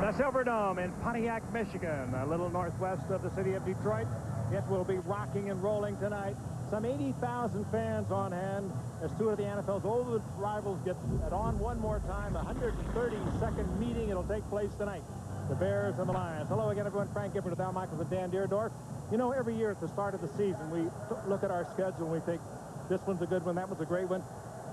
The Silverdome in Pontiac, Michigan, a little northwest of the city of Detroit. It will be rocking and rolling tonight. Some 80,000 fans on hand as two of the NFL's oldest rivals get it on one more time. A 132nd meeting. It'll take place tonight. The Bears and the Lions. Hello again, everyone. Frank Gifford with Al Michaels and Dan Deerdorf. You know, every year at the start of the season, we look at our schedule and we think, this one's a good one, that one's a great one.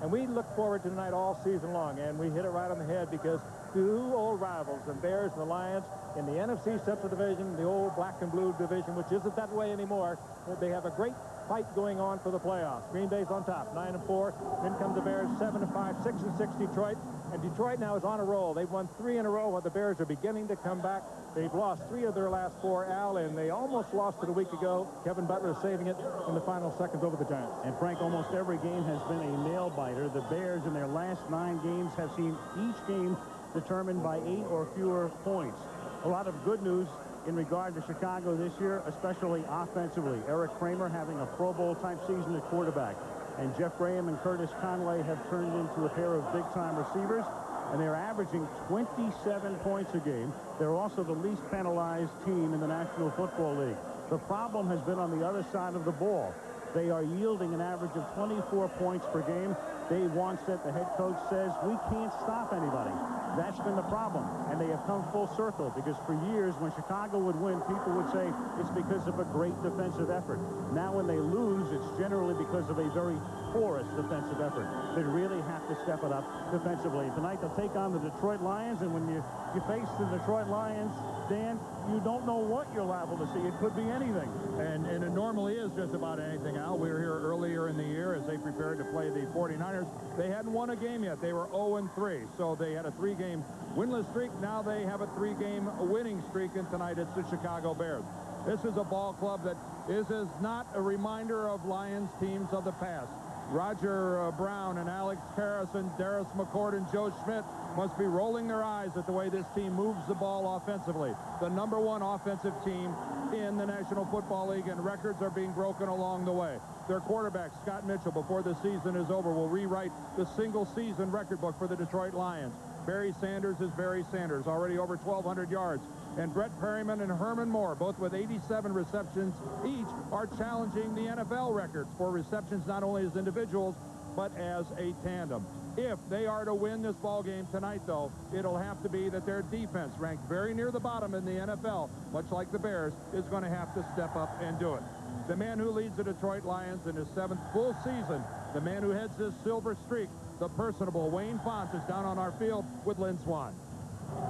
And we look forward to tonight all season long, and we hit it right on the head because two old rivals, the Bears and the Lions, in the NFC Central Division, the old black and blue division, which isn't that way anymore. They have a great fight going on for the playoffs. Green Bay's on top, 9-4. Then come the Bears, 7-5, 6-6 Detroit. And Detroit now is on a roll. They've won 3 in a row while the Bears are beginning to come back. They've lost 3 of their last 4, Al, and they almost lost it a week ago. Kevin Butler saving it in the final seconds over the Giants. And, Frank, almost every game has been a nail-biter. The Bears in their last 9 games have seen each game determined by 8 or fewer points. A lot of good news in regard to Chicago this year, especially offensively. Eric Kramer having a Pro Bowl-type season at quarterback. And Jeff Graham and Curtis Conway have turned into a pair of big-time receivers, and they're averaging 27 points a game. They're also the least penalized team in the National Football League. The problem has been on the other side of the ball. They are yielding an average of 24 points per game. Dave Wanstead, the head coach, says, we can't stop anybody. That's been the problem, and they have come full circle because for years when Chicago would win, people would say it's because of a great defensive effort. Now when they lose, it's generally because of a very porous defensive effort. They really have to step it up defensively. Tonight they'll take on the Detroit Lions, and when you face the Detroit Lions, Dan, you don't know what you're liable to see. It could be anything. And it normally is just about anything, Al. We were here earlier in the year as they prepared to play the 49ers. They hadn't won a game yet. They were 0-3, so they had a 3-game winless streak. Now they have a 3-game winning streak, and tonight it's the Chicago Bears. This is a ball club that is not a reminder of Lions teams of the past. Roger Brown and Alex Karras and Darius McCord and Joe Schmidt must be rolling their eyes at the way this team moves the ball offensively. The #1 offensive team in the National Football League, and records are being broken along the way. Their quarterback, Scott Mitchell, before the season is over, will rewrite the single-season record book for the Detroit Lions. Barry Sanders is Barry Sanders, already over 1,200 yards. And Brett Perryman and Herman Moore, both with 87 receptions each, are challenging the NFL records for receptions not only as individuals, but as a tandem. If they are to win this ball game tonight, though, it'll have to be that their defense, ranked very near the bottom in the NFL, much like the Bears, is going to have to step up and do it. The man who leads the Detroit Lions in his 7th full season, the man who heads this silver streak, the personable Wayne Fontes, is down on our field with Lynn Swan.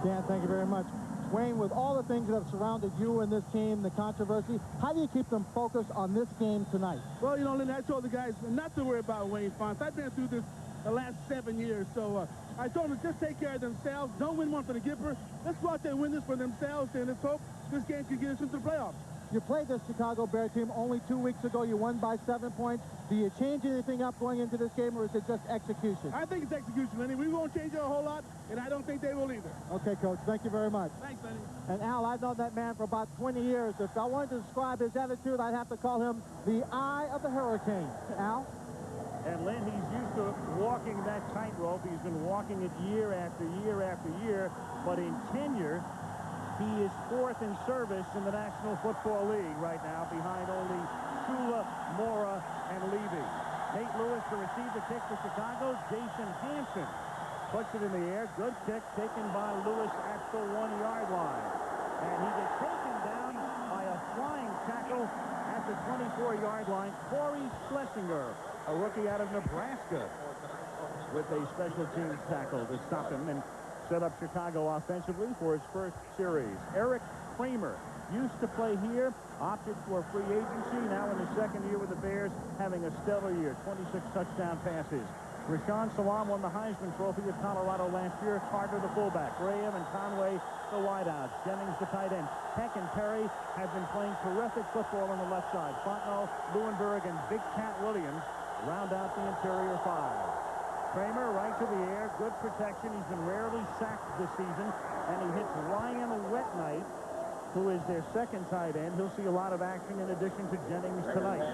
Dan, thank you very much. Wayne, with all the things that have surrounded you and this team, the controversy, how do you keep them focused on this game tonight? Well, you know, Lynn, I told the guys not to worry about Wayne Fontes. I've been through this the last 7 years, so I told them to just take care of themselves. Don't win one for the Gipper. Let's go out there and win this for themselves, and let's hope this game can get us into the playoffs. You played the Chicago Bear team only 2 weeks ago. You won by 7 points. Do you change anything up going into this game, or is it just execution? I think it's execution, Lenny. We won't change it a whole lot, and I don't think they will either. Okay, Coach. Thank you very much. Thanks, Lenny. And, Al, I've known that man for about 20 years. If I wanted to describe his attitude, I'd have to call him the eye of the hurricane. Al? And, Lynn, he's used to walking that tightrope. He's been walking it year after year after year, but in tenure, he is 4th in service in the National Football League right now, behind only Shula, Mora, and Levy. Nate Lewis to receive the kick for Chicago. Jason Hampton puts it in the air. Good kick taken by Lewis at the 1-yard line. And he gets taken down by a flying tackle at the 24-yard line. Corey Schlesinger, a rookie out of Nebraska, with a special teams tackle to stop him and set up Chicago offensively for his first series. Eric Kramer used to play here, opted for free agency, now in his 2nd year with the Bears, having a stellar year, 26 touchdown passes. Rashawn Salaam won the Heisman Trophy with Colorado last year. Carter, the fullback. Graham and Conway, the wideouts. Jennings, the tight end. Peck and Perry have been playing terrific football on the left side. Fontenot, Lewinberg, and Big Cat Williams round out the interior 5. Kramer right to the air, good protection. He's been rarely sacked this season, and he hits Ryan Wetnight who is their second tight end. He'll see a lot of action in addition to Jennings tonight.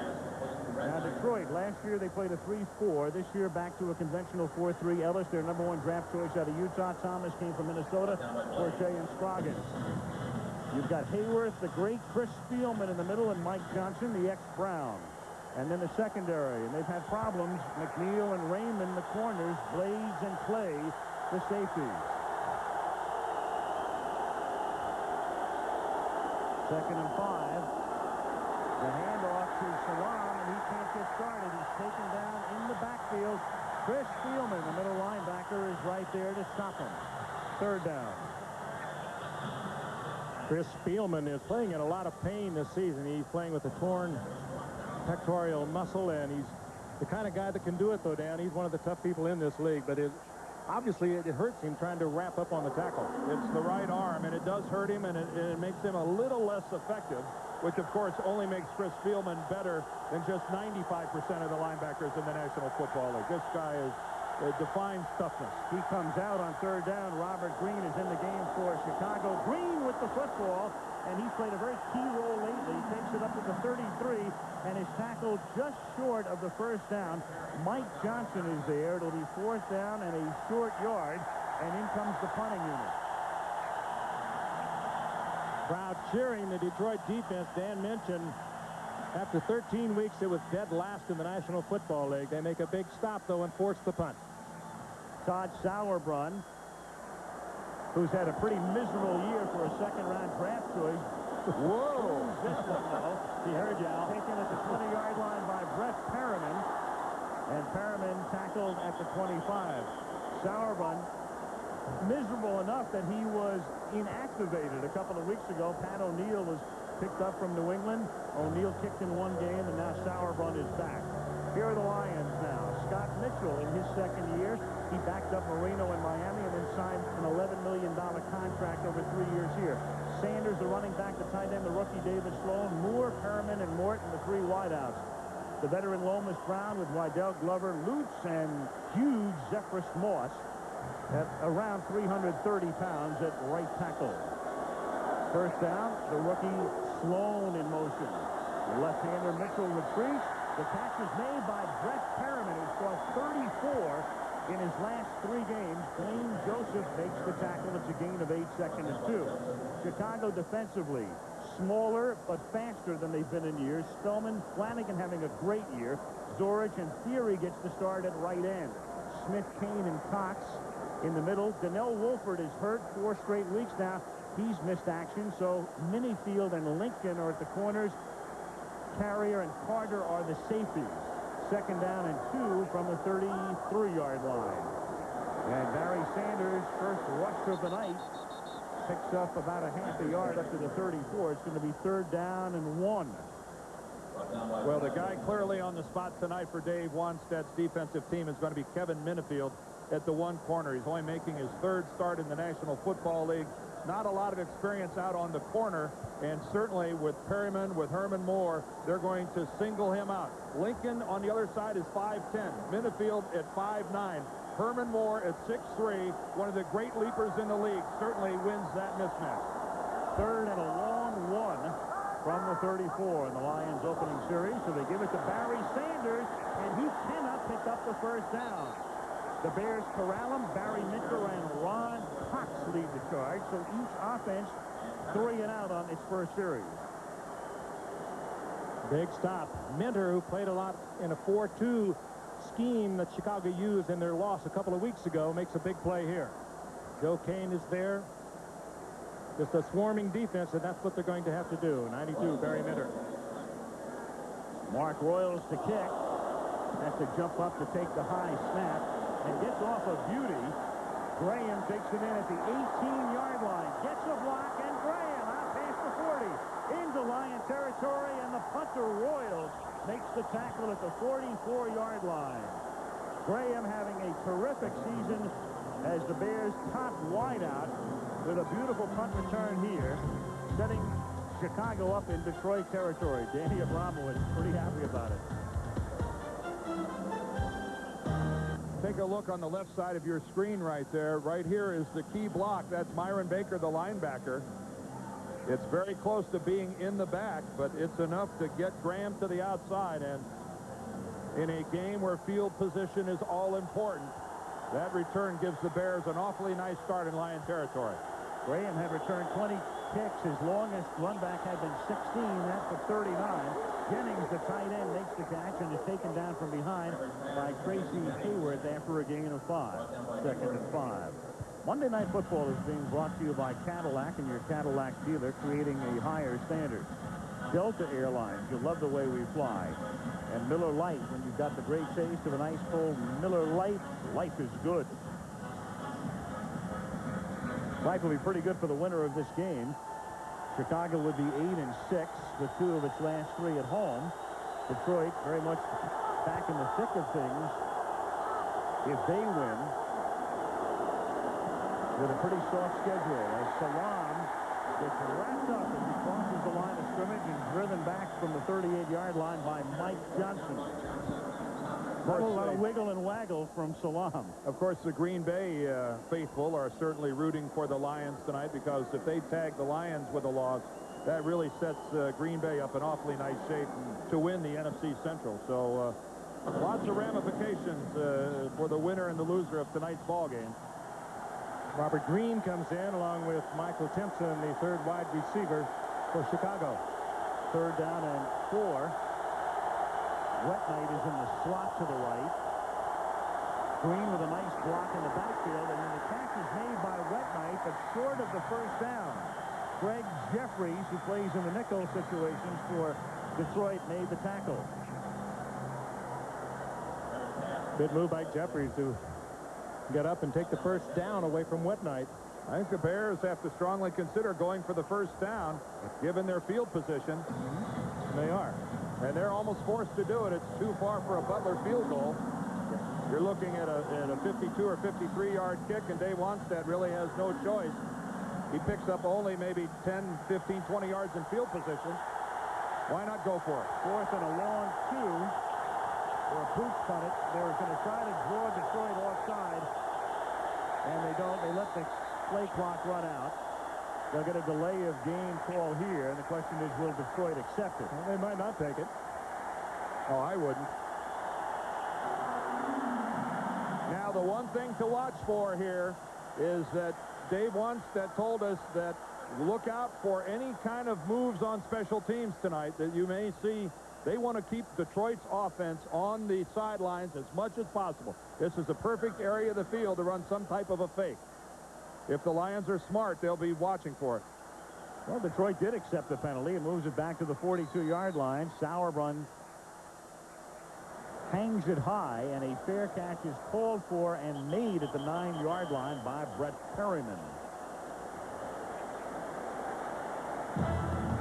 Now, Detroit, last year they played a 3-4. This year back to a conventional 4-3. Ellis, their #1 draft choice out of Utah. Thomas came from Minnesota. Forte and Scroggins. You've got Hayworth, the great Chris Spielman in the middle, and Mike Johnson, the ex-Brown. And then the secondary, and they've had problems. McNeil and Raymond, the corners. Blades and Clay, the safeties. 2nd and 5. The handoff to Salam, and he can't get started. He's taken down in the backfield. Chris Spielman, the middle linebacker, is right there to stop him. 3rd down. Chris Spielman is playing in a lot of pain this season. He's playing with a torn pectoral muscle, and he's the kind of guy that can do it, though, Dan. He's one of the tough people in this league, but obviously it hurts him trying to wrap up on the tackle. It's the right arm, and it does hurt him, and it makes him a little less effective, which, of course, only makes Chris Spielman better than just 95% of the linebackers in the National Football League. This guy defines toughness. He comes out on 3rd down. Robert Green is in the game for Chicago. Green with the football, and he's played a very key role lately. He takes it up to the 33 and is tackled just short of the 1st down. Mike Johnson is there. It'll be 4th down and a short yard, and in comes the punting unit. Crowd cheering the Detroit defense. Dan mentioned after 13 weeks it was dead last in the National Football League. They make a big stop, though, and force the punt. Todd Sauerbrunn, who's had a pretty miserable year for a 2nd-round draft choice. Whoa! This one, though. He heard you. Taken at the 20-yard line by Brett Perriman. And Perriman tackled at the 25. Sauerbrunn, miserable enough that he was inactivated a couple of weeks ago. Pat O'Neill was picked up from New England. O'Neill kicked in 1 game, and now Sauerbrunn is back. Here are the Lions now. Scott Mitchell in his 2nd year. He backed up Marino in Miami and then signed an $11 million contract over 3 years here. Sanders, the running back, the tight end, the rookie David Sloan, Moore, Perriman, and Morton, the 3 wideouts. The veteran Lomas Brown with Wydell, Glover, Lutz, and huge Zephyrus Moss at around 330 pounds at right tackle. 1st down, the rookie Sloan in motion. Left-hander Mitchell retreats. The catch is made by Brett Perriman, who scored 34 in his last 3 games. Blaine Joseph makes the tackle. It's a gain of 8, 2nd and 2. Chicago defensively, smaller but faster than they've been in years. Spellman, Flanagan having a great year. Zorich and Theory gets the start at right end. Smith, Kane, and Cox in the middle. Donnell Wolford is hurt 4 straight weeks now. He's missed action, so Minifield and Lincoln are at the corners. Carrier and Carter are the safeties. 2nd down and 2 from the 33-yard line. And Barry Sanders, first rush of the night, picks up about a half a yard up to the 34. It's going to be 3rd down and 1. Well, the guy clearly on the spot tonight for Dave Wanstead's defensive team is going to be Kevin Minifield at the 1 corner. He's only making his 3rd start in the National Football League. Not a lot of experience out on the corner, and certainly with Perriman, with Herman Moore, they're going to single him out. Lincoln on the other side is 5'10". Minifield at 5'9". Herman Moore at 6'3", one of the great leapers in the league, certainly wins that mismatch. 3rd and a long 1 from the 34 in the Lions opening series. So they give it to Barry Sanders, and he cannot pick up the 1st down. The Bears corral him. Barry Minter and Ron Cox lead the charge. So each offense 3 and out on its first series. Big stop. Minter, who played a lot in a 4-2 scheme that Chicago used in their loss a couple of weeks ago, makes a big play here. Joe Kane is there. Just a swarming defense, and that's what they're going to have to do. 92, Barry Minter. Mark Royals to kick. Has to jump up to take the high snap and gets off a beauty. Graham takes it in at the 18-yard line. Gets a block, and Graham out past the 40 into Lion territory, and the punter Royals makes the tackle at the 44-yard line. Graham having a terrific season as the Bears' top wideout with a beautiful punt return here, setting Chicago up in Detroit territory. Danny Abramowitz pretty happy about it. Take a look on the left side of your screen right there. Right here is the key block. That's Myron Baker, the linebacker. It's very close to being in the back, but it's enough to get Graham to the outside. And in a game where field position is all important, that return gives the Bears an awfully nice start in Lion territory. Graham had returned 20 kicks. His longest run back had been 16. That's for 39. Jennings, the tight end, makes the catch and is taken down from behind by Tracy Hayward after a gain of 5. Second and 5. Monday Night Football is being brought to you by Cadillac and your Cadillac dealer, creating a higher standard. Delta Airlines, you'll love the way we fly. And Miller Lite, when you've got the great taste of an ice cold Miller Lite, life is good. Life will be pretty good for the winner of this game. Chicago would be 8-6 with 2 of its last 3 at home. Detroit very much back in the thick of things. If they win, with a pretty soft schedule, as Salam gets wrapped up as he crosses the line of scrimmage and driven back from the 38-yard line by Mike Johnson. A lot of wiggle and waggle from Salam. Of course, the Green Bay faithful are certainly rooting for the Lions tonight, because if they tag the Lions with a loss, that really sets Green Bay up in awfully nice shape to win the NFC Central. So lots of ramifications for the winner and the loser of tonight's ball game. Robert Green comes in along with Michael Timpson, the third wide receiver for Chicago. Third down and 4. Wet Knight is in the slot to the right. Green with a nice block in the backfield, and then the catch is made by Wet Knight, but short of the first down. Greg Jeffries, who plays in the nickel situations for Detroit, made the tackle. Good move by Jeffries to get up and take the first down away from Wet Knight. I think the Bears have to strongly consider going for the first down, given their field position. They are. And they're almost forced to do it. It's too far for a Butler field goal. You're looking at a 52 or 53-yard kick, and Dave Wanstead really has no choice. He picks up only maybe 10, 15, 20 yards in field position. Why not go for it? Fourth and a long 2. Or a boot punt it. They were going to try to draw Detroit offside, and they don't. They let the play clock run out. They'll get a delay of game call here, and the question is, will Detroit accept it? Well, they might not take it. Oh, I wouldn't. Now, the one thing to watch for here is that Dave Wanstead told us that look out for any kind of moves on special teams tonight that you may see. They want to keep Detroit's offense on the sidelines as much as possible. This is a perfect area of the field to run some type of a fake. If the Lions are smart, they'll be watching for it. Well, Detroit did accept the penalty and moves it back to the 42-yard line. Sauerbrunn hangs it high, and a fair catch is called for and made at the 9-yard line by Brett Perryman.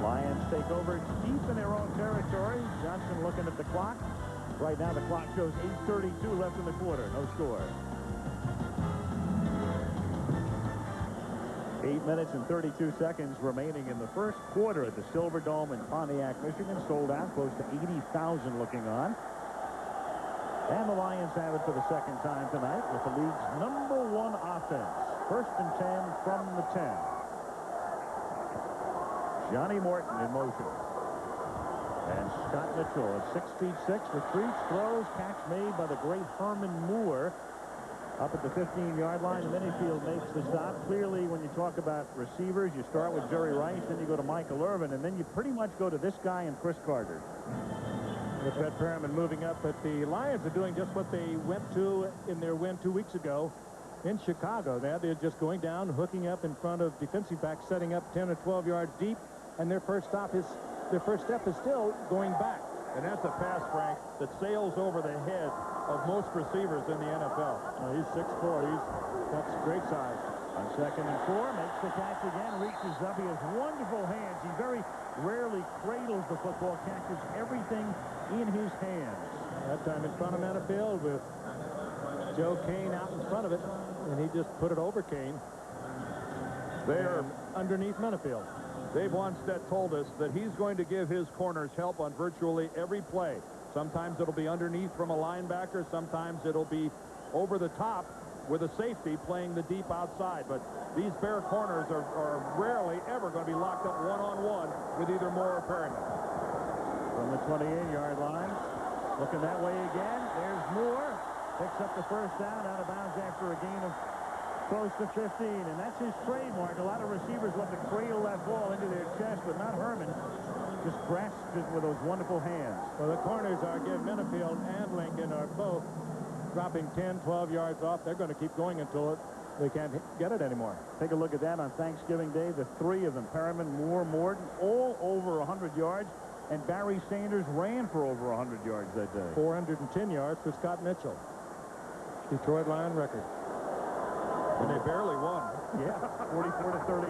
Lions take over deep in their own territory. Johnson looking at the clock. Right now the clock shows 8:32 left in the quarter. No score. 8 minutes and 32 seconds remaining in the first quarter at the Silver Dome in Pontiac, Michigan. Sold out, close to 80,000 looking on. And the Lions have it for the second time tonight with the league's #1 offense. First and 10 from the 10. Johnny Morton in motion. And Scott Mitchell at 6'6", retreats, throws, catch made by the great Herman Moore up at the 15-yard line. Minifield makes the stop. Clearly, when you talk about receivers, you start with Jerry Rice, then you go to Michael Irvin, and then you pretty much go to this guy and Chris Carter. With Brett Perriman moving up, but the Lions are doing just what they went to in their win 2 weeks ago in Chicago. Now they're just going down, hooking up in front of defensive backs, setting up 10 or 12 yards deep, and their first step is still going back. And that's a pass, Frank, that sails over the head of most receivers in the NFL. He's 6'4". That's great size. On second and 4, makes the catch again, reaches up. He has wonderful hands. He very rarely cradles the football, catches everything in his hands. That time in front of Minifield with Joe Kane out in front of it, and he just put it over Kane. They're underneath Minifield. Dave Wanstead told us that he's going to give his corners help on virtually every play. Sometimes it'll be underneath from a linebacker. Sometimes it'll be over the top with a safety playing the deep outside. But these Bear corners are rarely ever going to be locked up one-on-one with either Moore or Perryman. From the 28-yard line, looking that way again. There's Moore. Picks up the first down out of bounds after a gain of close to 15, and that's his trademark. A lot of receivers love to cradle that ball into their chest, but not Herman. Just grasps it with those wonderful hands. Well, the corners are Jim Minifield and Lincoln are both dropping 10, 12 yards off. They're going to keep going until they can't get it anymore. Take a look at that on Thanksgiving Day. The three of them, Perriman, Moore, Morton, all over 100 yards. And Barry Sanders ran for over 100 yards that day. 410 yards for Scott Mitchell. Detroit Lion record. And they barely won. Yeah, 44-38.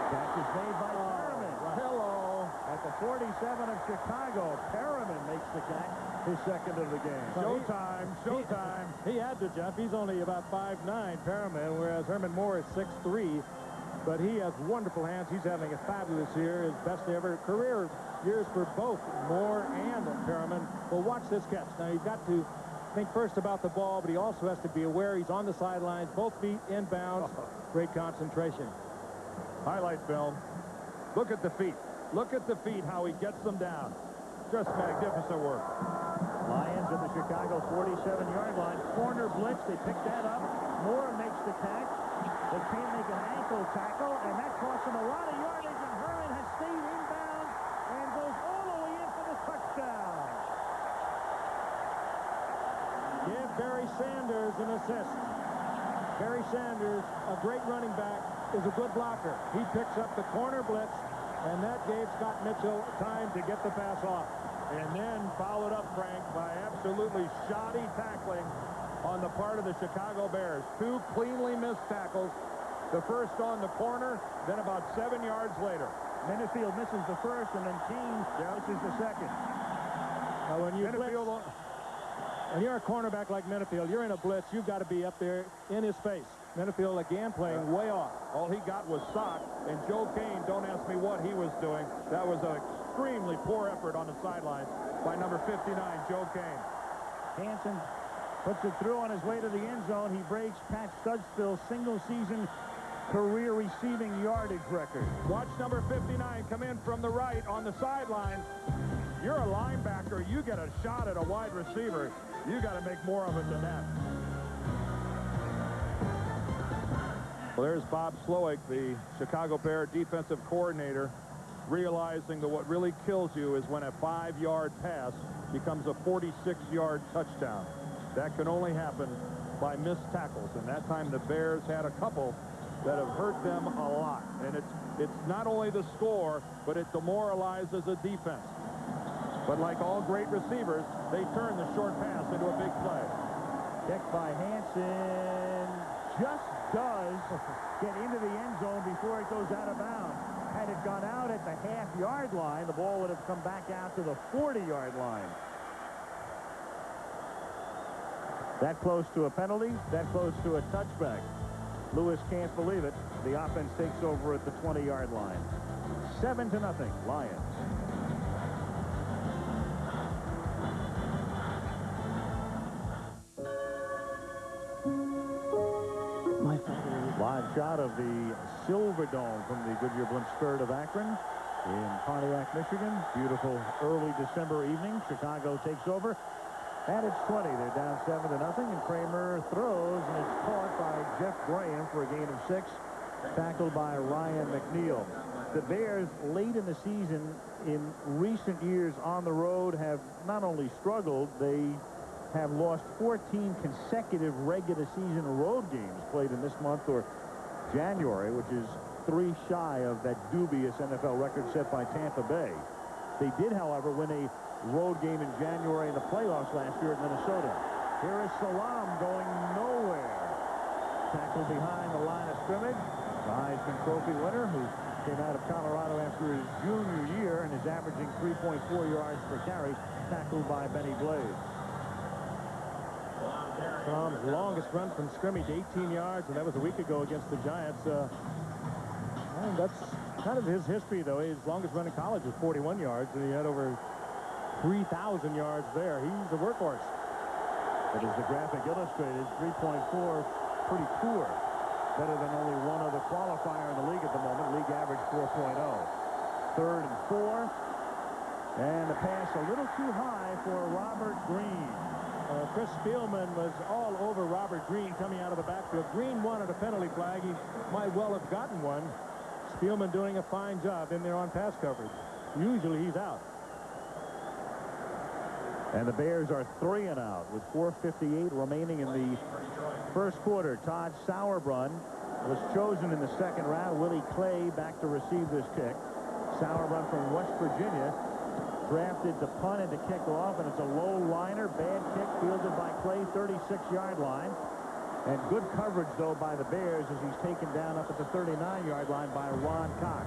Catch is made by Perriman. Hello. At the 47 of Chicago, Perriman makes the catch, his second of the game. Showtime, showtime. He had to jump. He's only about 5'9", Perriman, whereas Herman Moore is 6'3". But he has wonderful hands. He's having a fabulous year, his best ever career years for both Moore and Perriman. Well, watch this catch. Now, you've got to think first about the ball, but he also has to be aware he's on the sidelines, both feet inbounds. Great concentration. Highlight film. Look at the feet. Look at the feet, how he gets them down. Just magnificent work. Lions at the Chicago 47-yard line. Corner blitz. They pick that up. Moore makes the catch. They can't make an ankle tackle, and that costs him a lot of yardage, and Herman has stayed inbounds and goes all the way in for the touchdown. Give Barry Sanders an assist. Barry Sanders, a great running back, is a good blocker. He picks up the corner blitz, and that gave Scott Mitchell time to get the pass off. And then followed up, Frank, by absolutely shoddy tackling on the part of the Chicago Bears. Two cleanly missed tackles. The first on the corner, then about 7 yards later. Minifield misses the first, and then King misses the second. Now, when you blitz, and you're a cornerback like Minifield, you're in a blitz, you've got to be up there in his face. Minifield again playing way off. All he got was sock, and Joe Kane, don't ask me what he was doing. That was an extremely poor effort on the sidelines by number 59, Joe Kane. Hansen puts it through on his way to the end zone. He breaks Pat Studspill's single-season career receiving yardage record. Watch number 59 come in from the right on the sideline. You're a linebacker. You get a shot at a wide receiver. You got to make more of it than that. Well, there's Bob Slowick, the Chicago Bear defensive coordinator, realizing that what really kills you is when a 5-yard pass becomes a 46-yard touchdown. That can only happen by missed tackles, and that time the Bears had a couple that have hurt them a lot. And it's not only the score, but it demoralizes the defense. But like all great receivers, they turn the short pass into a big play. Kick by Hansen just does get into the end zone before it goes out of bounds. Had it gone out at the half-yard line, the ball would have come back out to the 40-yard line. That close to a penalty, that close to a touchback. Lewis can't believe it. The offense takes over at the 20-yard line. 7-0, Lions. Live shot of the Silver Dome from the Goodyear Blimp Spirit of Akron in Pontiac, Michigan. Beautiful early December evening. Chicago takes over. And it's 20. They're down 7-0, and Kramer throws, and it's caught by Jeff Graham for a gain of 6, tackled by Ryan McNeil. The Bears, late in the season, in recent years on the road, have not only struggled, they have lost 14 consecutive regular season road games played in this month or January, which is 3 shy of that dubious NFL record set by Tampa Bay. They did, however, win a road game in January in the playoffs last year at Minnesota. Here is Salam going nowhere. Tackled behind the line of scrimmage. The Heisman Trophy winner, who came out of Colorado after his junior year and is averaging 3.4 yards per carry, tackled by Benny Blades. Salam's longest run from scrimmage, 18 yards, and that was a week ago against the Giants. And that's kind of his history, though. His longest run in college was 41 yards, and he had over 3,000 yards there. He's a workhorse. But as the graphic illustrated, 3.4, pretty poor. Better than only one other qualifier in the league at the moment. League average 4.0. 3rd and 4. And the pass a little too high for Robert Green. Chris Spielman was all over Robert Green coming out of the backfield. Green wanted a penalty flag. He might well have gotten one. Spielman doing a fine job in there on pass coverage. Usually he's out. And the Bears are 3 and out with 4:58 remaining in the first quarter. Todd Sauerbrunn was chosen in the second round. Willie Clay back to receive this kick. Sauerbrunn from West Virginia, drafted to punt and to kick off, and it's a low liner. Bad kick fielded by Clay, 36-yard line. And good coverage, though, by the Bears as he's taken down up at the 39-yard line by Ron Cox.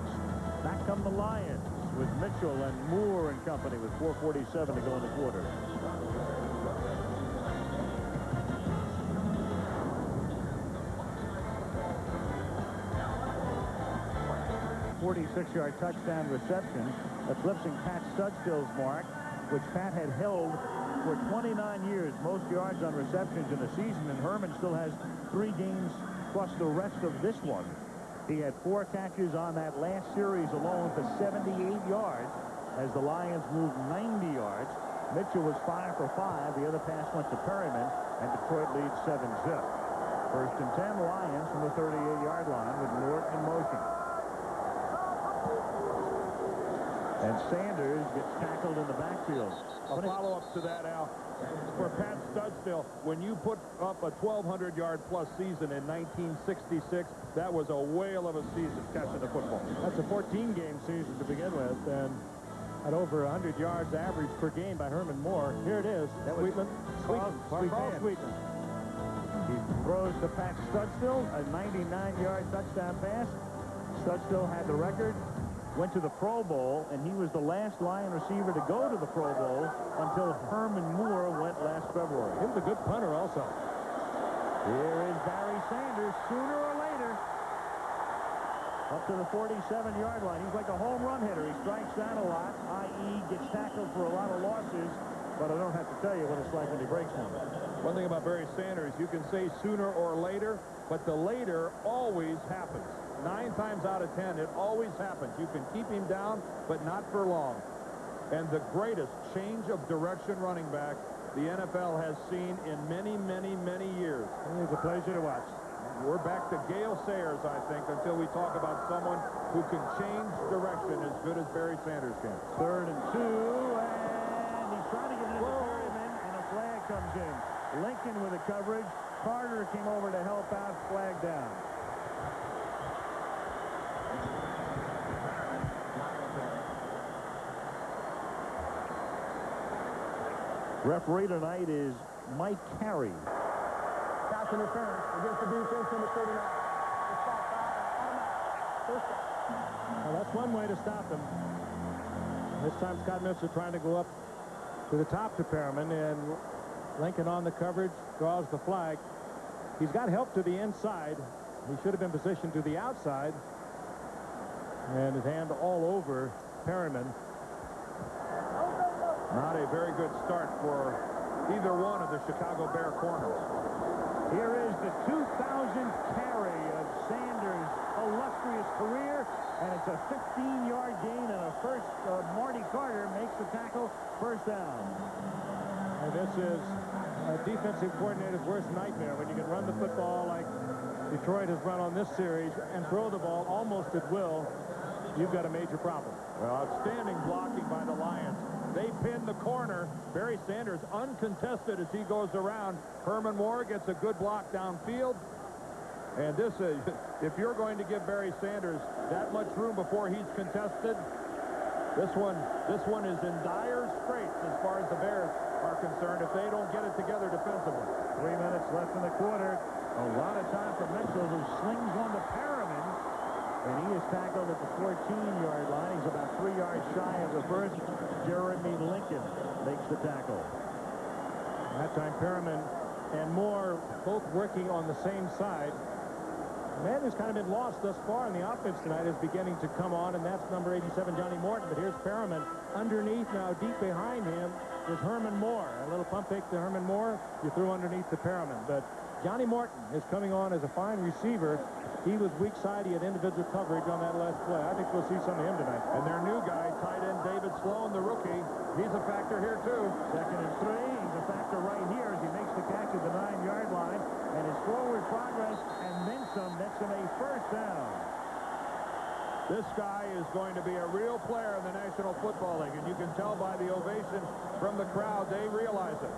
Back come the Lions with Mitchell and Moore and company with 4:47 to go in the quarter. 46-yard touchdown reception, eclipsing Pat Studstill's mark, which Pat had held for 29 years, most yards on receptions in a season, and Herman still has 3 games plus the rest of this one. He had 4 catches on that last series alone for 78 yards as the Lions moved 90 yards. Mitchell was 5 for 5. The other pass went to Perryman, and Detroit leads 7-zip. 1st and 10, Lions from the 38-yard line with Norton in motion. And Sanders gets tackled in the backfield. A follow-up to that, Al. For Pat Studstill, when you put up a 1,200-yard-plus season in 1966, that was a whale of a season catching the football. That's a 14-game season to begin with, and at over 100 yards average per game by Herman Moore. Here it is. That was Carl Sweetman. He throws to Pat Studstill, a 99-yard touchdown pass. Studstill had the record, went to the Pro Bowl, and he was the last Lion receiver to go to the Pro Bowl until Herman Moore went last February. He was a good punter also. Here is Barry Sanders, sooner or later, up to the 47-yard line. He's like a home run hitter. He strikes out a lot, i.e. gets tackled for a lot of losses, but I don't have to tell you what it's like when he breaks one. One thing about Barry Sanders, you can say sooner or later, but the later always happens. 9 times out of 10, it always happens. You can keep him down, but not for long. And the greatest change of direction running back the NFL has seen in many, many, many years. It's a pleasure to watch. We're back to Gale Sayers, I think, until we talk about someone who can change direction as good as Barry Sanders can. 3rd and 2, and he's trying to get into Perryman, and a flag comes in. Lincoln with the coverage. Carter came over to help out, flag down. Referee tonight is Mike Carey. Pass interference against the defense, number 39. Well, that's one way to stop them. This time Scott Mitchell trying to go up to the top to Perriman, and Lincoln on the coverage draws the flag. He's got help to the inside. He should have been positioned to the outside, and his hand all over Perriman. Not a very good start for either one of the Chicago Bear corners. Here is the 2000th carry of Sanders' illustrious career, and it's a 15-yard gain and a first. Marty Carter makes the tackle, 1st down. And this is a defensive coordinator's worst nightmare when you can run the football like Detroit has run on this series and throw the ball almost at will. You've got a major problem. Well, outstanding blocking by the Lions. They pin the corner. Barry Sanders uncontested as he goes around. Herman Moore gets a good block downfield. And this is, if you're going to give Barry Sanders that much room before he's contested, this one is in dire straits as far as the Bears are concerned if they don't get it together defensively. 3 minutes left in the quarter. A lot of time for Mitchell, who slings one to Perriman. And he is tackled at the 14-yard line. He's about 3 yards shy of the first. Jeremy Lincoln makes the tackle. That time Perriman and Moore both working on the same side. The man who's kind of been lost thus far in the offense tonight is beginning to come on, and that's number 87, Johnny Morton. But here's Perriman underneath now. Deep behind him is Herman Moore. A little pump fake to Herman Moore. You threw underneath to Perriman. But Johnny Morton is coming on as a fine receiver. He was weak side. He had individual coverage on that last play. I think we'll see some of him tonight. And their new guy, tight end David Sloan, the rookie, he's a factor here, too. 2nd and 3. He's a factor right here as he makes the catch at the 9-yard line. And his forward progress and then some nets him a first down. This guy is going to be a real player in the National Football League, and you can tell by the ovation from the crowd, they realize it.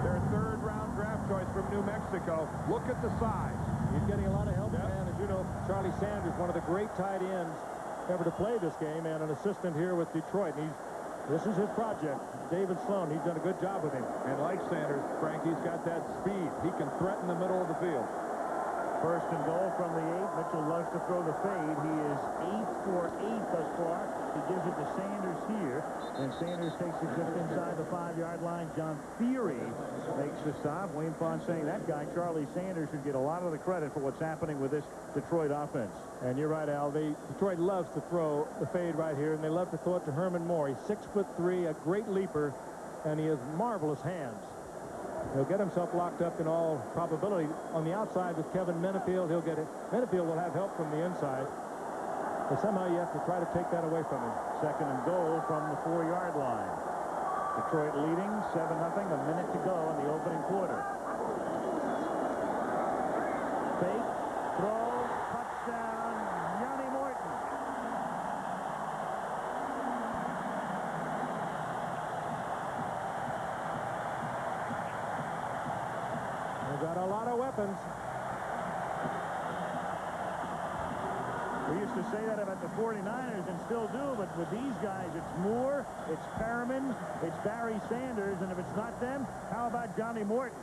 Their 3rd-round draft choice from New Mexico. Look at the size. He's getting a lot of help, Yep. man. As you know, Charlie Sanders, one of the great tight ends ever to play this game, and an assistant here with Detroit. And this is his project. David Sloan, he's done a good job with him. And like Sanders, Frank, he's got that speed. He can threaten the middle of the field. 1st and goal from the 8. Mitchell loves to throw the fade. He is 8 for 8 thus far. He gives it to Sanders here. And Sanders takes it just inside the 5-yard line. John Theory makes the stop. Wayne Fonte saying that guy, Charlie Sanders, should get a lot of the credit for what's happening with this Detroit offense. And you're right, Al. Detroit loves to throw the fade right here, and they love to throw it to Herman Moore. He's 6'3", a great leaper, and he has marvelous hands. He'll get himself locked up in all probability on the outside with Kevin Mennefield. He'll get it. Mennefield will have help from the inside. But somehow you have to try to take that away from him. 2nd and goal from the 4-yard line. Detroit leading 7-0. A minute to go in the opening quarter. Fake, throw, touchdown, Johnny Morton. They've got a lot of weapons. We used to say that about the 49ers and still do, but with these guys, it's Moore, it's Perriman, it's Barry Sanders, and if it's not them, how about Johnny Morton?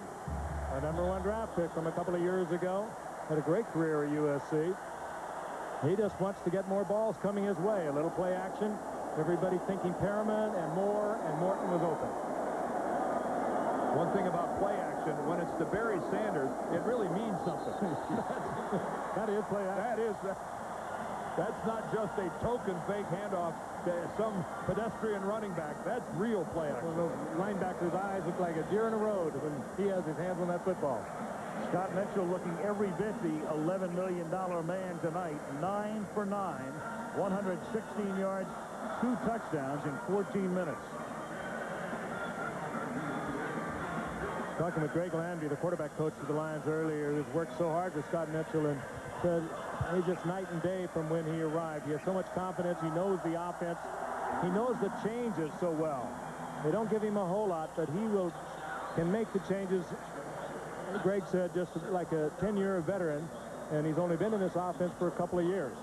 A #1 draft pick from a couple of years ago. Had a great career at USC. He just wants to get more balls coming his way. A little play action. Everybody thinking Perriman and Moore, and Morton was open. One thing about play action, when it's to Barry Sanders, it really means something. That is play action. That's not just a token fake handoff to some pedestrian running back. That's real play action. Well, the linebacker's eyes look like a deer in a road when he has his hands on that football. Scott Mitchell looking every bit the $11 million man tonight. 9 for 9, 116 yards, 2 touchdowns in 14 minutes. Talking with Greg Landry, the quarterback coach for the Lions earlier, who's worked so hard with Scott Mitchell, and said he's just night and day from when he arrived. He has so much confidence. He knows the offense. He knows the changes so well. They don't give him a whole lot, but he can make the changes. Greg said just like a 10-year veteran, and he's only been in this offense for a couple of years.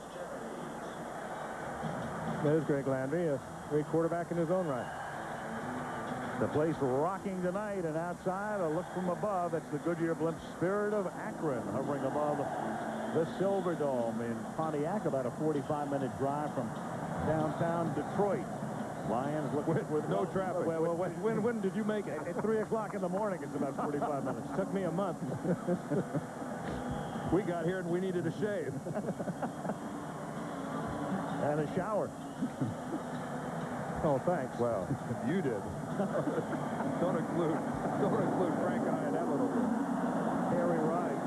There's Greg Landry, a great quarterback in his own right. The place rocking tonight, and outside, a look from above. It's the Goodyear Blimp Spirit of Akron hovering above the Silver Dome in Pontiac, about a 45-minute drive from downtown Detroit. Lions looking with no traffic. Well, when did you make it? At 3 o'clock in the morning, it's about 45 minutes. Took me a month. We got here and we needed a shave. And a shower. Oh, thanks. Well, you did. Don't include Frank and I in that little bit. Harry Wright.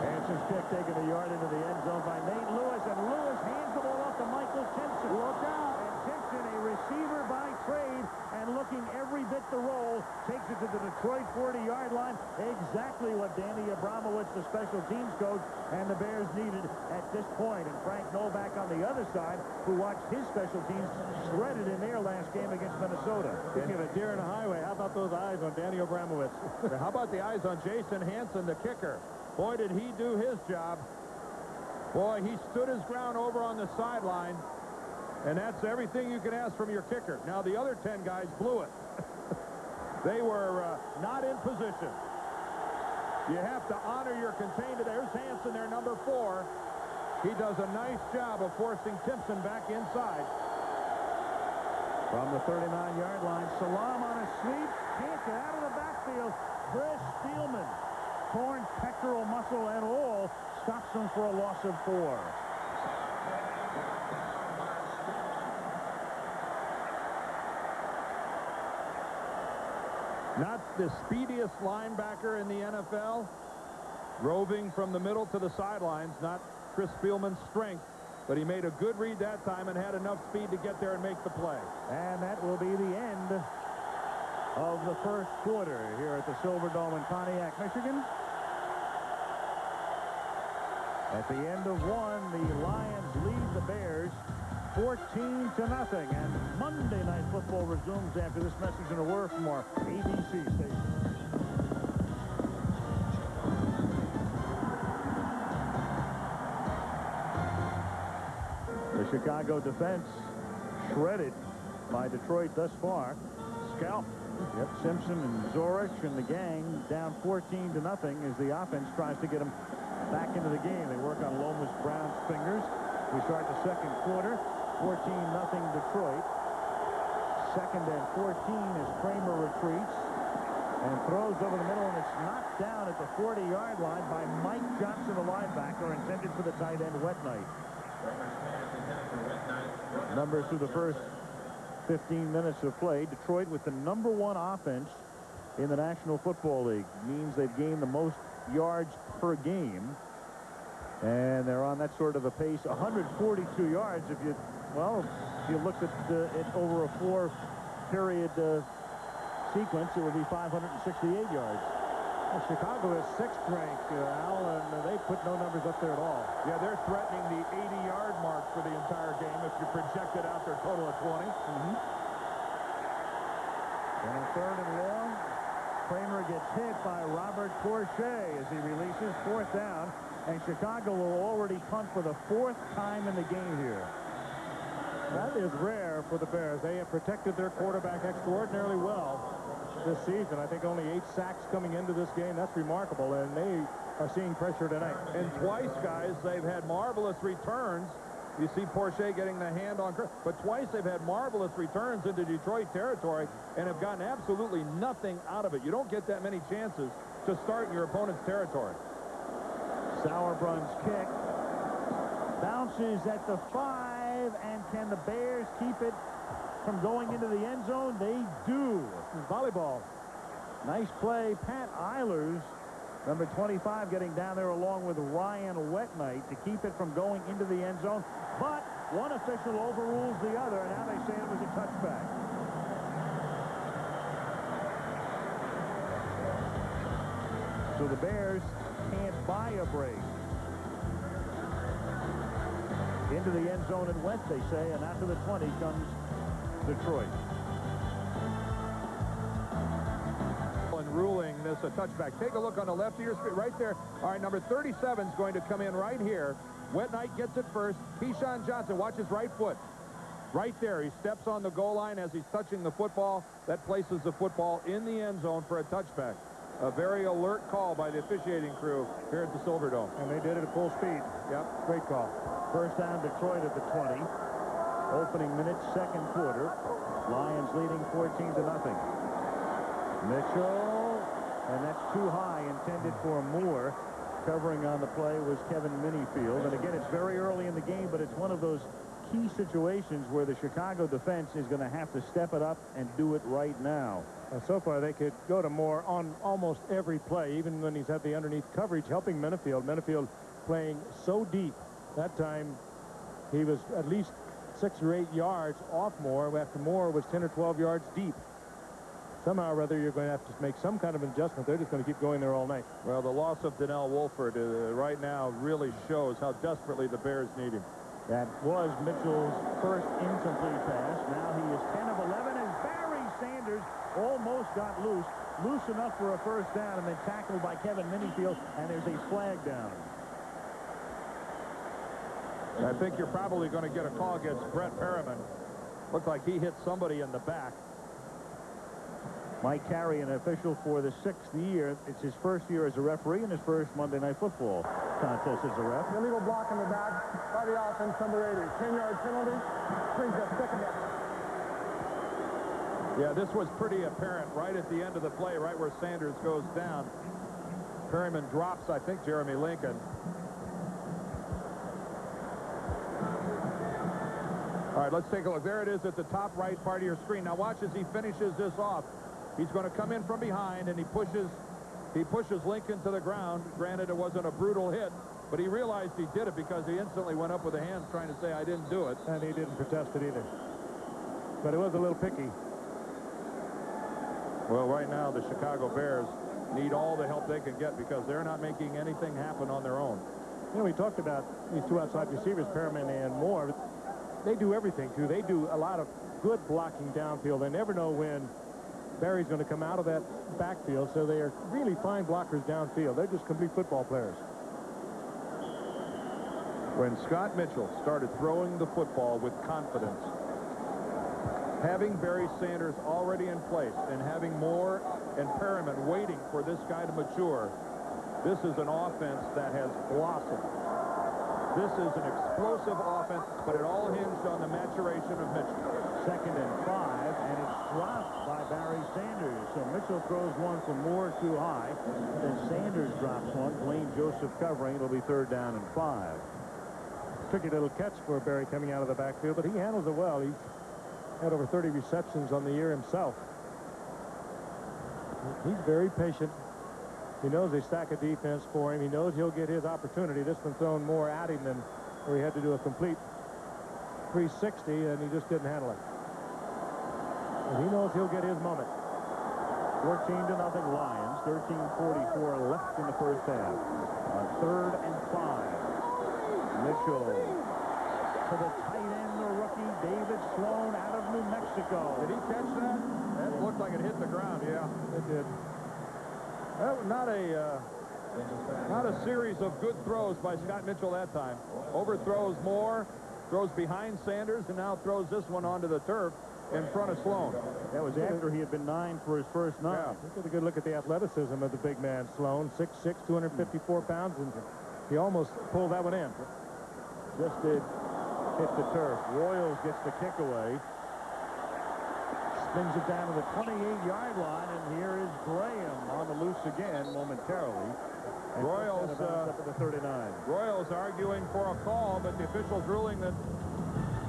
Answer's kick taking a yard into the end zone by Nate Lewis, and Lewis hands the ball off to Michael Timpson. Look out! And Timpson, a receiver by trade, and looking every bit the roll, takes it to the Detroit 40-yard line. Exactly what Danny Abramowitz, the special teams coach, and the Bears needed at this point. And Frank Novak on the other side, who watched his special teams shredded in their last game against Minnesota. Speaking of a deer in a highway, how about those eyes on Danny Abramowitz? How about the eyes on Jason Hansen, the kicker? Boy, did he do his job. Boy, he stood his ground over on the sideline, and that's everything you can ask from your kicker. Now, the other 10 guys blew it. They were not in position. You have to honor your contained. There's Hansen, their number 4. He does a nice job of forcing Timpson back inside. From the 39-yard line, Salam on a sweep. Can't get out of the backfield. Chris Spielman torn pectoral muscle and all, stops him for a loss of 4. Not the speediest linebacker in the NFL, roving from the middle to the sidelines, not Chris Spielman's strength, but he made a good read that time and had enough speed to get there and make the play. And that will be the end of the first quarter here at the Silverdome in Pontiac, Michigan. At the end of one, the Lions lead the Bears 14-0. And Monday Night Football resumes after this message and a word from our ABC station. The Chicago defense shredded by Detroit thus far. Scalped. Yep, Simpson and Zorich and the gang down 14-0 as the offense tries to get them back into the game. They work on Lomas Brown's fingers. We start the second quarter. 14-0 Detroit. Second and 14 as Kramer retreats and throws over the middle, and it's knocked down at the 40-yard line by Mike Johnson, the linebacker, intended for the tight end, Wet Knight. Numbers through the first 15 minutes of play. Detroit with the #1 offense in the National Football League. Means they've gained the most yards per game. And they're on that sort of a pace. 142 yards if you looked at it over a 4-period sequence, it would be 568 yards. Well, Chicago is 6th ranked, Al, and they put no numbers up there at all. Yeah, they're threatening the 80-yard mark for the entire game if you project it out their total of 20. And on 3rd and long, Kramer gets hit by Robert Corché as he releases 4th down, and Chicago will already punt for the 4th time in the game here. That is rare for the Bears. They have protected their quarterback extraordinarily well this season. I think only 8 sacks coming into this game. That's remarkable, and they are seeing pressure tonight. And twice, guys, they've had marvelous returns. You see Porcher getting the hand on Kirk, but twice they've had marvelous returns into Detroit territory and have gotten absolutely nothing out of it. You don't get that many chances to start in your opponent's territory. Sauerbrun's kick bounces at the 5, and can the Bears keep it from going into the end zone? They do. Volleyball. Nice play. Pat Eilers, number 25, getting down there along with Ryan Wetnight to keep it from going into the end zone. But one official overrules the other, and now they say it was a touchback. So the Bears can't buy a break. Into the end zone and went, they say, and after the 20 comes Detroit. And ruling this a touchback. Take a look on the left of your screen right there. All right, number 37 is going to come in right here. Wet Knight gets it first. Keyshawn Johnson, watch his right foot. Right there, he steps on the goal line as he's touching the football. That places the football in the end zone for a touchback. A very alert call by the officiating crew here at the Silverdome. And they did it at full speed. Yep. Great call. First down, Detroit at the 20. Opening minutes, second quarter. Lions leading 14-0. Mitchell, and that's too high, intended for Moore. Covering on the play was Kevin Minifield. And again, it's very early in the game, but it's one of those key situations where the Chicago defense is going to have to step it up and do it right now. So far, they could go to Moore on almost every play, even when he's had the underneath coverage, helping Minifield. Minifield playing so deep. That time, he was at least 6 or 8 yards off Moore after Moore was 10 or 12 yards deep. Somehow or other, you're going to have to make some kind of adjustment. They're just going to keep going there all night. Well, the loss of Donnell Wolford right now really shows how desperately the Bears need him. That was Mitchell's first incomplete pass. Now he is 10 of 11 as Barry Sanders almost got loose enough for a first down, and then tackled by Kevin Minifield, and there's a flag down. I think you're probably going to get a call against Brett Perriman. Looked like he hit somebody in the back. Mike Carey, an official for the 6th year. It's his first year as a referee and his first Monday Night Football contest as a ref. Illegal block in the back by the offense, number 80. 10-yard penalty. Brings up second down. Yeah, this was pretty apparent right at the end of the play, right where Sanders goes down. Perryman drops, I think, Jeremy Lincoln. All right, let's take a look. There it is at the top right part of your screen. Now watch as he finishes this off. He's going to come in from behind, and he pushes Lincoln to the ground. Granted, it wasn't a brutal hit, but he realized he did it because he instantly went up with the hands trying to say, I didn't do it. And he didn't protest it either. But it was a little picky. Well, right now, the Chicago Bears need all the help they can get because they're not making anything happen on their own. You know, we talked about these two outside receivers, Perriman and Moore. They do everything, too. They do a lot of good blocking downfield. They never know when Barry's going to come out of that backfield, so they are really fine blockers downfield. They're just complete football players. When Scott Mitchell started throwing the football with confidence, having Barry Sanders already in place and having Moore and Perriman waiting for this guy to mature, this is an offense that has blossomed. This is an explosive offense, but it all hinged on the maturation of Mitchell. 2nd and 5, and it's dropped by Barry Sanders. So Mitchell throws one for Moore too high, and then Sanders drops one. Dwayne Joseph covering. It'll be 3rd down and 5. Tricky little catch for Barry coming out of the backfield, but he handles it well. He's had over 30 receptions on the year himself. He's very patient. He knows they stack a defense for him. He knows he'll get his opportunity. This one thrown more at him than where he had to do a complete 360, and he just didn't handle it. And he knows he'll get his moment. 14-0 Lions. 13:44 left in the first half. On 3rd and 5. Mitchell to the tight end, the rookie David Sloan out of New Mexico. Did he catch that? That looked like it hit the ground. Yeah, It did. not a series of good throws by Scott Mitchell that time. Overthrows Moore, throws behind Sanders, and now throws this one onto the turf in front of Sloan. That was after he had been 9 for his first 9. Yeah. Look at a good look at the athleticism of the big man, Sloan. 6'6", 254 pounds, and he almost pulled that one in. Just did hit the turf. Royals gets the kick away. Spins it down to the 28-yard line, and here is Graham on the loose again momentarily. And Royals up at the 39. Royals arguing for a call, but the officials ruling that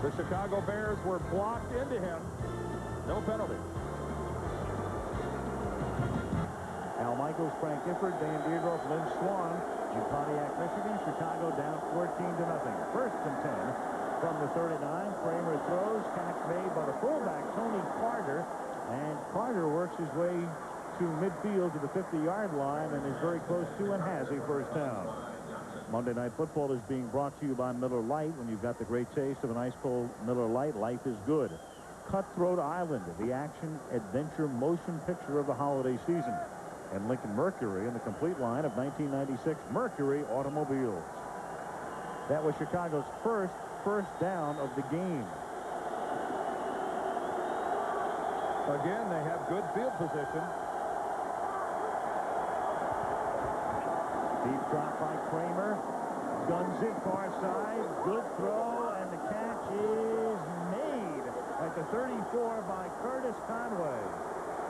the Chicago Bears were blocked into him. No penalty. Al Michaels, Frank Gifford, Dan Deardorff, Lynn Swan in Pontiac, Michigan. Chicago down 14-0. 1st and 10 from the 39. Kramer throws. Catch made by the fullback, Tony Carter. And Carter works his way to midfield to the 50-yard line and is very close to and has a first down. Monday Night Football is being brought to you by Miller Lite. When you've got the great taste of an ice-cold Miller Lite, life is good. Cutthroat Island, the action-adventure motion picture of the holiday season. And Lincoln Mercury in the complete line of 1996 Mercury automobiles. That was Chicago's first down of the game. Again, they have good field position. Deep drop by Kramer. Guns it far side. Good throw, and the catch is made at the 34 by Curtis Conway.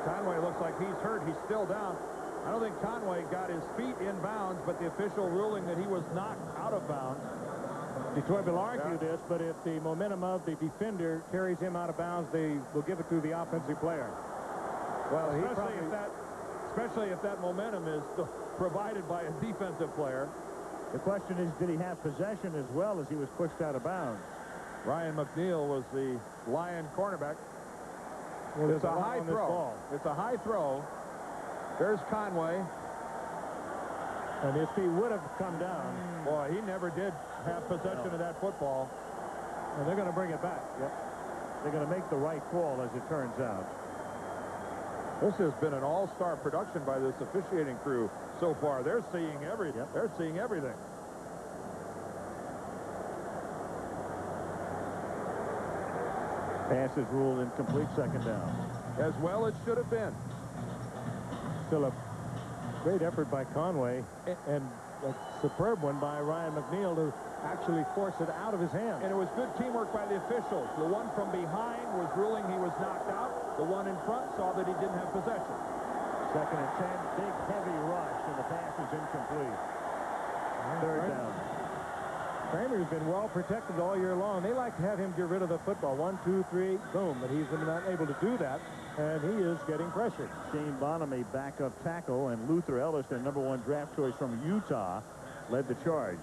Conway looks like he's hurt. He's still down. I don't think Conway got his feet in bounds, but the official ruling that he was knocked out of bounds. Detroit will argue this, but if the momentum of the defender carries him out of bounds, they will give it to the offensive player. Well, especially if that momentum is provided by a defensive player. The question is, did he have possession as well as he was pushed out of bounds? Ryan McNeil was the Lion cornerback. Well, It's a high throw. It's a high throw. There's Conway. And if he would have come down, Boy, he never did have possession of that football. and they're going to bring it back. Yep. They're going to make the right call, as it turns out. This has been an all-star production by this officiating crew so far. They're seeing everything. Yep. They're seeing everything. Pass is ruled incomplete, 2nd down. As well it should have been. Still a great effort by Conway, and a superb one by Ryan McNeil to actually force it out of his hand. And it was good teamwork by the officials. The one from behind was ruling he was knocked out. The one in front saw that he didn't have possession. Second and 10. Big, heavy rush, and the pass is incomplete. Third down. Kramer's been well protected all year long. They like to have him get rid of the football. 1, 2, 3, boom. But he's been not able to do that, and he is getting pressured. Shane Bonham, a backup tackle, and Luther Ellis, their #1 draft choice from Utah, led the charge.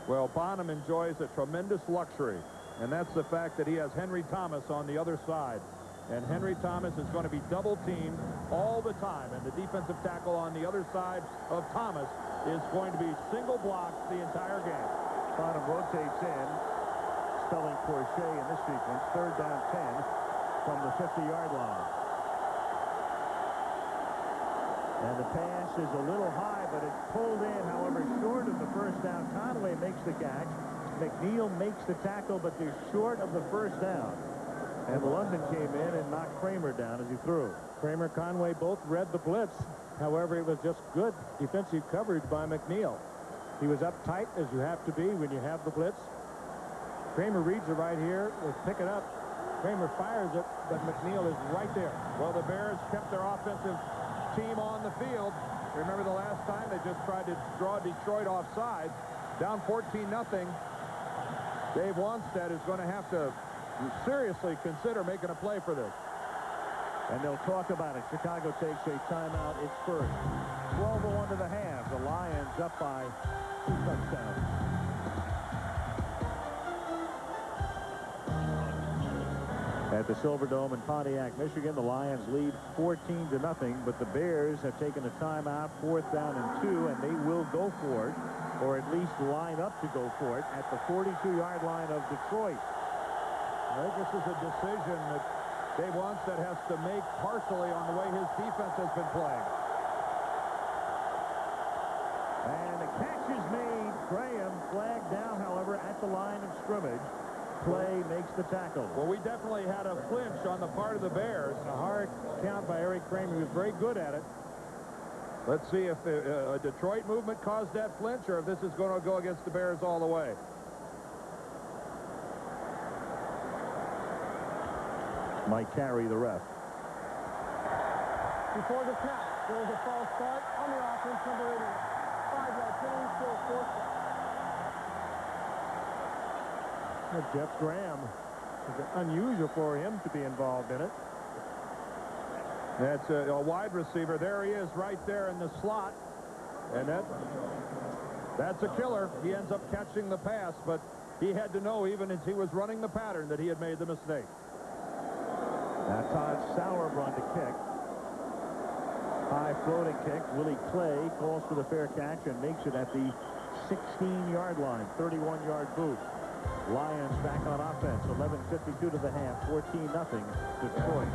Well, Bonham enjoys a tremendous luxury, and that's the fact that he has Henry Thomas on the other side. And Henry Thomas is going to be double-teamed all the time, and the defensive tackle on the other side of Thomas is going to be single blocked the entire game. Bonham rotates in, spelling Crochet in this sequence. Third down 10 from the 50-yard line. And the pass is a little high, but it's pulled in, however, short of the first down. Conway makes the catch. McNeil makes the tackle, but they're short of the first down. And London came in and knocked Kramer down as he threw. Kramer, Conway both read the blitz. However, it was just good defensive coverage by McNeil. He was up tight, as you have to be when you have the blitz. Kramer reads it right here. Will pick it up. Kramer fires it, but McNeil is right there. Well, the Bears kept their offensive team on the field. Remember the last time they just tried to draw Detroit offside. Down 14-0. Dave Wanstead is going to have to seriously consider making a play for this. And they'll talk about it. Chicago takes a timeout. It's first. 12:01 to the half. The Lions up by 2 touchdowns. At the Silverdome in Pontiac, Michigan, the Lions lead 14-0, but the Bears have taken a timeout, 4th down and 2, and they will go for it, or at least line up to go for it at the 42-yard line of Detroit. I think this is a decision that Dave Wanstead has to make partially on the way his defense has been playing. And the catch is made. Graham flagged down, however, at the line of scrimmage. Play makes the tackle. Well, we definitely had a flinch on the part of the Bears. A hard count by Eric Kramer. He was very good at it. Let's see if a Detroit movement caused that flinch or if this is going to go against the Bears all the way. Might carry the ref. Before the snap, there was a false start on the offense, number 88. 5-yard penalty, still 4th down. Jeff Graham. It's unusual for him to be involved in it. That's a wide receiver. There he is right there in the slot. And that's a killer. He ends up catching the pass, but he had to know even as he was running the pattern that he had made the mistake. Now Todd Sauerbrunn to kick. High floating kick. Willie Clay calls for the fair catch and makes it at the 16-yard line. 31-yard boost. Lions back on offense. 11:52 to the half. 14-0 Detroit.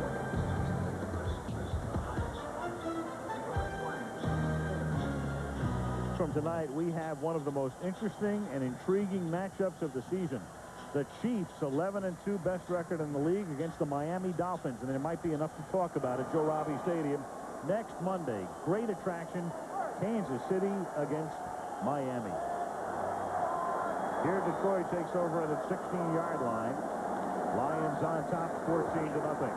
From tonight, we have one of the most interesting and intriguing matchups of the season. The Chiefs, 11-2 best record in the league against the Miami Dolphins, and there might be enough to talk about at Joe Robbie Stadium next Monday. Great attraction, Kansas City against Miami. Here Detroit takes over at the 16-yard line. Lions on top, 14-0.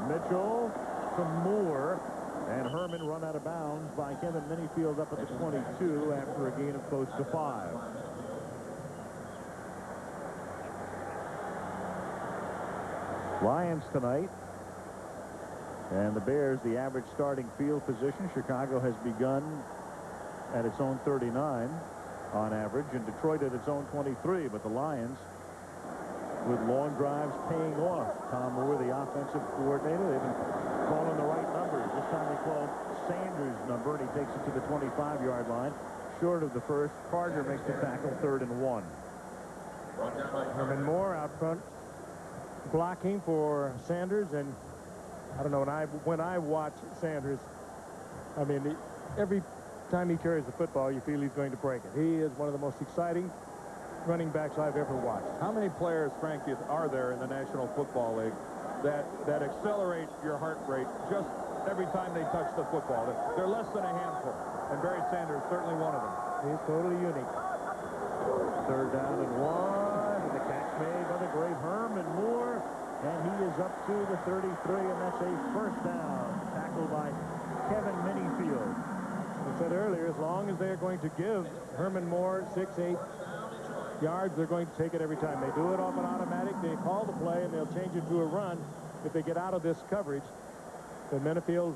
Mitchell to Moore, and Herman run out of bounds by Kevin Minifield up at the 22 after a gain of close to 5. Lions tonight, and the Bears, the average starting field position. Chicago has begun at its own 39 on average, and Detroit at its own 23, but the Lions with long drives paying off. Tom Moore, the offensive coordinator, they've been calling the right numbers. This time they called Sanders' number, and he takes it to the 25-yard line, short of the first. Carter makes the tackle, 3rd and 1. Herman Moore out front blocking for Sanders, and I don't know, when I watch Sanders, I mean, every time he carries the football, you feel he's going to break it. He is one of the most exciting running backs I've ever watched. How many players, Frank, are there in the National Football League that accelerate your heart rate just every time they touch the football? They're less than a handful, and Barry Sanders certainly one of them. He's totally unique. 3rd down and 1, and the catch made by the great Herman Moore, and he is up to the 33, and that's a 1st down. Tackled by Kevin Minifield. I said earlier, as long as they're going to give Herman Moore 6-8 yards, they're going to take it every time. They do it off an automatic. They call the play, and they'll change it to a run if they get out of this coverage. But Minifield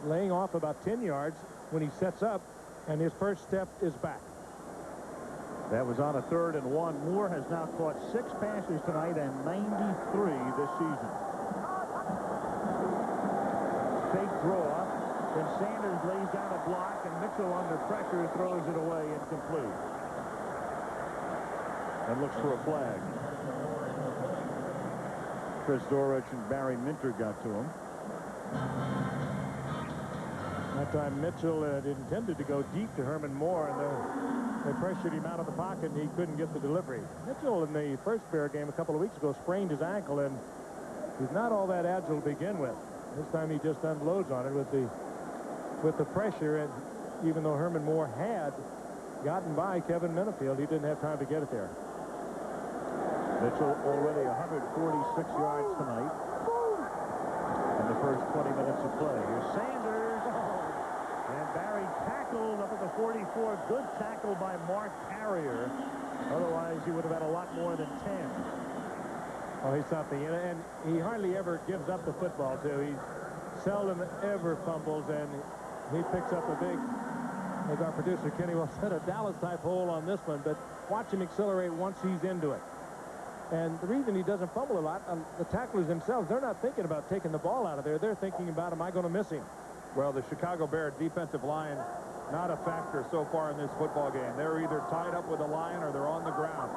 laying off about 10 yards when he sets up, and his first step is back. That was on a 3rd and 1. Moore has now caught 6 passes tonight and 93 this season. Fake draw. Then Sanders lays down a block, and Mitchell under pressure throws it away incomplete. And looks for a flag. Chris Dorich and Barry Minter got to him. That time Mitchell had intended to go deep to Herman Moore, and they pressured him out of the pocket, and he couldn't get the delivery. Mitchell in the first Bear game a couple of weeks ago sprained his ankle, and he's not all that agile to begin with. This time he just unloads on it with the pressure, and even though Herman Moore had gotten by Kevin Minifield, he didn't have time to get it there. Mitchell already 146 yards tonight in the first 20 minutes of play. Here's Sanders. And Barry tackled up at the 44. Good tackle by Mark Carrier. Otherwise, he would have had a lot more than 10. Oh, he's something. And he hardly ever gives up the football, too. He seldom ever fumbles, and he picks up a big, as our producer Kenny will said, a Dallas-type hole on this one. But watch him accelerate once he's into it. And the reason he doesn't fumble a lot, the tacklers themselves, they're not thinking about taking the ball out of there. They're thinking about, am I going to miss him? Well, the Chicago Bears defensive line, not a factor so far in this football game. They're either tied up with a line or they're on the ground.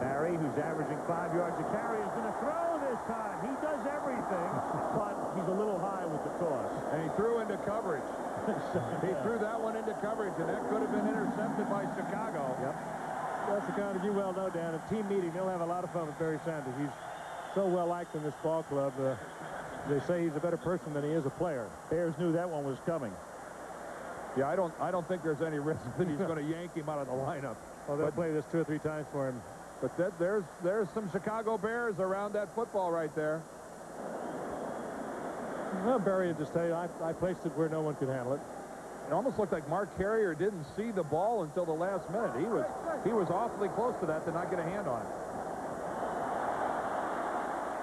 Barry, who's averaging 5 yards a carry, is going to throw this time. He does everything, but he's a little high with the toss. And he threw into coverage. He threw that one into coverage, and that could have been intercepted by Chicago. Yep. That's the kind of, you well know, Dan, a team meeting, they'll have a lot of fun with Barry Sanders. He's so well liked in this ball club. They say he's a better person than he is a player. Bears knew that one was coming. Yeah, I don't think there's any risk that he's going to yank him out of the lineup. Well, they'll play this 2 or 3 times for him. But there's some Chicago Bears around that football right there. Well, Barry would just tell you, I placed it where no one could handle it. It almost looked like Mark Carrier didn't see the ball until the last minute. He was awfully close to that to not get a hand on it.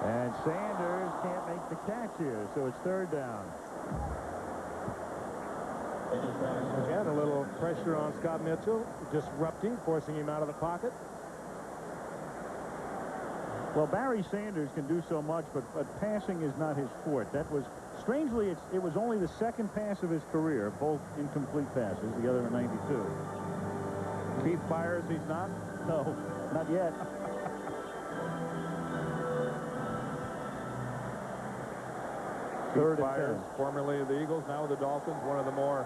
And Sanders can't make the catch here, so it's 3rd down. Again, a little pressure on Scott Mitchell, disrupting, forcing him out of the pocket. Well, Barry Sanders can do so much, but passing is not his forte. That was, strangely, it was only the 2nd pass of his career, both incomplete passes, the other in 92. Keith Byers, he's not? No, not yet. Keith Byers, formerly of the Eagles, now with the Dolphins, one of the more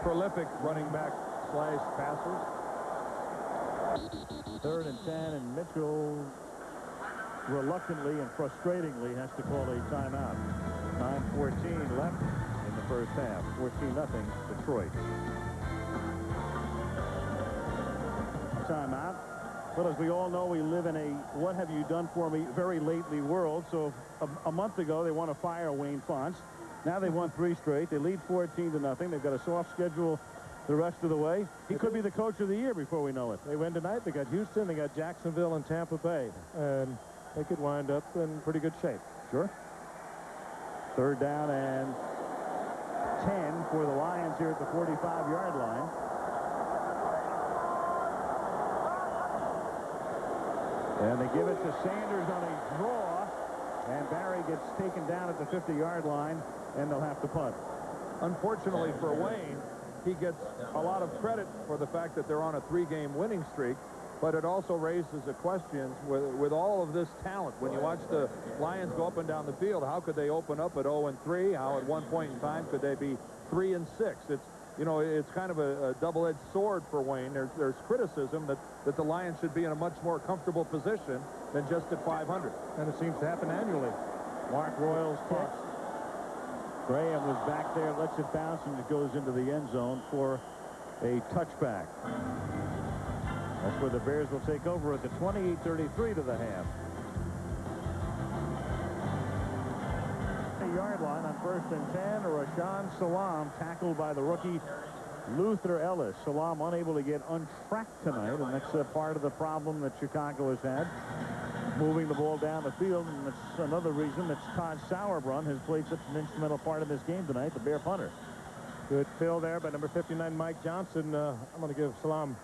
prolific running back / passers. 3rd and 10, and Mitchell reluctantly and frustratingly has to call a timeout. 9:14 left in the first half. 14-0 Detroit. Timeout. Well, as we all know, we live in a what have you done for me very lately world. So a month ago, they want to fire Wayne Fonts. Now they won 3 straight. They lead 14-0. They've got a soft schedule the rest of the way. He could be the coach of the year before we know it. They win tonight. They got Houston, they got Jacksonville and Tampa Bay. And they could wind up in pretty good shape. Sure. 3rd down and 10 for the Lions here at the 45-yard line. And they give it to Sanders on a draw. And Barry gets taken down at the 50-yard line, and they'll have to punt. Unfortunately for Wayne, he gets a lot of credit for the fact that they're on a 3-game winning streak, but it also raises a question with all of this talent. When you watch the Lions go up and down the field, how could they open up at 0-3? How at one point in time could they be 3-6? It's kind of a double-edged sword for Wayne. There's criticism that the Lions should be in a much more comfortable position than just at 500. And it seems to happen annually. Mark Royals kicks. Graham was back there, lets it bounce, and it goes into the end zone for a touchback. That's where the Bears will take over at the 28-33 to the half. 30-yard line on 1st and 10. Rashaan Salaam tackled by the rookie Luther Ellis. Salaam unable to get untracked tonight, and that's part of the problem that Chicago has had, moving the ball down the field, and that's another reason that Todd Sauerbrunn has played such an instrumental part of this game tonight, the Bear punter. Good fill there by number 59, Mike Johnson. I'm going to give Salaam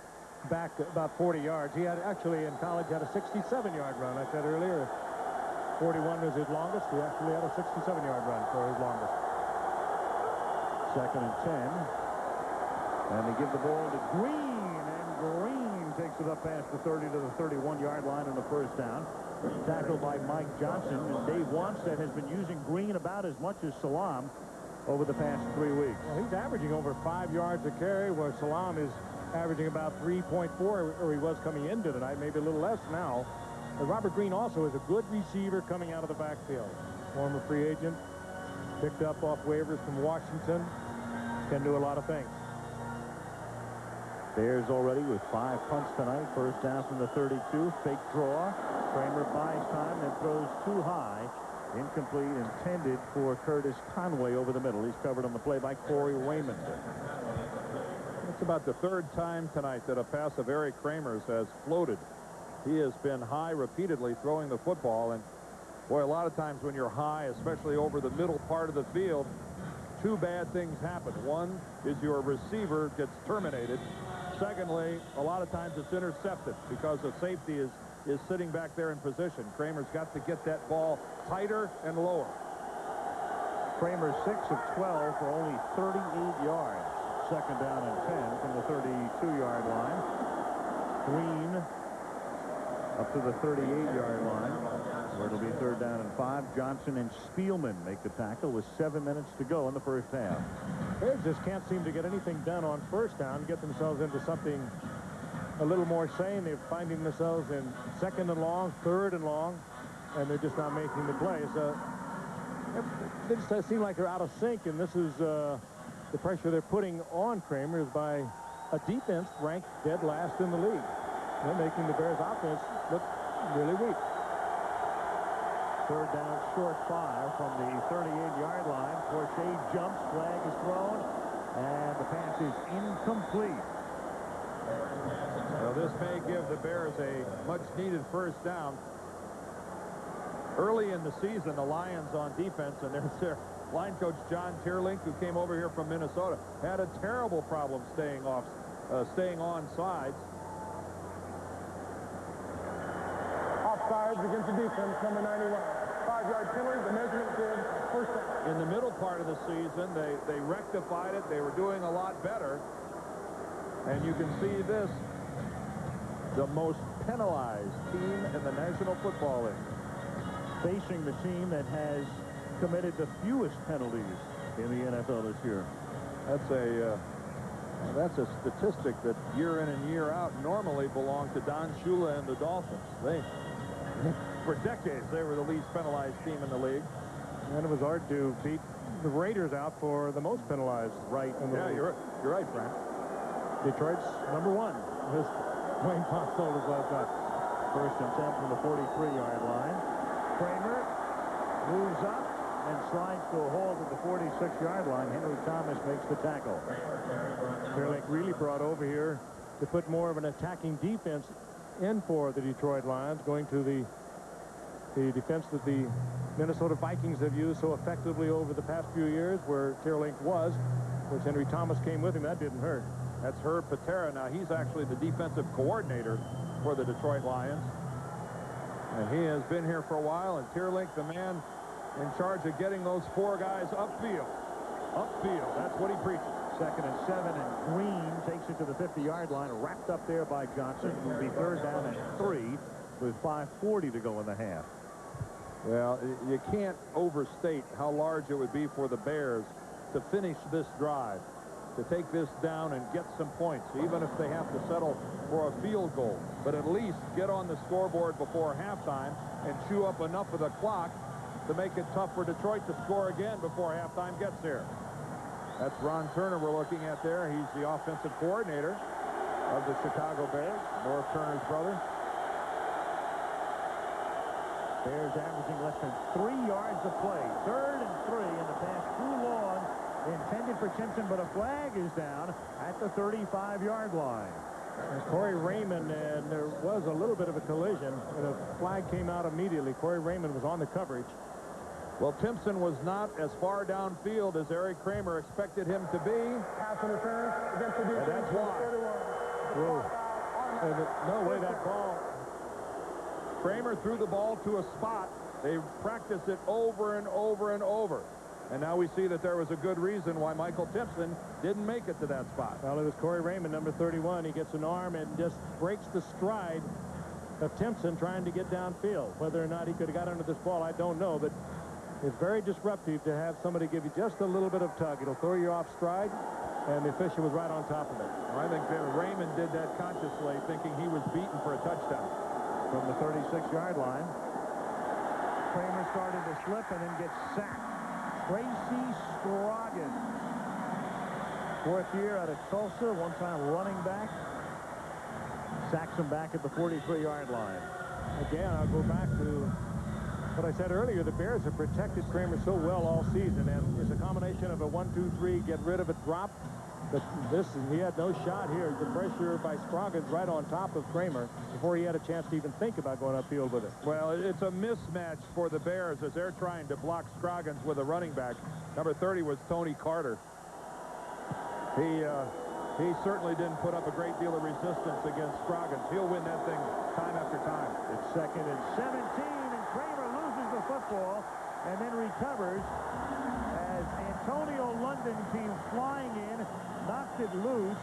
back about 40 yards. He had actually in college had a 67-yard run. I said earlier 41 was his longest. He actually had a 67-yard run for his longest. 2nd and 10. And they give the ball to Green, and Green takes it up past the 30 to the 31-yard line on the first down. Tackled by Mike Johnson, and Dave Wanstead has been using Green about as much as Salaam over the past 3 weeks. Well, he's averaging over 5 yards a carry, where Salaam is averaging about 3.4, or he was coming into tonight, maybe a little less now. But Robert Green also is a good receiver coming out of the backfield. Former free agent, picked up off waivers from Washington, can do a lot of things. Bears already with 5 punts tonight. First down from the 32. Fake draw. Kramer buys time and throws too high. Incomplete, intended for Curtis Conway over the middle. He's covered on the play by Corey Wayman. It's about the 3rd time tonight that a pass of Eric Kramer's has floated. He has been high repeatedly throwing the football, and boy, a lot of times when you're high, especially over the middle part of the field, 2 bad things happen. One is your receiver gets terminated. Secondly, a lot of times it's intercepted because the safety is sitting back there in position. Kramer's got to get that ball tighter and lower. Kramer 6 of 12 for only 38 yards. 2nd down and 10 from the 32-yard line. Green up to the 38-yard line, where it'll be 3rd down and 5. Johnson and Spielman make the tackle with 7 minutes to go in the first half. Bears just can't seem to get anything done on 1st down, get themselves into something a little more sane. They're finding themselves in 2nd and long, 3rd and long, and they're just not making the plays. They just seem like they're out of sync, and this is the pressure they're putting on Kramer is by a defense ranked dead last in the league. They're making the Bears offense look really weak. 3rd down, short 5 from the 38-yard line. Forshea jumps, flag is thrown, and the pass is incomplete. Well, this may give the Bears a much-needed 1st down. Early in the season, the Lions on defense, and there's their line coach John Tierlink, who came over here from Minnesota, had a terrible problem staying on sides. Offsides against the defense, number 91. 5-yard penalty, the measurement is 1st down. In the middle part of the season, they rectified it. They were doing a lot better. And you can see this, the most penalized team in the National Football League, Facing the team that has committed the fewest penalties in the NFL this year. That's a statistic that year in and year out normally belonged to Don Shula and the Dolphins. For decades, they were the least penalized team in the league. And it was hard to beat the Raiders out for the most penalized right in the league. You're right, Frank. Detroit's number 1. This Wayne Fox told us last night. 1st and 10 from the 43-yard line. Kramer moves up and slides to a hold at the 46-yard line. Henry Thomas makes the tackle. Tierlink really brought over here to put more of an attacking defense in for the Detroit Lions, going to the defense that the Minnesota Vikings have used so effectively over the past few years, where Tierlink was, which Henry Thomas came with him. That didn't hurt. That's Herb Patera. Now, he's actually the defensive coordinator for the Detroit Lions. And he has been here for a while, and Tierlink, the man in charge of getting those 4 guys upfield. Upfield, that's what he preaches. 2nd and 7, and Green takes it to the 50-yard line, wrapped up there by Johnson. It will be 3rd down and 3 with 5:40 to go in the half. Well, you can't overstate how large it would be for the Bears to finish this drive, to take this down and get some points, even if they have to settle for a field goal. But at least get on the scoreboard before halftime and chew up enough of the clock to make it tough for Detroit to score again before halftime gets here. That's Ron Turner we're looking at there. He's the offensive coordinator of the Chicago Bears, North Turner's brother. Bears averaging less than 3 yards a play. 3rd and 3 in the pass, too long, intended for Timpson, but a flag is down at the 35-yard line. And Corey Raymond, and there was a little bit of a collision, and a flag came out immediately. Corey Raymond was on the coverage. Well, Timpson was not as far downfield as Eric Kramer expected him to be. Pass interference against the defense. And that's why. Whoa. No way that ball. Kramer threw the ball to a spot. They practiced it over and over and over. And now we see that there was a good reason why Michael Timpson didn't make it to that spot. Well, it was Corey Raymond, number 31. He gets an arm and just breaks the stride of Timpson trying to get downfield. Whether or not he could have got under this ball, I don't know. But it's very disruptive to have somebody give you just a little bit of tug. It'll throw you off stride, and the official was right on top of it. I think that Raymond did that consciously, thinking he was beaten for a touchdown. From the 36-yard line, Kramer started to slip and then gets sacked. Tracy Scroggins, 4th year out of Tulsa, one-time running back, sacks him back at the 43-yard line. Again, I'll go back to what I said earlier. The Bears have protected Kramer so well all season, and it's a combination of a 1-2-3, get rid of it, drop. But he had no shot here. The pressure by Scroggins right on top of Kramer before he had a chance to even think about going upfield with it. Well, it's a mismatch for the Bears as they're trying to block Scroggins with a running back. Number 30 was Tony Carter. He certainly didn't put up a great deal of resistance against Scroggins. He'll win that thing time after time. It's 2nd and 17, and Kramer loses the football and then recovers as Antonio London came flying in, knocked it loose.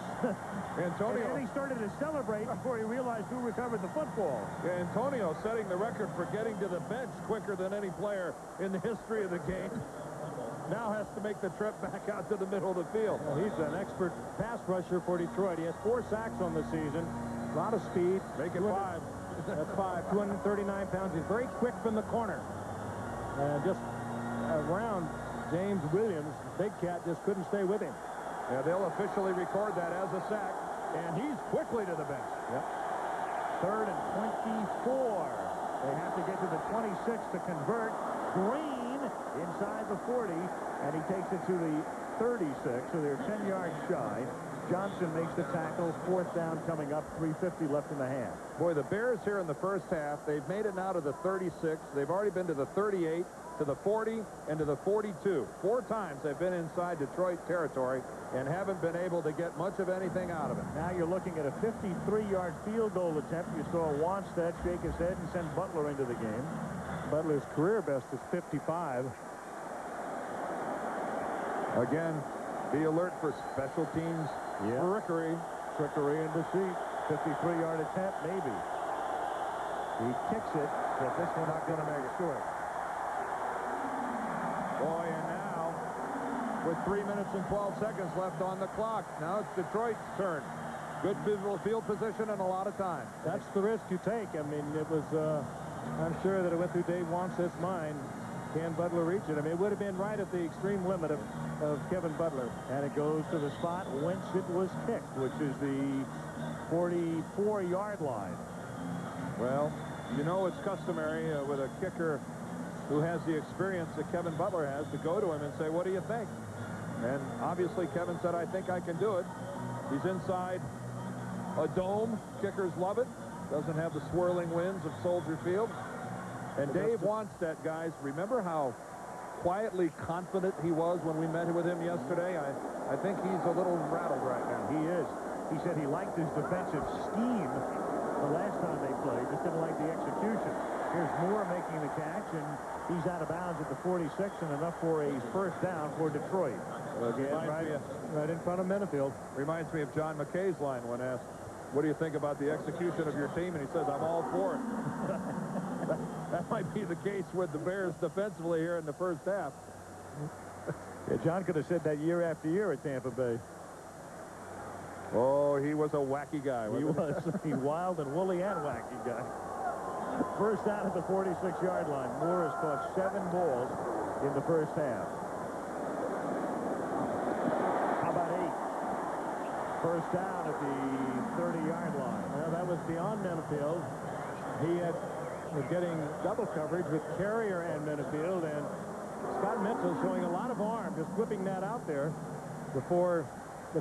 Antonio. And then he started to celebrate before he realized who recovered the football. Yeah, Antonio setting the record for getting to the bench quicker than any player in the history of the game. Now has to make the trip back out to the middle of the field. Well, he's an expert pass rusher for Detroit. He has 4 sacks on the season. A lot of speed. Make it 5. That's 5. 239 pounds. He's very quick from the corner. And just around James Williams, big cat, just couldn't stay with him. Yeah, they'll officially record that as a sack, and he's quickly to the bench. Yep. 3rd and 24. They have to get to the 26 to convert. Green inside the 40, and he takes it to the 36, so they're 10 yards shy. Johnson makes the tackle. 4th down coming up. 3:50 left in the half. Boy, the Bears here in the first half, they've made it now to the 36. They've already been to the 38, to the 40, and to the 42. 4 times they've been inside Detroit territory and haven't been able to get much of anything out of it. Now you're looking at a 53-yard field goal attempt. You saw Wanstead shake his head and send Butler into the game. Butler's career best is 55. Again, be alert for special teams trickery. Trickery and deceit. 53-yard attempt, maybe. He kicks it, but this one's not going to make it short. Boy, and now, with 3 minutes and 12 seconds left on the clock, now it's Detroit's turn. Good field position and a lot of time. That's the risk you take. I mean, it was, I'm sure that it went through Dave Wanstead's mind. Can Butler reach it? I mean, it would have been right at the extreme limit of Kevin Butler. And it goes to the spot whence it was kicked, which is the 44-yard line. Well, you know it's customary with a kicker who has the experience that Kevin Butler has to go to him and say, what do you think? And obviously Kevin said, I think I can do it. He's inside a dome. Kickers love it. Doesn't have the swirling winds of Soldier Field. And Dave Wanstead, guys, remember how quietly confident he was when we met with him yesterday? I think he's a little rattled right now. He is. He said he liked his defensive scheme the last time they played, just didn't like the execution. Here's Moore making the catch, and he's out of bounds at the 46, and enough for a 1st down for Detroit. Again, right in front of Mennefield. Reminds me of John McKay's line when asked, what do you think about the execution of your team? And he says, I'm all for it. That might be the case with the Bears defensively here in the first half. Yeah, John could have said that year after year at Tampa Bay. Oh, he was a wacky guy. He was. He wild and woolly and wacky guy. 1st down at the 46-yard line. Moore has caught 7 balls in the first half. How about 8? 1st down at the 30-yard line. Well, that was beyond Mennefield. He had They're getting double coverage with Carrier and Minifield, and Scott Mitchell showing a lot of arm, just whipping that out there before the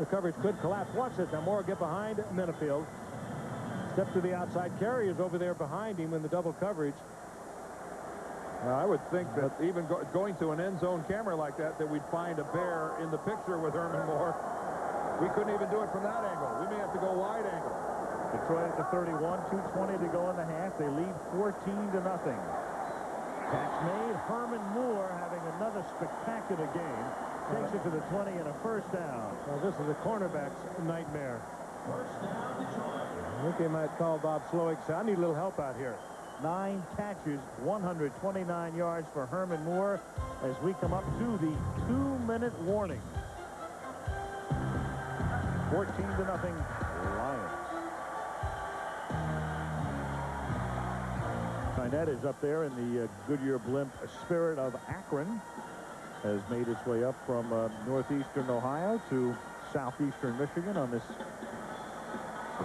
coverage could collapse. Watch this. Now Moore get behind Minifield. Step to the outside. Carrier's over there behind him in the double coverage. I would think that even going to an end zone camera like that we'd find a Bear in the picture with Herman Moore. We couldn't even do it from that angle. We may have to go wide angle. Detroit at the 31, 2:20 to go in the half. They lead 14-0. Catch made. Herman Moore having another spectacular game. Takes it to the 20 and a first down. Well, this is a cornerback's nightmare. I think they might call Bob Slowick. Say, I need a little help out here. 9 catches, 129 yards for Herman Moore as we come up to the 2-minute warning. 14-0 Lions. Kynette is up there in the Goodyear blimp Spirit of Akron. Has made its way up from northeastern Ohio to southeastern Michigan on this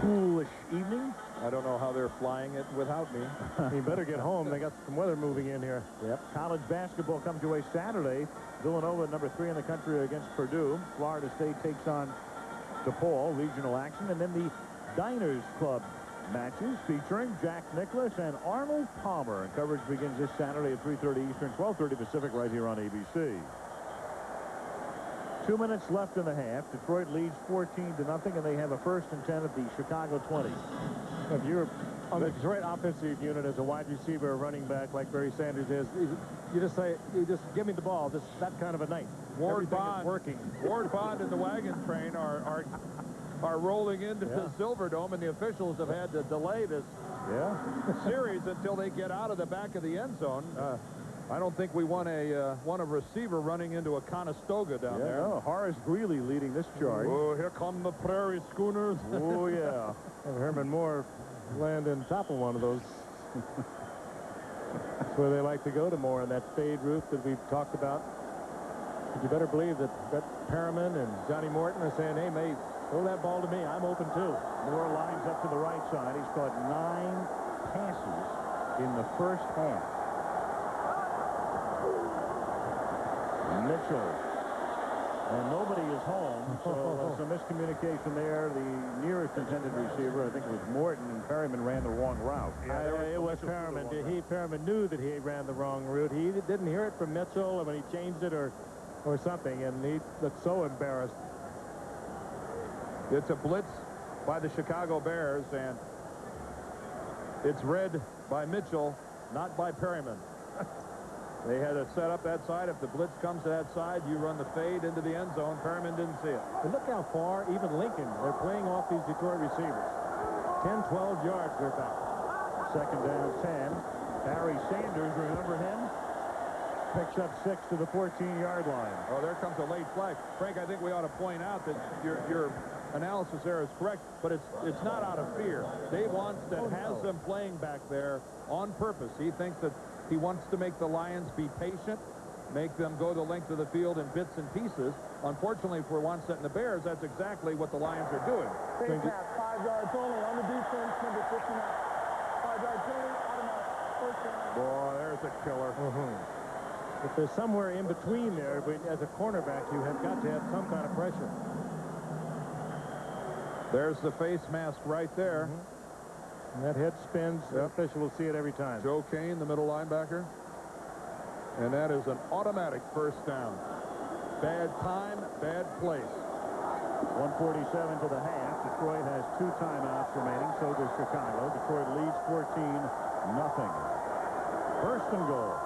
coolish evening. I don't know how they're flying it without me. You better get home. They got some weather moving in here. Yep. College basketball comes away Saturday. Villanova, number 3 in the country against Purdue. Florida State takes on DePaul, regional action. And then the Diners Club matches featuring Jack Nicklaus and Arnold Palmer. And coverage begins this Saturday at 3:30 Eastern, 12:30 Pacific, right here on ABC. 2 minutes left in the half. Detroit leads 14-0, and they have a 1st and 10 at the Chicago 20. If you're on the Detroit offensive unit as a wide receiver or running back like Barry Sanders is, you just say, you just give me the ball. Just that kind of a night. Ward Everything Bond is working. Ward Bond and the wagon train are rolling into the Silverdome, and the officials have had to delay this series until they get out of the back of the end zone. I don't think we want a receiver running into a Conestoga down there. No, Horace Greeley leading this charge. Oh, here come the Prairie Schooners. Oh, yeah. And Herman Moore land on top of one of those. That's where they like to go to Moore, on that fade route that we've talked about. But you better believe that Perriman and Johnny Morton are saying, hey, mate, throw that ball to me. I'm open, too. Moore lines up to the right side. He's caught 9 passes in the first half. Mitchell. And nobody is home, so some miscommunication there. The nearest intended receiver, I think it was Morton, and Perriman ran the wrong route. It was Perriman. Perriman knew that he ran the wrong route. He didn't hear it from Mitchell when he changed it or something, and he looked so embarrassed. It's a blitz by the Chicago Bears, and it's read by Mitchell, not by Perriman. They had to set up that side. If the blitz comes to that side, you run the fade into the end zone. Perriman didn't see it. And look how far, even Lincoln, they're playing off these Detroit receivers. 10, 12 yards, they're back. 2nd down 10. Barry Sanders, remember him? Picks up 6 to the 14-yard line. Oh, there comes a late flag. Frank, I think we ought to point out that your analysis there is correct, but it's not out of fear. Dave Wanstead has them playing back there on purpose. He thinks that he wants to make the Lions be patient, make them go the length of the field in bits and pieces. Unfortunately for Wanstead and the Bears, that's exactly what the Lions are doing. Fake pass, 5 yards only on the defense, number 59. 5 yards only, automatic, first down. Boy, there's a killer. If there's somewhere in between there, as a cornerback, you have got to have some kind of pressure. There's the face mask right there. And that head spins. The official will see it every time. Joe Kane, the middle linebacker. And that is an automatic first down. Bad time, bad place. 1:47 to the half. Detroit has 2 timeouts remaining. So does Chicago. Detroit leads 14-0. 1st and goal.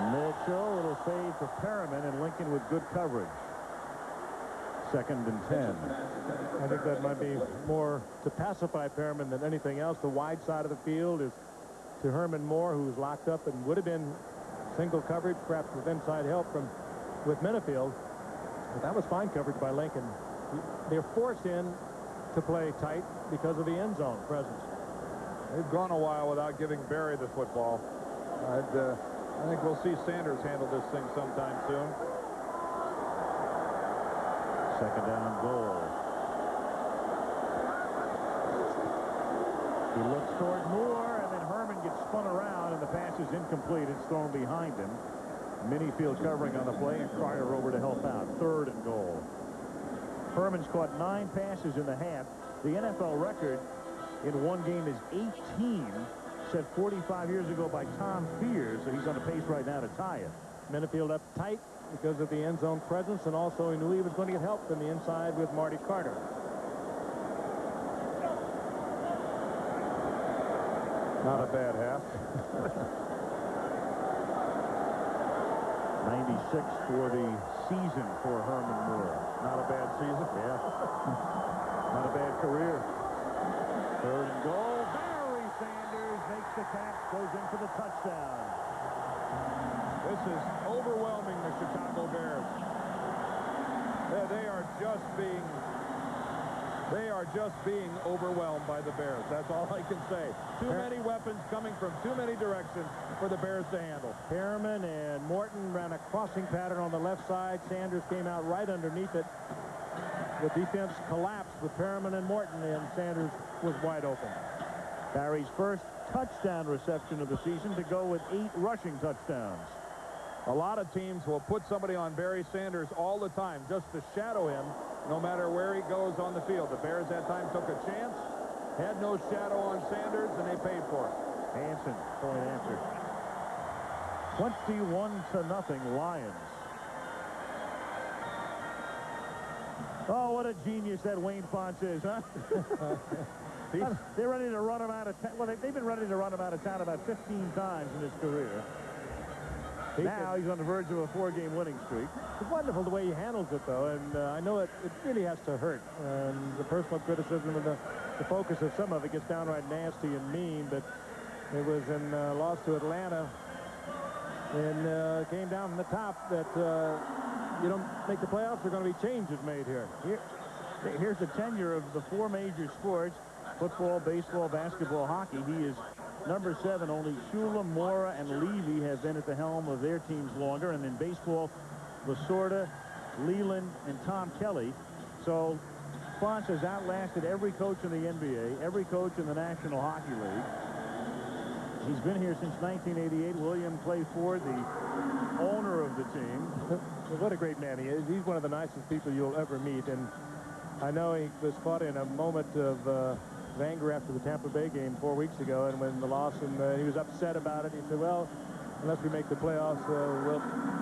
Mitchell, little save for Perriman, and Lincoln with good coverage. 2nd and 10. I think that might be more to pacify Perriman than anything else. The wide side of the field is to Herman Moore, who's locked up and would have been single coverage, perhaps with inside help with Minifield. But that was fine coverage by Lincoln. They're forced in to play tight because of the end zone presence. They've gone a while without giving Barry the football. I think we'll see Sanders handle this thing sometime soon. 2nd down goal. He looks toward Moore, and then Herman gets spun around, and the pass is incomplete. It's thrown behind him. Minifield covering on the play, and Carter over to help out. 3rd and goal. Herman's caught 9 passes in the half. The NFL record in one game is 18, set 45 years ago by Tom Fears, so he's on the pace right now to tie it. Minifield up tight because of the end zone presence, and also he knew he was going to get help from the inside with Marty Carter. Not a bad half. 96 for the season for Herman Moore. Not a bad season. Yeah. Not a bad career. 3rd and goal. Barry Sanders makes the catch, goes in for the touchdown. This is overwhelming the Chicago Bears. They are just being overwhelmed by the Bears. That's all I can say. Too many weapons coming from too many directions for the Bears to handle. Perriman and Morton ran a crossing pattern on the left side. Sanders came out right underneath it. The defense collapsed with Perriman and Morton, and Sanders was wide open. Barry's first touchdown reception of the season to go with 8 rushing touchdowns. A lot of teams will put somebody on Barry Sanders all the time just to shadow him no matter where he goes on the field. The Bears that time took a chance, had no shadow on Sanders, and they paid for it. Hansen, point answer. 21-0 Lions. Oh, what a genius that Wayne Fonts is, huh? They're ready to run him out of town. Well, they've been ready to run him out of town about 15 times in his career. Now he's on the verge of a 4-game winning streak. It's wonderful the way he handles it, though, and I know it really has to hurt. And the personal criticism and the focus of some of it gets downright nasty and mean, but it was in loss to Atlanta, and came down from the top that you don't make the playoffs, there are going to be changes made here. Here's the tenure of the 4 major sports: football, baseball, basketball, hockey. He is number 7. Only Shula, Mora, and Levy have been at the helm of their teams longer. And in baseball, Lasorda, Leland, and Tom Kelly. So Fonts has outlasted every coach in the NBA, every coach in the National Hockey League. He's been here since 1988. William Clay Ford, the owner of the team. What a great man he is. He's one of the nicest people you'll ever meet. And I know he was caught in a moment of anger after the Tampa Bay game 4 weeks ago, and when the loss, and he was upset about it. He said, well, unless we make the playoffs,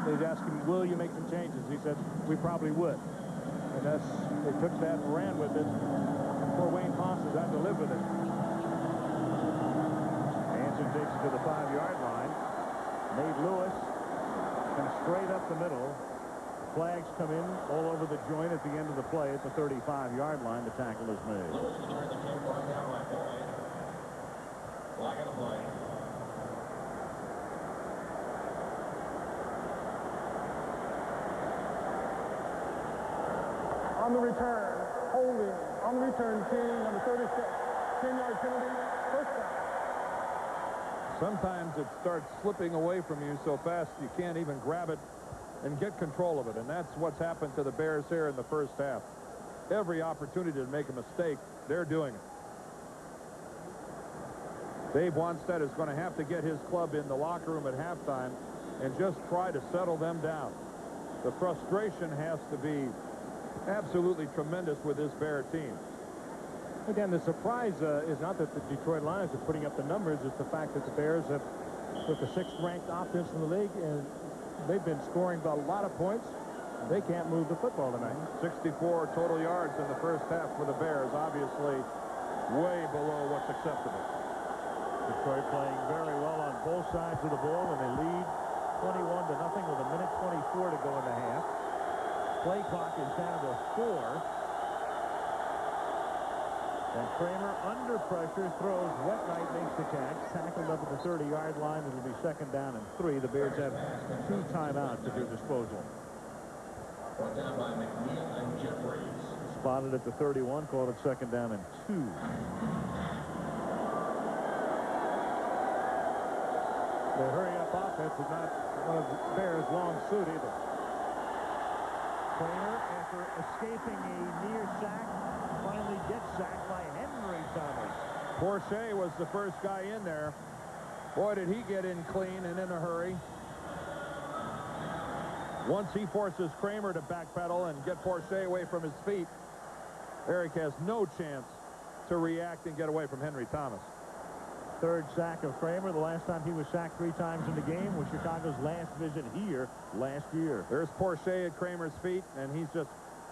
they asked him, will you make some changes? He said, we probably would. And they took that and ran with it. And poor Wayne Fonts has had to live with it. Hansen takes it to the 5-yard line. Nate Lewis comes straight up the middle. Flags come in all over the joint at the end of the play at the 35-yard line. The tackle is made. On the return, holding. On the return, King, number 36. 10-yard penalty, first down. Sometimes it starts slipping away from you so fast you can't even grab it and get control of it, and that's what's happened to the Bears here in the first half. Every opportunity to make a mistake, they're doing it. Dave Wanstead is going to have to get his club in the locker room at halftime and just try to settle them down. The frustration has to be absolutely tremendous with this Bear team. Again, the surprise is not that the Detroit Lions are putting up the numbers. It's the fact that the Bears have put the 6th-ranked offense in the league, and they've been scoring a lot of points. They can't move the football tonight. 64 total yards in the first half for the Bears, obviously way below what's acceptable. Detroit playing very well on both sides of the ball, and they lead 21-0 with a minute 24 to go in the half. Play clock is down to 4. And Kramer, under pressure, throws. Wet Knight makes the catch. Tackled up at the 30-yard line. It'll be 2nd down and 3. The Bears have 2 timeouts at their disposal. Spotted at the 31. Called it 2nd down and 2. The hurry-up offense is not one of the Bears' long suit either. Kramer, after escaping a near sack, finally gets sacked by Henry Thomas. Porcher was the first guy in there. Boy, did he get in clean and in a hurry. Once he forces Kramer to backpedal and get Porcher away from his feet, Eric has no chance to react and get away from Henry Thomas. Third sack of Kramer. The last time he was sacked 3 times in the game was Chicago's last visit here last year. There's Porcher at Kramer's feet, and he's just,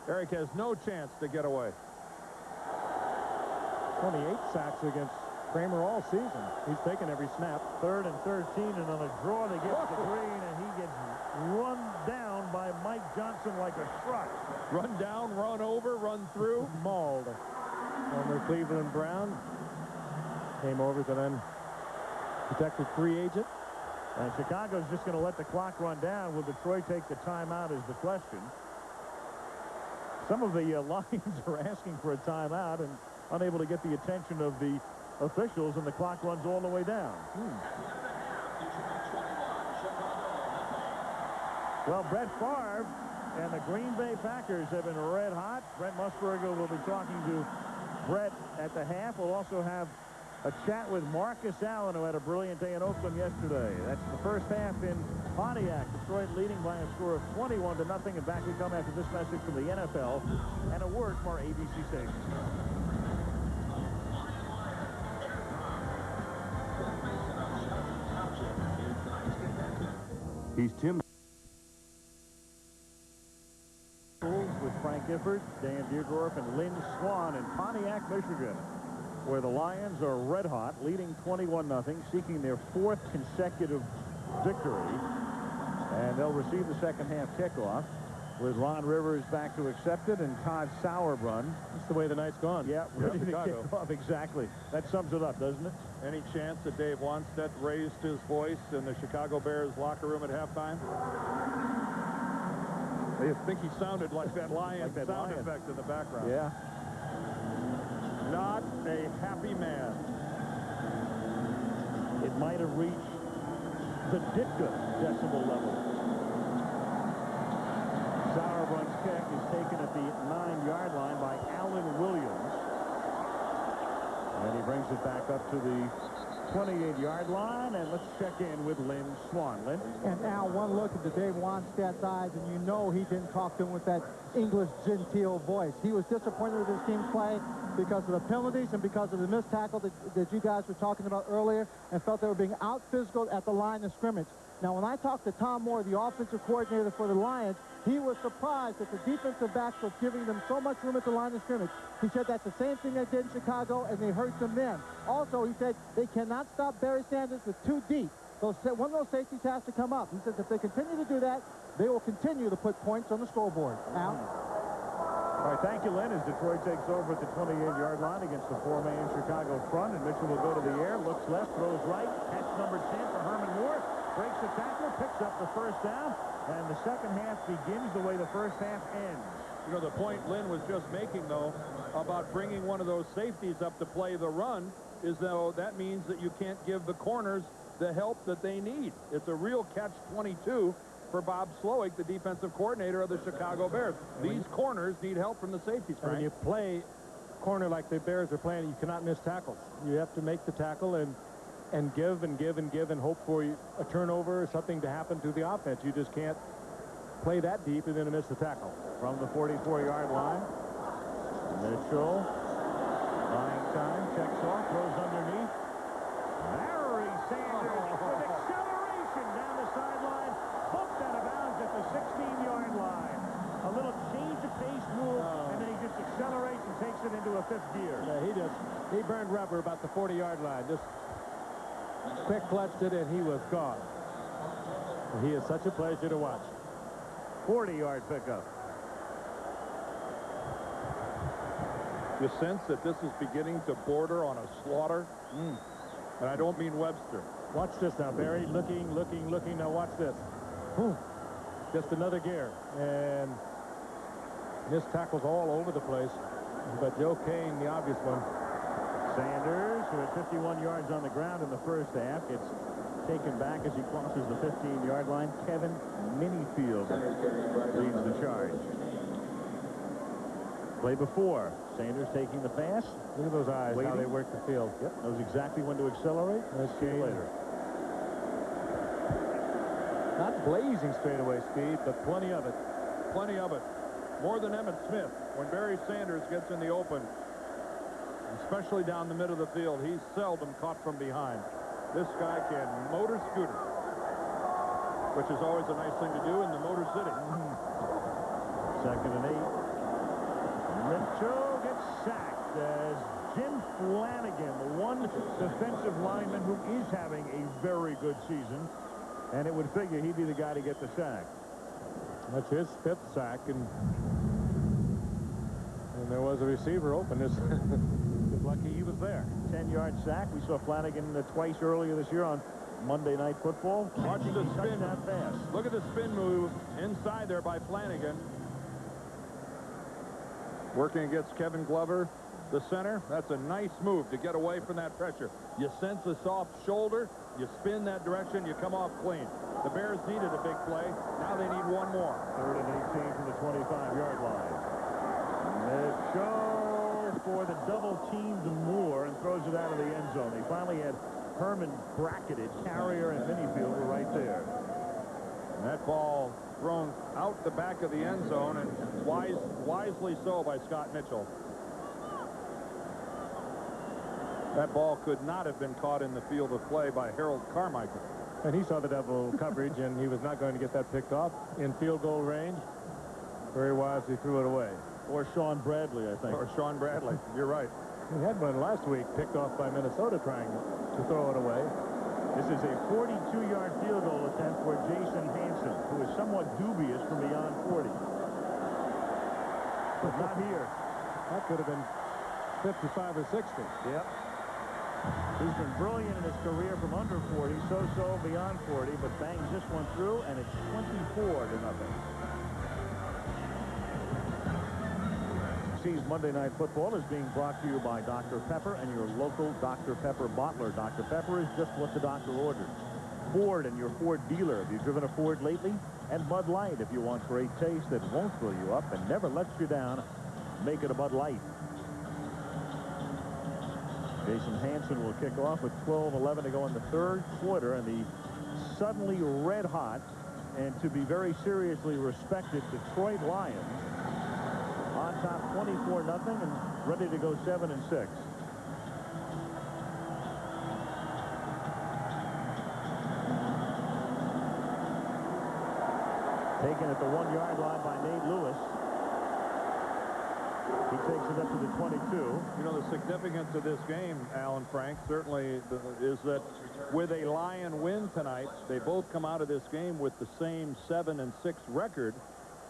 Eric has no chance to get away. 28 sacks against Kramer all season. He's taken every snap. 3rd and 13, and on a draw they get to Green, and he gets run down by Mike Johnson like a truck. Run down, run over, run through. Mauled. Former Cleveland Brown came over to then protected free agent. And Chicago's just going to let the clock run down. Will Detroit take the timeout is the question. Some of the Lions are asking for a timeout and unable to get the attention of the officials, and the clock runs all the way down. Well, Brett Favre and the Green Bay Packers have been red hot. Brent Musburger will be talking to Brett at the half. We'll also have a chat with Marcus Allen, who had a brilliant day in Oakland yesterday. That's the first half in Pontiac. Detroit leading by a score of 21-0. And back we come after this message from the NFL and a word from our ABC station. He's Tim. With Frank Gifford, Dan Dierdorf, and Lynn Swan in Pontiac, Michigan, where the Lions are red hot, leading 21-0, seeking their 4th consecutive victory. And they'll receive the second half kickoff with Ron Rivers back to accept it and Todd Sauerbrunn. That's the way the night's gone. Yeah, ready to kick off. Exactly. That sums it up, doesn't it? Any chance that Dave Wanstedt raised his voice in the Chicago Bears locker room at halftime? I think he sounded like that Lion sound effect in the background. Yeah. Not a happy man. It might have reached the Ditka decibel level. Sauerbrunn's kick is taken at the 9-yard line by Alan Williams. And he brings it back up to the 28-yard line, and let's check in with Lynn Swan. Lynn? And now one look into Dave Wanstedt's eyes, and you know he didn't talk to him with that English genteel voice. He was disappointed with his team's play because of the penalties and because of the missed tackle that you guys were talking about earlier, and felt they were being out-physical at the line of scrimmage. Now, when I talked to Tom Moore, the offensive coordinator for the Lions, he was surprised that the defensive backs were giving them so much room at the line of scrimmage. He said that's the same thing they did in Chicago, and they hurt them then. Also, he said they cannot stop Barry Sanders with 2 deep. One of those safeties has to come up. He says if they continue to do that, they will continue to put points on the scoreboard. Al? All right, thank you, Lynn, as Detroit takes over at the 28-yard line against the 4-man Chicago front, and Mitchell will go to the air, looks left, throws right, catch number 10 for Herman Moore, breaks the tackle, picks up the first down, and the second half begins the way the first half ends. You know, the point Lynn was just making, though, about bringing one of those safeties up to play the run is, though, that means that you can't give the corners the help that they need. It's a real catch-22 for Bob Slowick, the defensive coordinator of the Chicago Bears. These corners need help from the safeties, Frank. When you play corner like the Bears are playing, you cannot miss tackles. You have to make the tackle and give and give and give and hope for a turnover or something to happen to the offense. You just can't play that deep and then miss the tackle. From the 44-yard line, Mitchell, buying time, checks off, throws underneath. Barry Sanders with acceleration down the sideline, bumped out of bounds at the 16-yard line. A little change of pace move, and then he just accelerates and takes it into a 5th gear. Yeah, he burned rubber about the 40-yard line. Just quick clutched it, and he was gone. He is such a pleasure to watch. 40-yard pickup. You sense that this is beginning to border on a slaughter? And I don't mean Webster. Watch this now, Barry. Looking. Now watch this. Just another gear. And missed tackles all over the place. But Joe Kane, the obvious one. Sanders, who had 51 yards on the ground in the first half, gets taken back as he crosses the 15-yard line. Kevin Minifield leads the charge. Play before. Sanders taking the pass. Look at those eyes, Waiting. how they work the field. Yep, knows exactly when to accelerate. Let's See you see. later. Not blazing straightaway speed, but plenty of it. Plenty of it. More than Emmitt Smith. When Barry Sanders gets in the open, especially down the middle of the field, he's seldom caught from behind. This guy can motor scooter, which is always a nice thing to do in the Motor City. 2nd and 8. Mitchell gets sacked as Jim Flanagan, the one defensive lineman who is having a very good season, and it would figure he'd be the guy to get the sack. That's his 5th sack, and there was a receiver open. Just lucky he was there. 10-yard sack. We saw Flanagan twice earlier this year on Monday Night Football. Watch the spin. That pass. Look at the spin move inside there by Flanagan. Working against Kevin Glover, the center. That's a nice move to get away from that pressure. You sense a soft shoulder, you spin that direction, you come off clean. The Bears needed a big play. Now they need one more. 3rd and 18 from the 25-yard line. Mitchell for the double team to Moore and throws it out of the end zone. They finally had Herman bracketed. Carrier and Minifield were right there. And that ball thrown out the back of the end zone, and wisely so by Scott Mitchell. That ball could not have been caught in the field of play by Harold Carmichael. And he saw the double coverage, and he was not going to get that picked off in field goal range. Very wisely threw it away. Or Sean Bradley, I think. Or Sean Bradley. You're right. He had one last week picked off by Minnesota trying to throw it away. This is a 42-yard field goal attempt for Jason Hansen, who is somewhat dubious from beyond 40. But not here. That could have been 55 or 60. Yep. He's been brilliant in his career from under 40, so-so beyond 40, but bangs this one through, and it's 24-0. Monday Night Football is being brought to you by Dr. Pepper and your local Dr. Pepper bottler. Dr. Pepper is just what the doctor orders. Ford and your Ford dealer. Have you driven a Ford lately? And Bud Light, if you want great taste that won't fill you up and never lets you down, make it a Bud Light. Jason Hansen will kick off with 12:11 to go in the 3rd quarter, and the suddenly red hot and to be very seriously respected Detroit Lions on top 24-0 and ready to go 7-6. Taken at the 1-yard line by Nate Lewis. He takes it up to the 22. You know, the significance of this game, Alan Frank, certainly is that with a Lion win tonight, they both come out of this game with the same 7-6 record.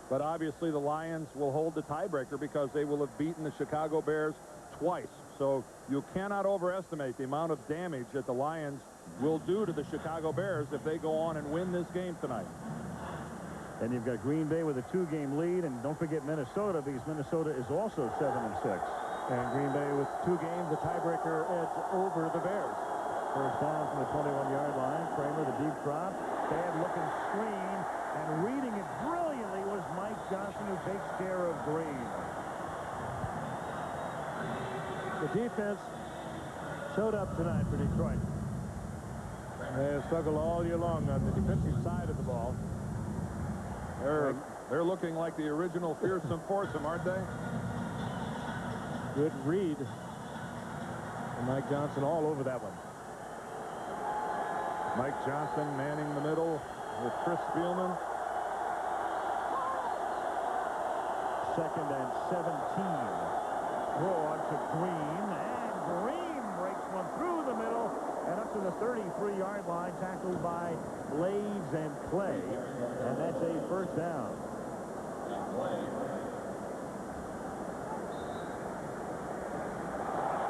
But obviously the Lions will hold the tiebreaker because they will have beaten the Chicago Bears twice. So you cannot overestimate the amount of damage that the Lions will do to the Chicago Bears if they go on and win this game tonight. And you've got Green Bay with a 2-game lead, and don't forget Minnesota, because Minnesota is also 7-6. And Green Bay with 2 games, the tiebreaker edge over the Bears. First down from the 21-yard line. Kramer, the deep drop. Bad-looking screen. And reading it brilliantly was Mike Johnson, who takes care of Green. The defense Showed up tonight for Detroit. They have struggled all year long on the defensive side of the ball. They're looking like the original fearsome foursome, aren't they? Good read. And Mike Johnson all over that one. Mike Johnson manning the middle with Chris Spielman. 2nd and 17. Broad to Green, and Green breaks one through the middle and up to the 33-yard line, tackled by Blades and Clay, and that's a first down.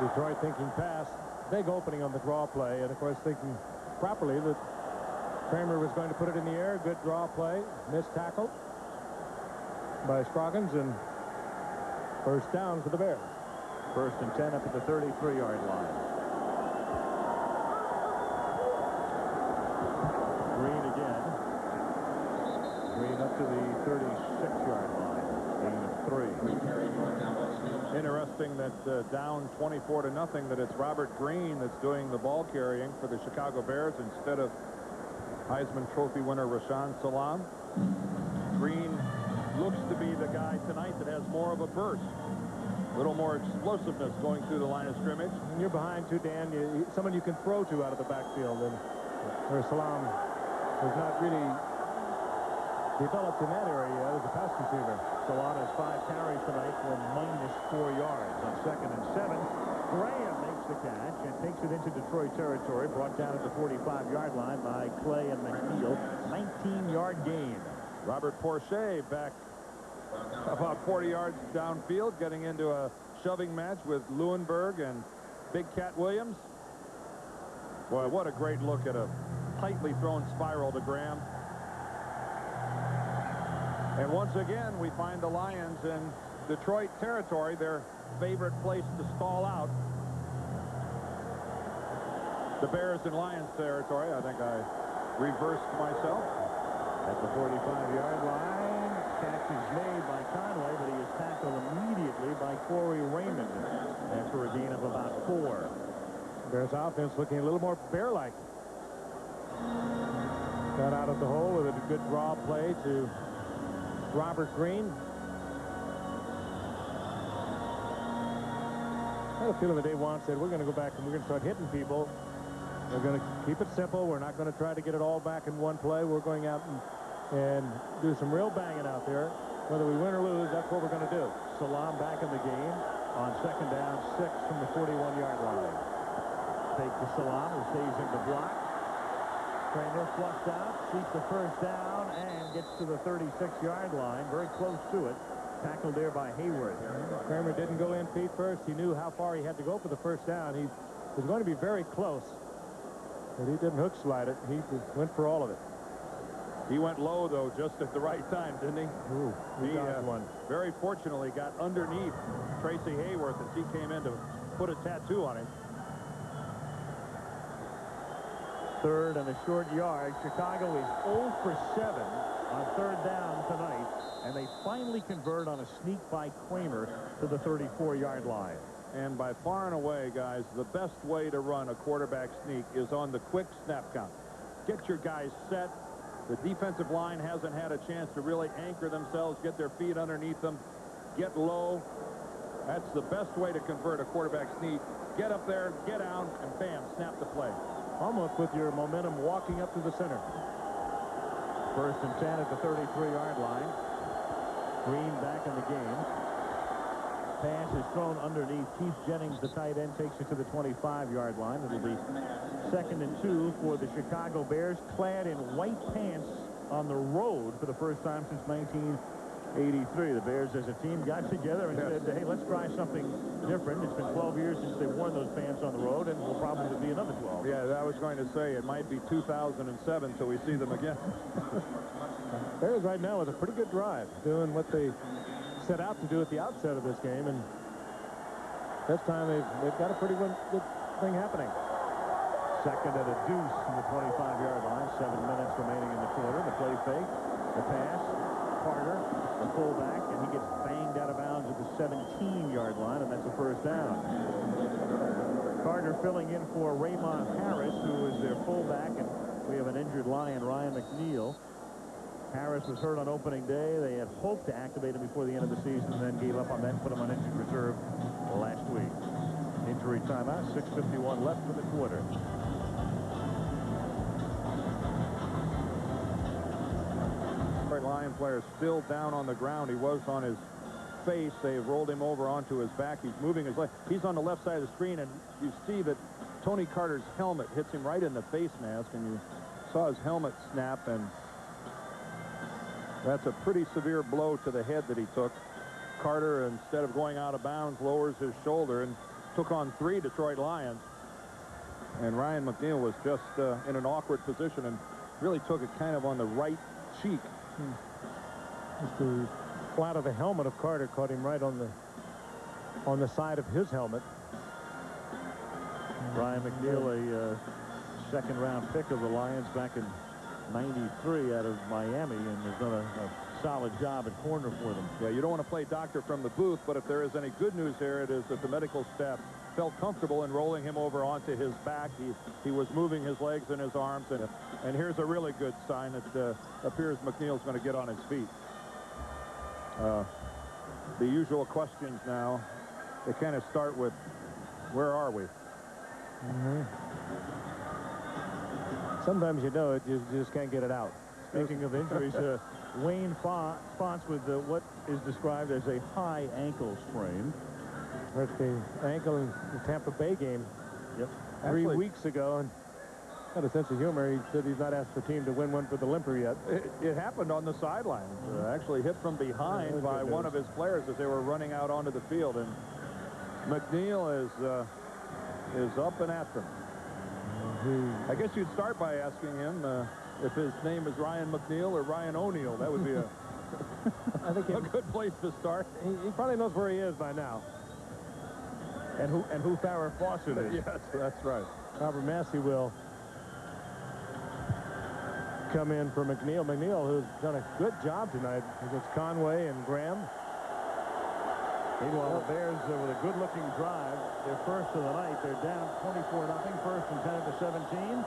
Detroit thinking pass, big opening on the draw play, and of course thinking properly that Kramer was going to put it in the air. Good draw play, missed tackle by Scroggins, and first down for the Bears. 1st and 10 up at the 33-yard line. Green again. Green up to the 36-yard line. gain of 3. Interesting that down 24-0, that it's Robert Green that's doing the ball carrying for the Chicago Bears instead of Heisman Trophy winner Rashaan Salam. Green looks to be the guy tonight that has more of a burst, a little more explosiveness going through the line of scrimmage. And you're behind too, Dan. Someone you can throw to out of the backfield, and where Salam has not really developed in that area as a pass receiver. Salam has 5 carries tonight for -4 yards. On 2nd and 7, Graham makes the catch and takes it into Detroit territory, brought down at the 45-yard line by Clay and McNeil. 19-yard gain. Robert Porcher back about 40 yards downfield, getting into a shoving match with Leuenberg and Big Cat Williams. Boy, what a great look at a tightly thrown spiral to Graham. And once again, we find the Lions in Detroit territory, their favorite place to stall out. The Bears in Lions territory. I think I reversed myself. At the 45-yard line, catch is made by Conway, but he is tackled immediately by Corey Raymond after a gain of about 4. Bears offense looking a little more bear-like. Got out of the hole with a good draw play to Robert Green. I had a feeling that Dave Wan said, we're going to go back and we're going to start hitting people. We're going to keep it simple. We're not going to try to get it all back in one play. We're going out and do some real banging out there. Whether we win or lose, that's what we're going to do. Salam back in the game on 2nd down, 6 from the 41-yard line. Fake to Salam, who stays in the block. Kramer flushed out, seeks the 1st down, and gets to the 36-yard line, very close to it. Tackled there by Hayward. Kramer didn't go in feet first. He knew how far he had to go for the 1st down. He was going to be very close, but he didn't hook slide it. He just went for all of it. He went low, though, just at the right time, didn't he? Ooh, he one. Very fortunately got underneath Tracy Hayworth as he came in to put a tattoo on him. 3rd and a short yard. Chicago is 0 for 7 on 3rd down tonight, and they finally convert on a sneak by Kramer to the 34-yard line. And by far and away, guys, the best way to run a quarterback sneak is on the quick snap count. Get your guys set. The defensive line hasn't had a chance to really anchor themselves, get their feet underneath them, get low. That's the best way to convert a quarterback sneak. Get up there, get down, and bam, snap the play. Almost with your momentum walking up to the center. 1st and 10 at the 33-yard line. Green back in the game. Pass is thrown underneath. Keith Jennings, the tight end, takes it to the 25-yard line. It'll be 2nd and 2 for the Chicago Bears, clad in white pants on the road for the first time since 1983. The Bears as a team got together and said, hey, let's try something different. It's been 12 years since they've worn those pants on the road, and will probably be another 12. Yeah, I was going to say it might be 2007 till we see them again. Bears right now with a pretty good drive, doing what they set out to do at the outset of this game, and this time they've got a pretty good thing happening. 2nd and a deuce from the 25-yard line. 7 minutes remaining in the quarter. The play fake, the pass. Carter, the fullback, and he gets banged out of bounds at the 17-yard line, and that's a 1st down. Carter filling in for Raymond Harris, who is their fullback, and we have an injured Lion, Ryan McNeil. Harris was hurt on opening day. They had hoped to activate him before the end of the season and then gave up on that and put him on injured reserve last week. Injury timeout, 6:51 left for the quarter. Lion player still down on the ground. He was on his face. They've rolled him over onto his back. He's moving his leg. He's on the left side of the screen, and you see that Tony Carter's helmet hits him right in the face mask, and you saw his helmet snap, and that's a pretty severe blow to the head that he took. Carter, instead of going out of bounds, lowers his shoulder and took on 3 Detroit Lions. And Ryan McNeil was just in an awkward position and really took it kind of on the right cheek. Just the flat of the helmet of Carter caught him right on the side of his helmet. Ryan McNeil, a 2nd-round pick of the Lions back in '93 out of Miami, and has done a solid job at corner for them. Yeah, you don't want to play doctor from the booth, but if there is any good news here, it is that the medical staff felt comfortable in rolling him over onto his back. He was moving his legs and his arms, and here's a really good sign that appears McNeil's going to get on his feet. The usual questions now, they kind of start with, where are we? Sometimes you know it, you just can't get it out. Speaking of injuries, Wayne Fonts with what is described as a high ankle sprain. Hurt the ankle in the Tampa Bay game. Yep. Three weeks ago, and had a sense of humor. He said he's not asked the team to win one for the limper yet. It happened on the sidelines. Actually hit from behind by one of his players as they were running out onto the field, and McNeil is up and at them. I guess you'd start by asking him if his name is Ryan McNeil or Ryan O'Neal. That would be I think a good place to start. He probably knows where he is by now. And who Farrah Fawcett is. Yes, that's right. Robert Massey will come in for McNeil. McNeil, who's done a good job tonight against Conway and Graham. Meanwhile, the Bears with a good-looking drive. Their first of the night. They're down 24-0. First and 10 at the 17.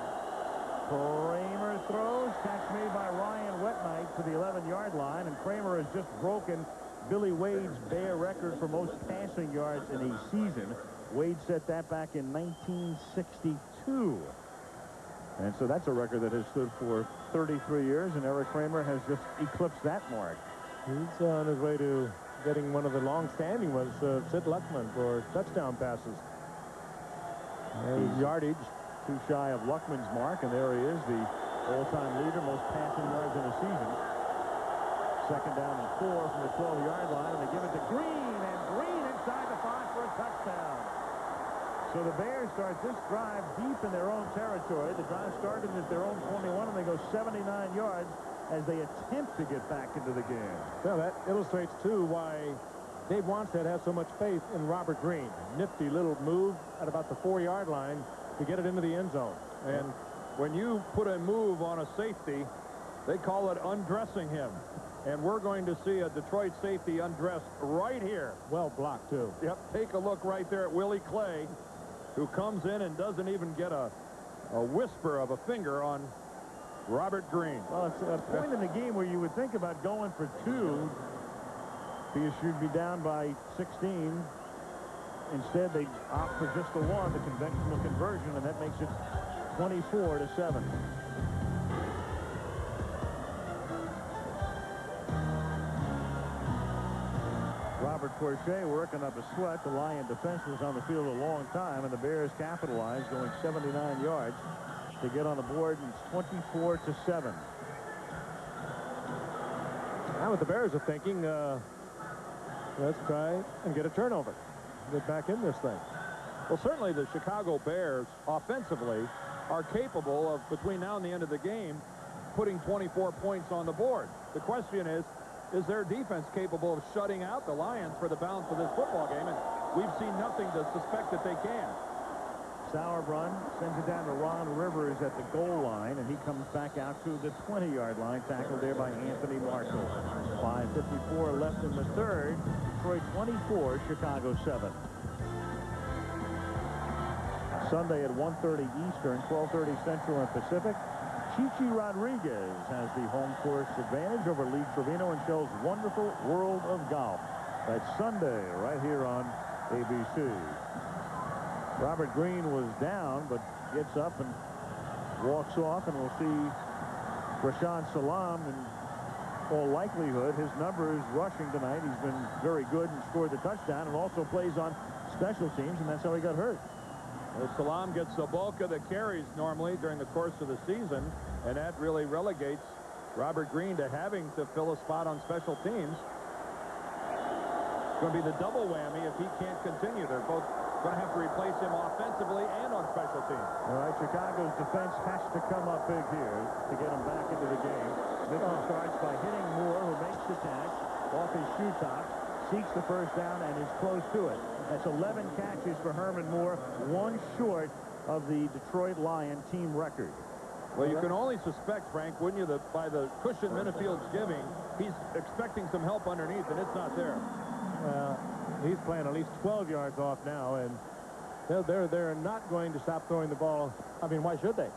Kramer throws. Catch made by Ryan Wetnight to the 11-yard line. And Kramer has just broken Billy Wade's Bear record for most passing yards in a season. Wade set that back in 1962. And so that's a record that has stood for 33 years, and Eric Kramer has just eclipsed that mark. He's on his way to getting one of the long-standing ones, Sid Luckman, for touchdown passes. He's yardage too shy of Luckman's mark, and there he is, the all-time leader, most passing yards in a season. Second down and 4 from the 12-yard line, and they give it to Green, and Green inside the 5 for a touchdown. So the Bears start this drive deep in their own territory. The drive started at their own 21, and they go 79 yards as they attempt to get back into the game. Well, that illustrates, too, why Dave Wanstead has so much faith in Robert Green. Nifty little move at about the 4-yard line to get it into the end zone. And when you put a move on a safety, they call it undressing him. And we're going to see a Detroit safety undressed right here. Well blocked, too. Yep, take a look right there at Willie Clay, who comes in and doesn't even get a whisper of a finger on Robert Green. Well, it's a point in the game where you would think about going for 2. Because you'd be down by 16. Instead, they opt for just the 1, the conventional conversion, and that makes it 24-7. Robert Porcher working up a sweat. The Lion defense was on the field a long time, and the Bears capitalized, going 79 yards to get on the board, and it's 24-7. Now what the Bears are thinking, let's try and get a turnover. Get back in this thing. Well, certainly the Chicago Bears offensively are capable of, between now and the end of the game, putting 24 points on the board. The question is their defense capable of shutting out the Lions for the balance of this football game? And we've seen nothing to suspect that they can. Sauerbrunn sends it down to Ron Rivers at the goal line, and he comes back out to the 20-yard line, tackled there by Anthony Marshall. 5:54 left in the third. Detroit 24, Chicago 7. Sunday at 1:30 Eastern, 12:30 Central and Pacific. Chichi Rodriguez has the home course advantage over Lee Trevino and Shell's Wonderful World of Golf. That's Sunday right here on ABC. Robert Green was down, but gets up and walks off, and we'll see Rashaan Salam in all likelihood. His numbers rushing tonight. He's been very good and scored the touchdown, and also plays on special teams, and that's how he got hurt. Well, Salam gets the bulk of the carries normally during the course of the season, and that really relegates Robert Green to having to fill a spot on special teams. It's going to be the double whammy if he can't continue. They're both going to have to replace him offensively and on special teams. All right, Chicago's defense has to come up big here to get him back into the game. Mitchell starts by hitting Moore, who makes the catch off his shoe top, seeks the first down, and is close to it. That's 11 catches for Herman Moore, 1 short of the Detroit Lion team record. Well, you can only suspect, Frank, wouldn't you, that by the cushion Minifield's giving, he's expecting some help underneath, and it's not there. He's playing at least 12 yards off now, and they're not going to stop throwing the ball. I mean, why should they?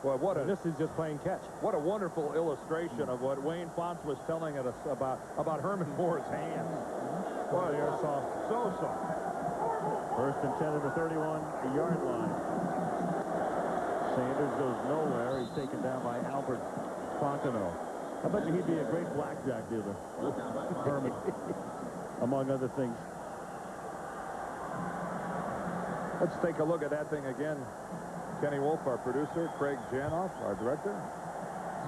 Well, this is just playing catch. What a wonderful illustration of what Wayne Fonts was telling us about Herman Moore's hands. Well, they are soft. So soft. First and 10 at the 31-yard line. Sanders goes nowhere. He's taken down by Albert Fontenot. I bet you he'd be a great blackjack dealer. Herman, among other things. Let's take a look at that thing again. Kenny Wolf, our producer, Craig Janoff, our director.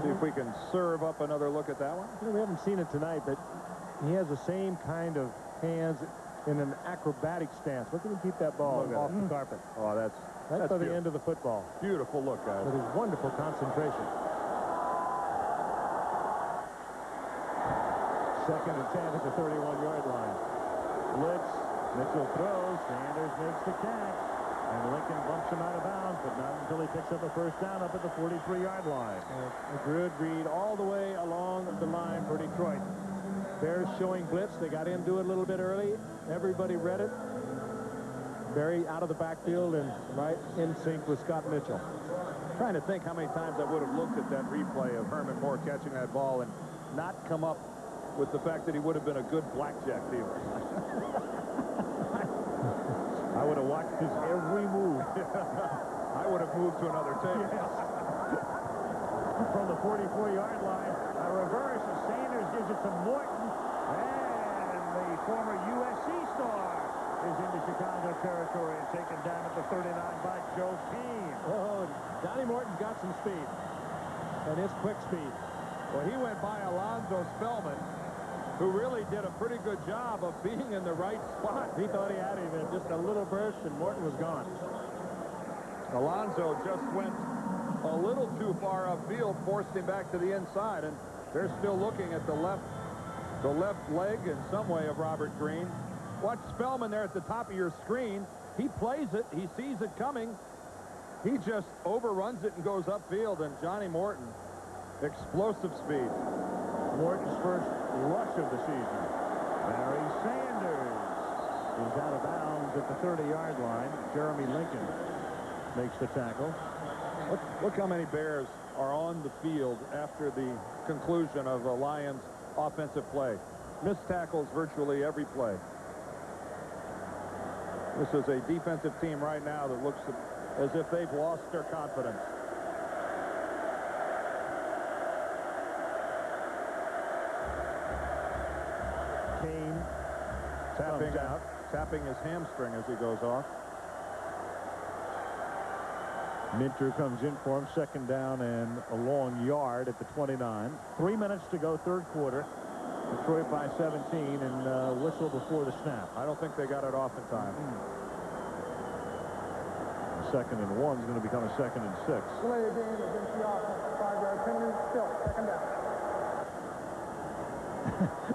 See if we can serve up another look at that one. You know, we haven't seen it tonight, but he has the same kind of hands in an acrobatic stance. Look at him keep that ball off the carpet. Oh, that's by the end of the football. Beautiful look, guys. With his wonderful concentration. Second and 10 at the 31-yard line. Blitz. Mitchell throws. Sanders makes the catch. And Lincoln bumps him out of bounds, but not until he picks up a first down up at the 43-yard line. A good read all the way along the line for Detroit. Bears showing blitz. They got into it a little bit early. Everybody read it. Barry out of the backfield and right in sync with Scott Mitchell. Trying to think how many times I would have looked at that replay of Herman Moore catching that ball and not come up with the fact that he would have been a good blackjack dealer. I would have watched his every move. I would have moved to another table. Yes. From the 44-yard line, a reverse. Sanders gives it to Morton. And the former USC star is into Chicago territory and taken down at the 39 by Joe Keane. Oh, Donnie Morton's got some speed. And his quick speed. Well, he went by Alonzo Spellman, who really did a pretty good job of being in the right spot. He thought he had him in just a little burst, and Morton was gone. Alonzo just went a little too far upfield, forced him back to the inside, and they're still looking at the left leg in some way of Robert Green. Watch Spellman there at the top of your screen. He plays it. He sees it coming. He just overruns it and goes upfield, and Johnny Morton, explosive speed. Morton's first rush of the season. Barry Sanders is out of bounds at the 30-yard line. Jeremy Lincoln makes the tackle. Look how many Bears are on the field after the conclusion of a Lions offensive play. Missed tackles virtually every play. This is a defensive team right now that looks as if they've lost their confidence. Kane tapping his hamstring as he goes off. Minter comes in for him, second down and a long yard at the 29. 3 minutes to go, third quarter. Detroit by 17 and whistle before the snap. I don't think they got it off in time. Second and 1 is going to become a second and 6. Delay game against the offense. 5-yard penalty. Still second down.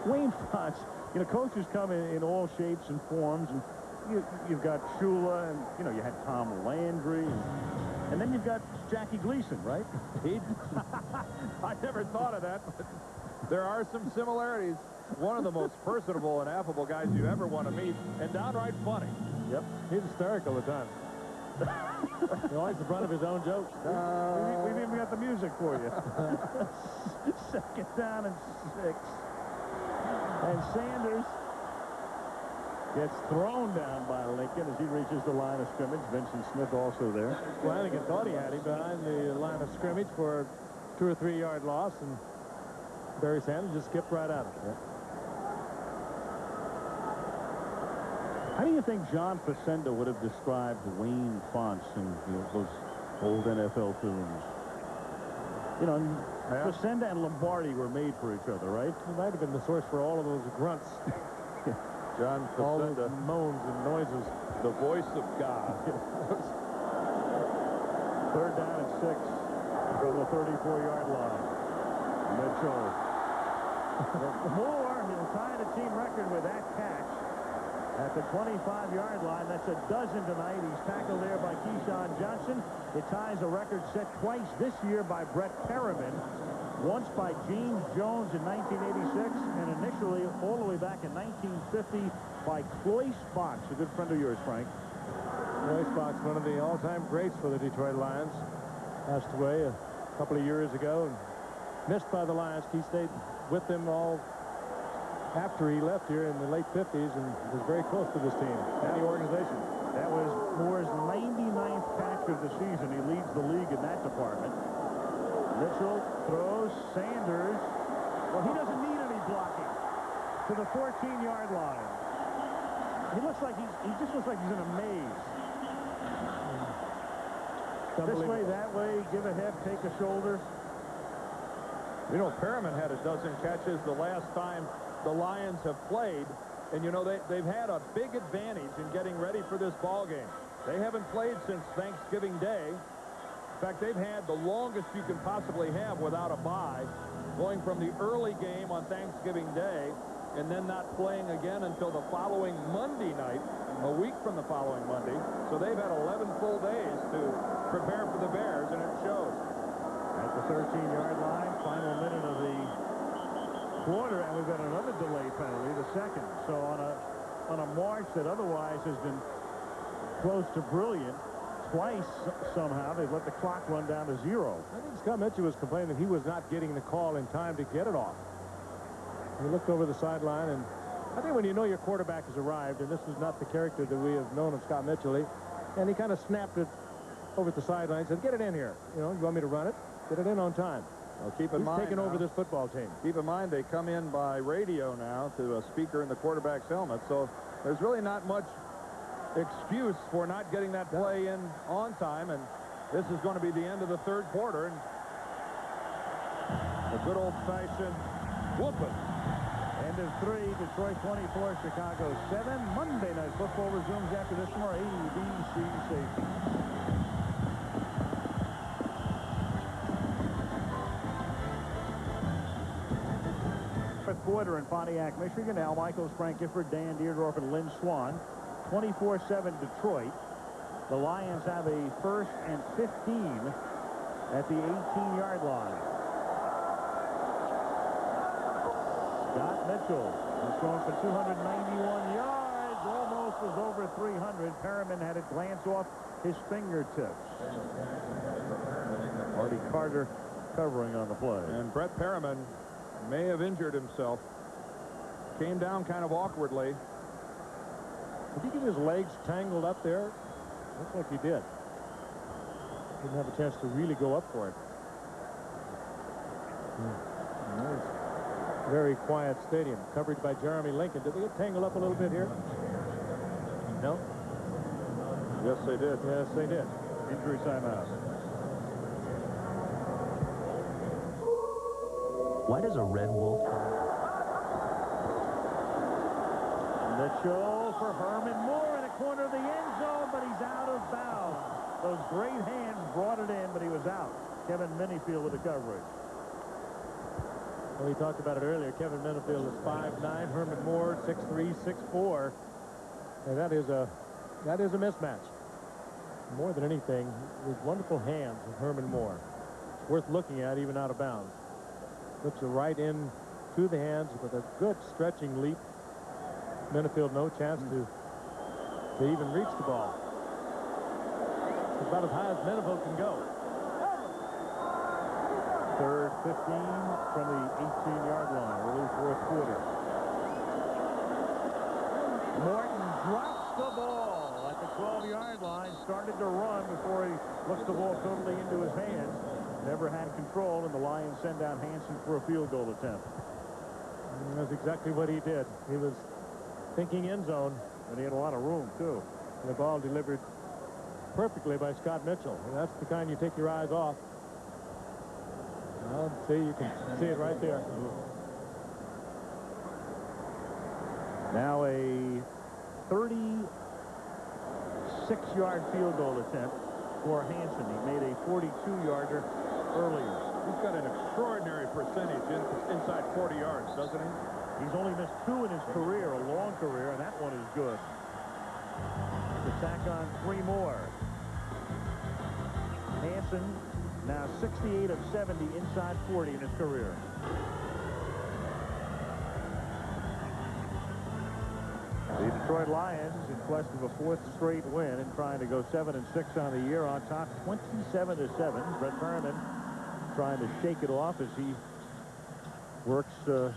Wayne Fonts, you know, coaches come in all shapes and forms, and you've got Shula, and you know, you had Tom Landry, and then you've got Jackie Gleason, right? I never thought of that, but there are some similarities. One of the most personable and affable guys you ever want to meet, and downright funny. Yep, he's hysterical at times. He always in front of his own jokes. We've even got the music for you. Second down and 6. And Sanders gets thrown down by Lincoln as he reaches the line of scrimmage. Vincent Smith also there. Flanagan thought he had him behind the line of scrimmage for a 2 or 3 yard loss, and Barry Sanders just skipped right at him. Yeah. How do you think John Facenda would have described Wayne Fonts in those old NFL films? You know, Facenda and Lombardi were made for each other, right? He might have been the source for all of those grunts. John All those Facenda, moans and noises. the voice of God. Third down and 6 from the 34-yard line. Mitchell. Moore, he'll tie the team record with that catch at the 25-yard line. That's a dozen tonight. He's tackled there by Keyshawn Johnson. It ties a record set twice this year by Brett Perriman. once by James Jones in 1986, and initially all the way back in 1950 by Cloyce Fox, a good friend of yours, Frank. Cloyce Fox, one of the all-time greats for the Detroit Lions, passed away a couple of years ago and missed by the Lions. He stayed with them all after he left here in the late 50s and was very close to this team and the organization. That was Moore's 99th catch of the season. He leads the league in that department. Mitchell throws. Sanders. Well, he doesn't need any blocking. To the 14-yard line. He looks like he just looks like he's in a maze. This way, that way, give a hip, take a shoulder. You know, Perriman had a dozen catches the last time the Lions have played. And, you know, they've had a big advantage in getting ready for this ball game. They haven't played since Thanksgiving Day. In fact, they've had the longest you can possibly have without a bye, going from the early game on Thanksgiving Day and then not playing again until the following Monday night, a week from the following Monday. So they've had 11 full days to prepare for the Bears, and it shows. At the 13-yard line, final minute of the quarter, and we've got another delay penalty, the second. So on a march that otherwise has been close to brilliant, twice somehow they've let the clock run down to 0. I think Scott Mitchell was complaining that he was not getting the call in time to get it off. He looked over the sideline, and I think when you know your quarterback has arrived, and this was not the character that we have known of Scott Mitchell, and he kind of snapped it over at the sideline and said, get it in here. You know, you want me to run it? Get it in on time. Well, keep in mind, taking over this football team. Keep in mind, they come in by radio now to a speaker in the quarterback's helmet, so there's really not much excuse for not getting that play in on time, and this is going to be the end of the third quarter, and a good old-fashioned whooping. End of 3, Detroit 24, Chicago 7. Monday Night Football resumes after this from our ABC safety. Fourth quarter in Pontiac, Michigan. Al Michaels, Frank Gifford, Dan Deerdorf, and Lynn Swan. 24-7 Detroit. The Lions have a 1st and 15 at the 18-yard line. Scott Mitchell was thrown for 291 yards, almost was over 300. Perriman had it glance off his fingertips. Artie Carter covering on the play. And Brett Perriman may have injured himself. Came down kind of awkwardly. Did he get his legs tangled up there? Looks like he did. Didn't have a chance to really go up for it. Very quiet stadium. Coverage by Jeremy Lincoln. Did they get tangled up a little bit here? No? Yes, they did. Yes, they did. Injury timeout. Why does a red wolf? Mitchell for Herman Moore in the corner of the end zone, but he's out of bounds. Those great hands brought it in, but he was out. Kevin Minifield with the coverage. Well, we talked about it earlier. Kevin Minifield is 5'9", Herman Moore 6'3", 6'4". And that is a mismatch. More than anything, these wonderful hands of Herman Moore. It's worth looking at even out of bounds. Looks right in to the hands with a good stretching leap. Minifield no chance to even reach the ball. It's about as high as Minifield can go. Third 15 from the 18-yard line. Early fourth quarter. Morton drops the ball at the 12-yard line. Started to run before he looks the ball totally into his hands. Never had control, and the Lions send out Hansen for a field goal attempt. And that's exactly what he did. He was thinking end zone, and he had a lot of room, too. And the ball delivered perfectly by Scott Mitchell. And that's the kind you take your eyes off. Well, see, you can see it right there. Now a 36-yard field goal attempt for Hansen. He made a 42-yarder earlier. He's got an extraordinary percentage inside 40 yards, doesn't he? He's only missed 2 in his career, a long career, and that one is good. To tack on 3 more. Hansen Now 68 of 70 inside 40 in his career. The Detroit Lions, in quest of a 4th straight win and trying to go 7-6 on the year, on top 27-7. Brett Perriman trying to shake it off as he works the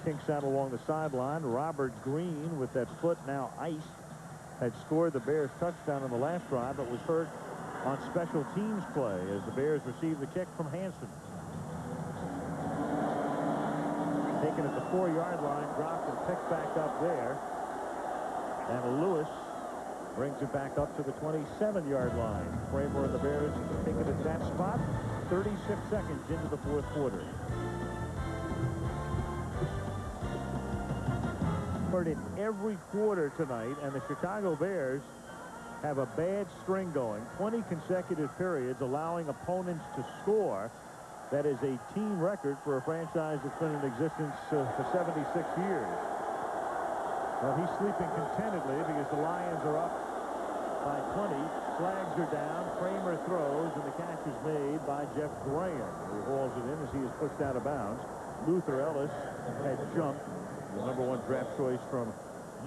kinks out along the sideline. Robert Green, with that foot now iced, had scored the Bears touchdown on the last drive, but was hurt on special teams play as the Bears received the kick from Hansen. Taken at the 4-yard line, dropped and picked back up there. And Lewis brings it back up to the 27-yard line. Kramer and the Bears take it at that spot. 36 seconds into the 4th quarter. In every quarter tonight, and the Chicago Bears have a bad string going. 20 consecutive periods allowing opponents to score. That is a team record for a franchise that's been in existence for 76 years. Well, he's sleeping contentedly because the Lions are up by 20. Flags are down. Kramer throws, and the catch is made by Jeff Graham, who hauls it in as he is pushed out of bounds. Luther Ellis had jumped, the #1 draft choice from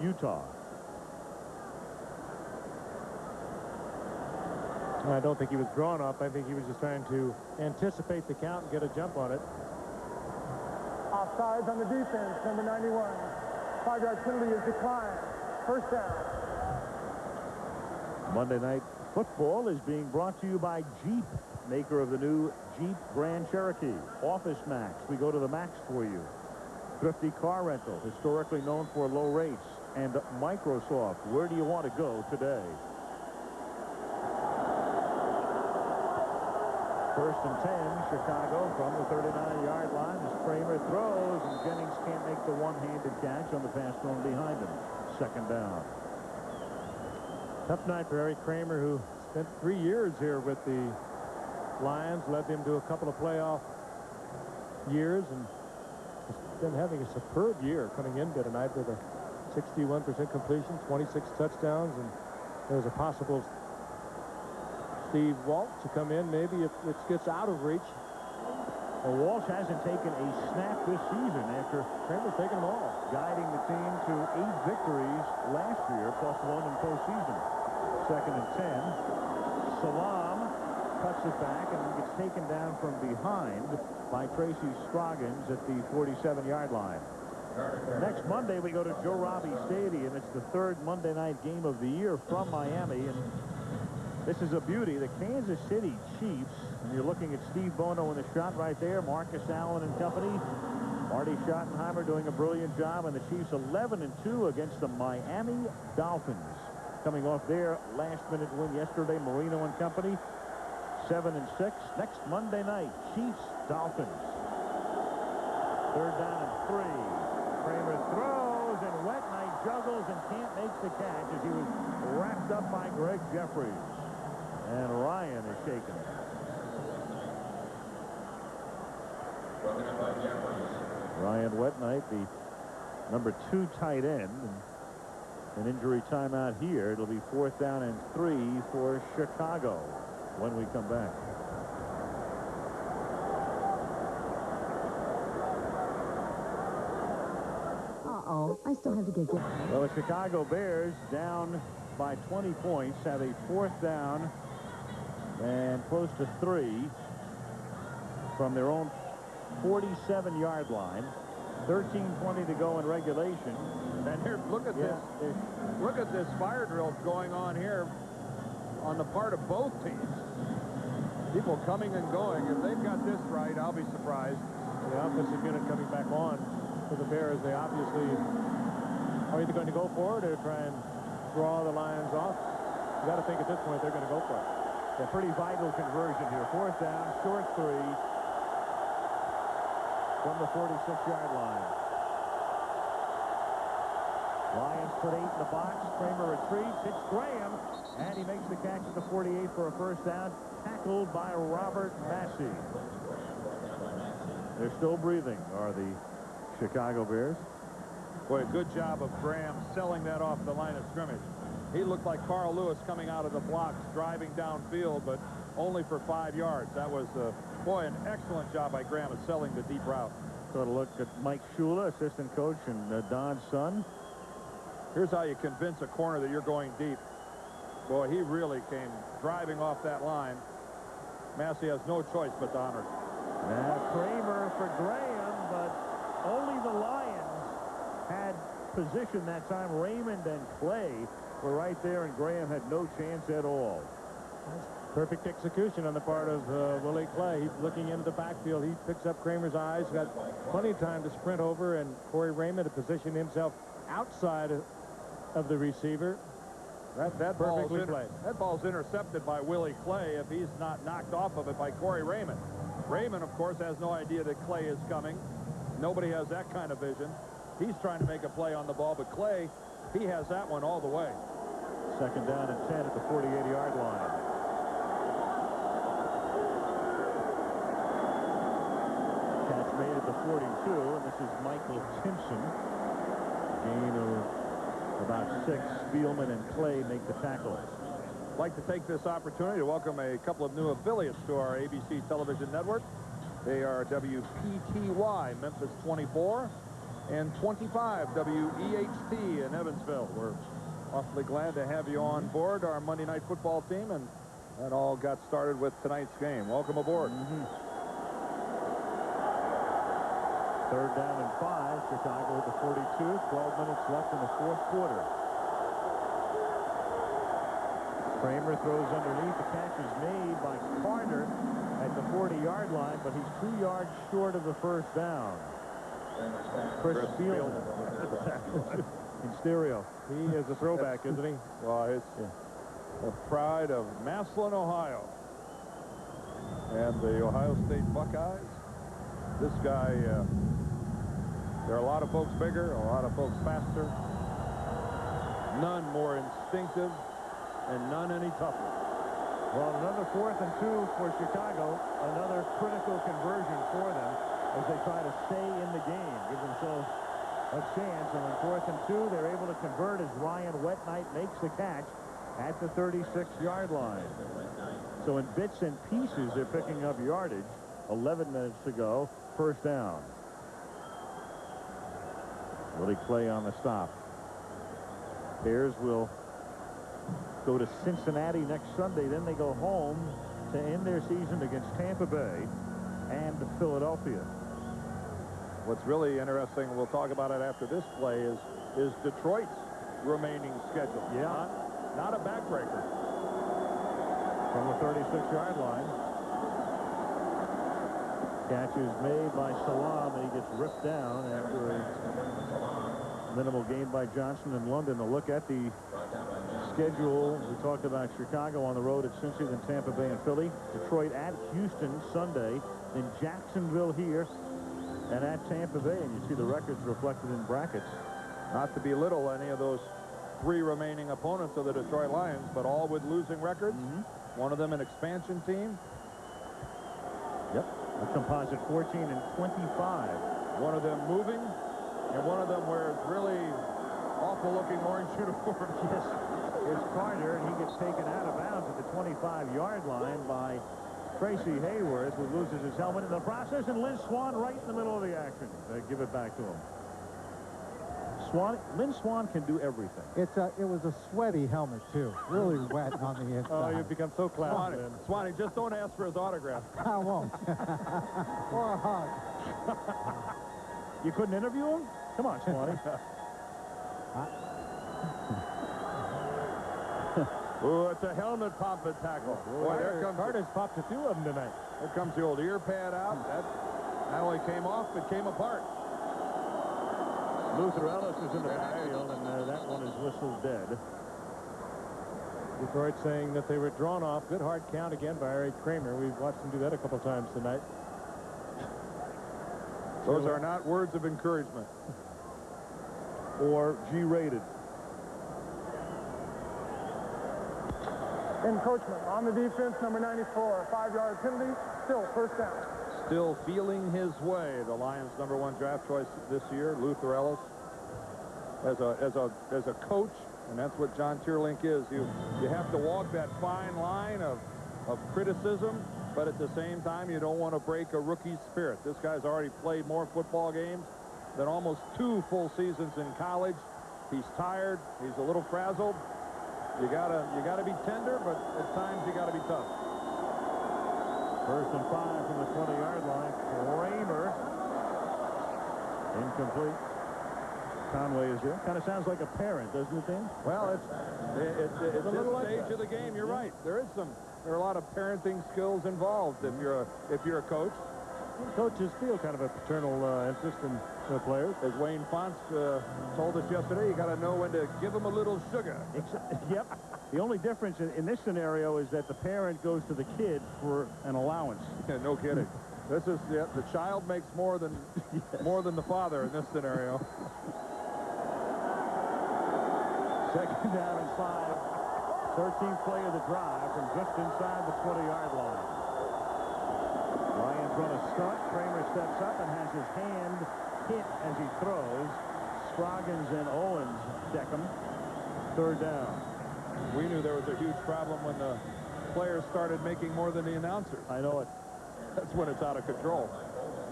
Utah. I don't think he was drawn up. I think he was just trying to anticipate the count and get a jump on it. Offsides on the defense, number 91. 5-yard penalty is declined. First down. Monday Night Football is being brought to you by Jeep, maker of the new Jeep Grand Cherokee. Office Max, we go to the max for you. Thrifty Car Rental, historically known for low rates. And Microsoft, where do you want to go today? First and 10, Chicago from the 39-yard line as Kramer throws, and Jennings can't make the one-handed catch on the pass thrown behind him. Second down. Tough night for Eric Kramer, who spent 3 years here with the Lions, led them to a couple of playoff years, and has been having a superb year coming into tonight with a 61% completion, 26 touchdowns, and there's a possible Steve Walsh to come in maybe if it gets out of reach. Well, Walsh hasn't taken a snap this season after Kramer's taking them all, guiding the team to 8 victories last year, +1 in postseason. Second and 10. Salam cuts it back and gets taken down from behind by Tracy Scroggins at the 47-yard line. Next Monday, we go to Joe Robbie Stadium. It's the 3rd Monday night game of the year from Miami, and this is a beauty. The Kansas City Chiefs, and you're looking at Steve Bono in the shot right there, Marcus Allen and company. Marty Schottenheimer doing a brilliant job, and the Chiefs 11-2 against the Miami Dolphins. Coming off their last-minute win yesterday, Marino and company, 7-6. Next Monday night, Chiefs-Dolphins. 3rd down and 3. Kramer throws, and Wet Knight juggles and can't make the catch as he was wrapped up by Greg Jeffries. And Ryan is shaken. Ryan Wet Knight, the #2 tight end. An injury timeout here. It'll be 4th down and 3 for Chicago when we come back. Uh-oh, I still have to get going. Well, the Chicago Bears, down by 20 points, have a 4th down and close to 3 from their own 47-yard line. 13:20 to go in regulation. And here, look at this. Look at this fire drill going on here on the part of both teams. People coming and going. If they've got this right, I'll be surprised. The offensive unit coming back on for the Bears. They obviously are either going to go for it or try and draw the Lions off. You got to think at this point they're going to go for it. A pretty vital conversion here. 4th down, short 3 from the 46-yard line. Lions put 8 in the box. Kramer retreats. It's Graham, and he makes the catch at the 48 for a 1st down. Tackled by Robert Massey. They're still breathing, are the Chicago Bears. Boy, a good job of Graham selling that off the line of scrimmage. he looked like Carl Lewis coming out of the blocks, driving downfield, but only for 5 yards. That was, boy, an excellent job by Graham of selling the deep route. So to look at Mike Shula, assistant coach, and Don's son. Here's how you convince a corner that you're going deep. Boy, he really came driving off that line. Massey has no choice but to honor it. Now Kramer for Graham, but only the Lions had position that time. Raymond and Clay were right there, and Graham had no chance at all. Perfect execution on the part of Willie Clay. He's looking into the backfield. He picks up Kramer's eyes, got plenty of time to sprint over, and Corey Raymond to position himself outside of the receiver. That ball's intercepted by Willie Clay if he's not knocked off of it by Corey Raymond. Raymond, of course, has no idea that Clay is coming. Nobody has that kind of vision. He's trying to make a play on the ball, but Clay, he has that one all the way. Second down and 10 at the 48-yard line. Catch made at the 42, and this is Michael Timpson. Gain of about 6. Spielman and Clay make the tackles. I'd like to take this opportunity to welcome a couple of new affiliates to our ABC television network. They are WPTY, Memphis 24, and 25, WEHT in Evansville. We're awfully glad to have you on board our Monday Night Football team, and that all got started with tonight's game. Welcome aboard. Third down and 5. Chicago at the 42. 12 minutes left in the fourth quarter. Kramer throws underneath. The catch is made by Carter at the 40-yard line, but he's 2 yards short of the first down. Chris Spielman in stereo. He is a throwback, isn't he? Well, it's the pride of Massillon, Ohio, and the Ohio State Buckeyes. This guy, there are a lot of folks bigger, a lot of folks faster, none more instinctive, and none any tougher. Well, another 4th and 2 for Chicago. Another critical conversion for them as they try to stay in the game, give themselves a chance. And on 4th and 2, they're able to convert as Ryan Wetnight makes the catch at the 36-yard line. So in bits and pieces, they're picking up yardage. 11 minutes to go. First down. Willie Clay on the stop. Bears will go to Cincinnati next Sunday. Then they go home to end their season against Tampa Bay and Philadelphia. What's really interesting, we'll talk about it after this play, is Detroit's remaining schedule. Yeah. Not a backbreaker. From the 36-yard line. Catch is made by Salam, and he gets ripped down after a minimal gain by Johnson in London. A look at the schedule. We talked about Chicago on the road at Cincy, then Tampa Bay and Philly. Detroit at Houston Sunday, then Jacksonville here, and at Tampa Bay. And you see the records reflected in brackets. Not to belittle any of those 3 remaining opponents of the Detroit Lions, but all with losing records. One of them an expansion team. Yep. A composite 14 and 25. One of them moving, and one of them wears really awful-looking orange uniforms. Yes, it's Carter, and he gets taken out of bounds at the 25-yard line by Tracy Hayworth, who loses his helmet in the process, and Lynn Swan right in the middle of the action. They give it back to him. Lynn Swan can do everything. It was a sweaty helmet, too. Really wet on the inside. Oh, you've become so classy. Swanee, just don't ask for his autograph. I won't. Or a hug. You couldn't interview him? Come on, Swanee. Oh, it's a helmet popping tackle. Boy, there comes Carter's popped a few of them tonight. There comes the old ear pad out. That not only came off, but came apart. Luther Ellis is in the backfield, and that one is whistled dead. Detroit saying that they were drawn off. Good hard count again by Eric Kramer. We've watched him do that a couple times tonight. Those are not words of encouragement. Or G-rated. Encroachment on the defense, number 94. 5-yard penalty, still first down. Still feeling his way. The Lions' #1 draft choice this year, Luther Ellis. As a coach, and that's what John Teerlink is. You have to walk that fine line of criticism, but at the same time, you don't want to break a rookie's spirit. This guy's already played more football games than almost 2 full seasons in college. He's tired. He's a little frazzled. You gotta be tender, but at times you gotta be tough. 1st and 5 from the 20-yard line. Kramer. Incomplete. Conway is here. Kind of sounds like a parent, doesn't it, Dan? Well, it's this stage of the game. You're right. There are a lot of parenting skills involved if you're a coach. Coaches feel kind of a paternal interest in the players. As Wayne Fonts told us yesterday, you got to know when to give them a little sugar. Yep. The only difference in this scenario is that the parent goes to the kid for an allowance. Yeah, no kidding. This is the child makes more than the father in this scenario. 2nd down and 5. 13th play of the drive from just inside the 20-yard line. Lions run a stunt. Kramer steps up and has his hand hit as he throws. Scroggins and Owens deck him. 3rd down. We knew there was a huge problem when the players started making more than the announcers. I know it. That's when it's out of control.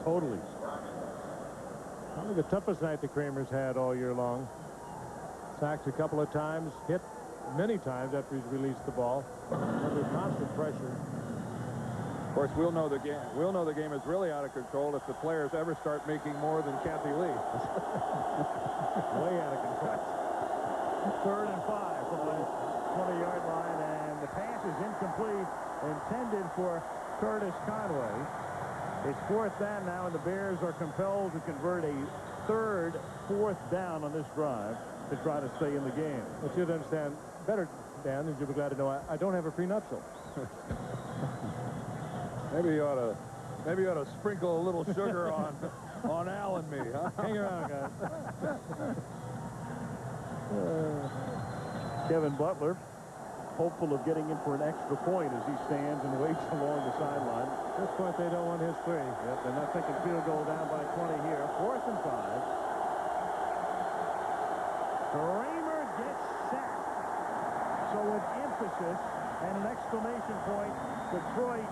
Totally. Probably the toughest night the Kramer's had all year long. Sacked a couple of times, hit many times after he's released the ball. Under constant pressure. Of course, we'll know the game. We'll know the game is really out of control if the players ever start making more than Kathy Lee. Way out of control. 3rd and 5 from the 20-yard line, and the pass is incomplete, intended for Curtis Conway. It's 4th down now, and the Bears are compelled to convert a 3rd, 4th down on this drive to try to stay in the game. But you'd understand better, Dan, and you'll be glad to know I don't have a prenuptial. Maybe you ought to sprinkle a little sugar on Al and me, huh? Hang around, guys. Kevin Butler, hopeful of getting in for an extra point as he stands and waits along the sideline. At this point, they don't want his 3. Yep, they're not thinking field goal down by 20 here. 4th and 5. Kramer gets sacked. So with emphasis and an exclamation point, Detroit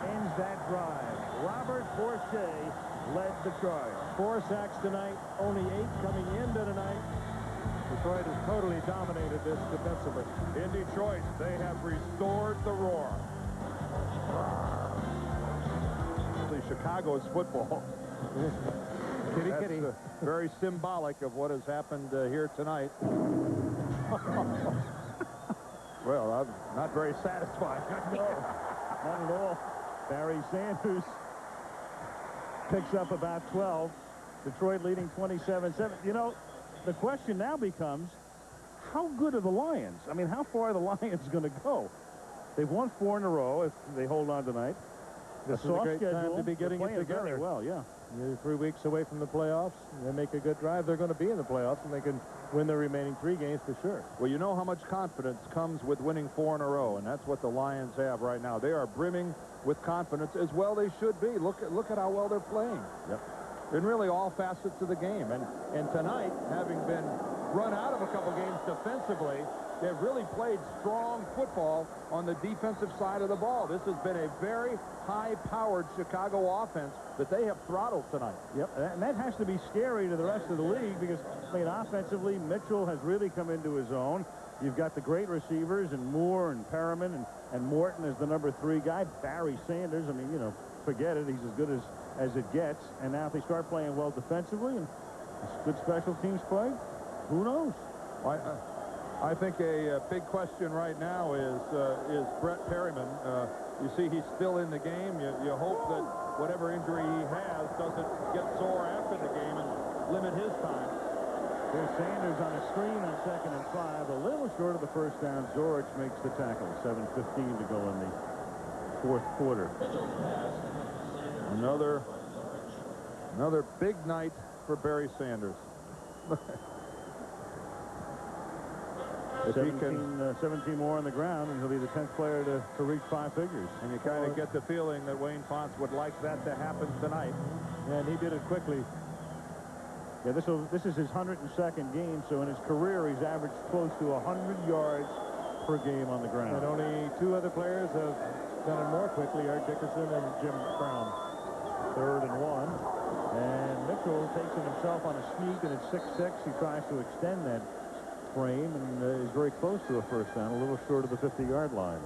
ends that drive. Robert Bourget led the charge. 4 sacks tonight, only 8 coming into tonight. Detroit has totally dominated this defensively. In Detroit, they have restored the roar. Chicago's football. Kitty, That's kitty. Very symbolic of what has happened here tonight. Well, I'm not very satisfied. No, not at all. Barry Sanders picks up about 12. Detroit leading 27-7. You know, the question now becomes, how good are the Lions? I mean, how far are the Lions going to go? They've won 4 in a row if they hold on tonight. This is a great time to be getting it together. Very well, yeah. You're 3 weeks away from the playoffs. They make a good drive. They're going to be in the playoffs, and they can win their remaining 3 games for sure. Well, you know how much confidence comes with winning 4 in a row, and that's what the Lions have right now. They are brimming with confidence, as well they should be. Look at how well they're playing. Yep. In really all facets of the game. And tonight, having been run out of a couple games defensively, they've really played strong football on the defensive side of the ball. This has been a very high-powered Chicago offense that they have throttled tonight. Yep, and that has to be scary to the rest of the league because, I mean, offensively, Mitchell has really come into his own. You've got the great receivers and Moore and Perriman and Morton as the number 3 guy. Barry Sanders, I mean, you know, forget it. He's as good as it gets. And now if they start playing well defensively and good special teams play, who knows? I think a big question right now is Brett Perriman. You see he's still in the game. You hope that whatever injury he has doesn't get sore after the game and limit his time. There's Sanders on a screen on 2nd and 5. A little short of the 1st down. Zorich makes the tackle. 7:15 to go in the 4th quarter. Another big night for Barry Sanders. If 17 more on the ground, and he'll be the 10th player to reach 5 figures. And you kind of get the feeling that Wayne Fonts would like that to happen tonight. And he did it quickly. Yeah, this is his 102nd game, so in his career he's averaged close to 100 yards per game on the ground. And only 2 other players have done it more quickly, Art Dickerson and Jim Brown. 3rd and 1. And Mitchell takes it himself on a sneak, and it's 6-6. He tries to extend that frame and is very close to a first down, a little short of the 50-yard line.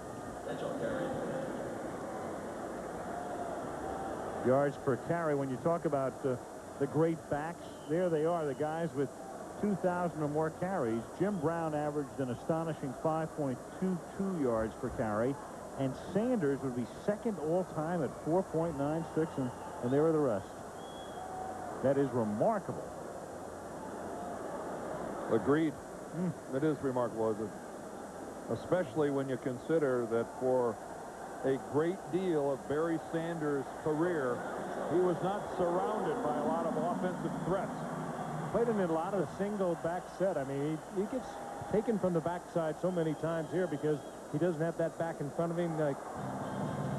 Yards per carry. When you talk about the great backs, there they are, the guys with 2,000 or more carries. Jim Brown averaged an astonishing 5.22 yards per carry, and Sanders would be second all-time at 4.96, and there are the rest. That is remarkable. Agreed. It is remarkable, isn't it? Especially when you consider that for a great deal of Barry Sanders' career, he was not surrounded by a lot of offensive threats. Played in a lot of the single back set. I mean, he gets taken from the backside so many times here because he doesn't have that back in front of him like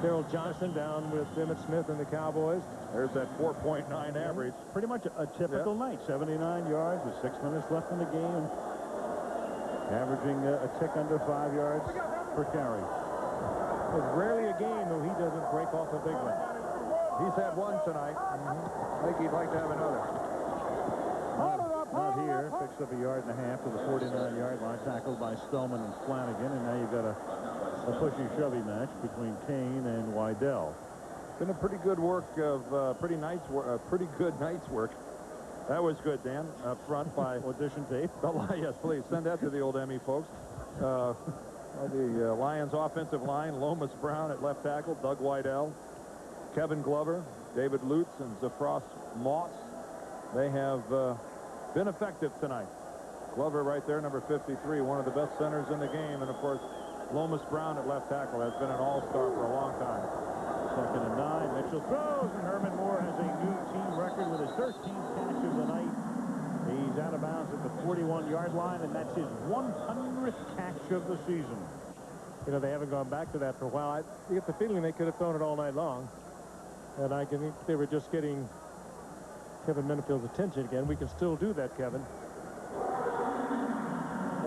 Daryl Johnson down with Emmitt Smith and the Cowboys. There's that 4.9 average. Pretty much a typical night. 79 yards with 6 minutes left in the game. Averaging a tick under 5 yards per carry. It's rarely a game, though, he doesn't break off a big one. He's had one tonight. I think he'd like to have another. Not here. Picks up a yard and a half to the 49-yard line. Tackled by Spellman and Flanagan. And now you've got a pushy-shovey match between Kane and Wydell. Been a pretty good work of pretty good night's work. That was good, Dan. Up front by audition tape. Yes, please send that to the old Emmy folks. The Lions offensive line: Lomas Brown at left tackle, Doug Wydell, Kevin Glover, David Lutz, and Zafros Moss. They have been effective tonight. Glover right there, number 53, one of the best centers in the game, and of course Lomas Brown at left tackle has been an all-star for a long time. 2nd and 9. Mitchell throws, and Herman Moore has a new team record with his 13th catch of the night. He's out of bounds at the 41-yard line, and that's his 100th catch of the season. You know, they haven't gone back to that for a while. I get the feeling they could have thrown it all night long. And I think they were just getting Kevin Menifield's attention again. We can still do that, Kevin.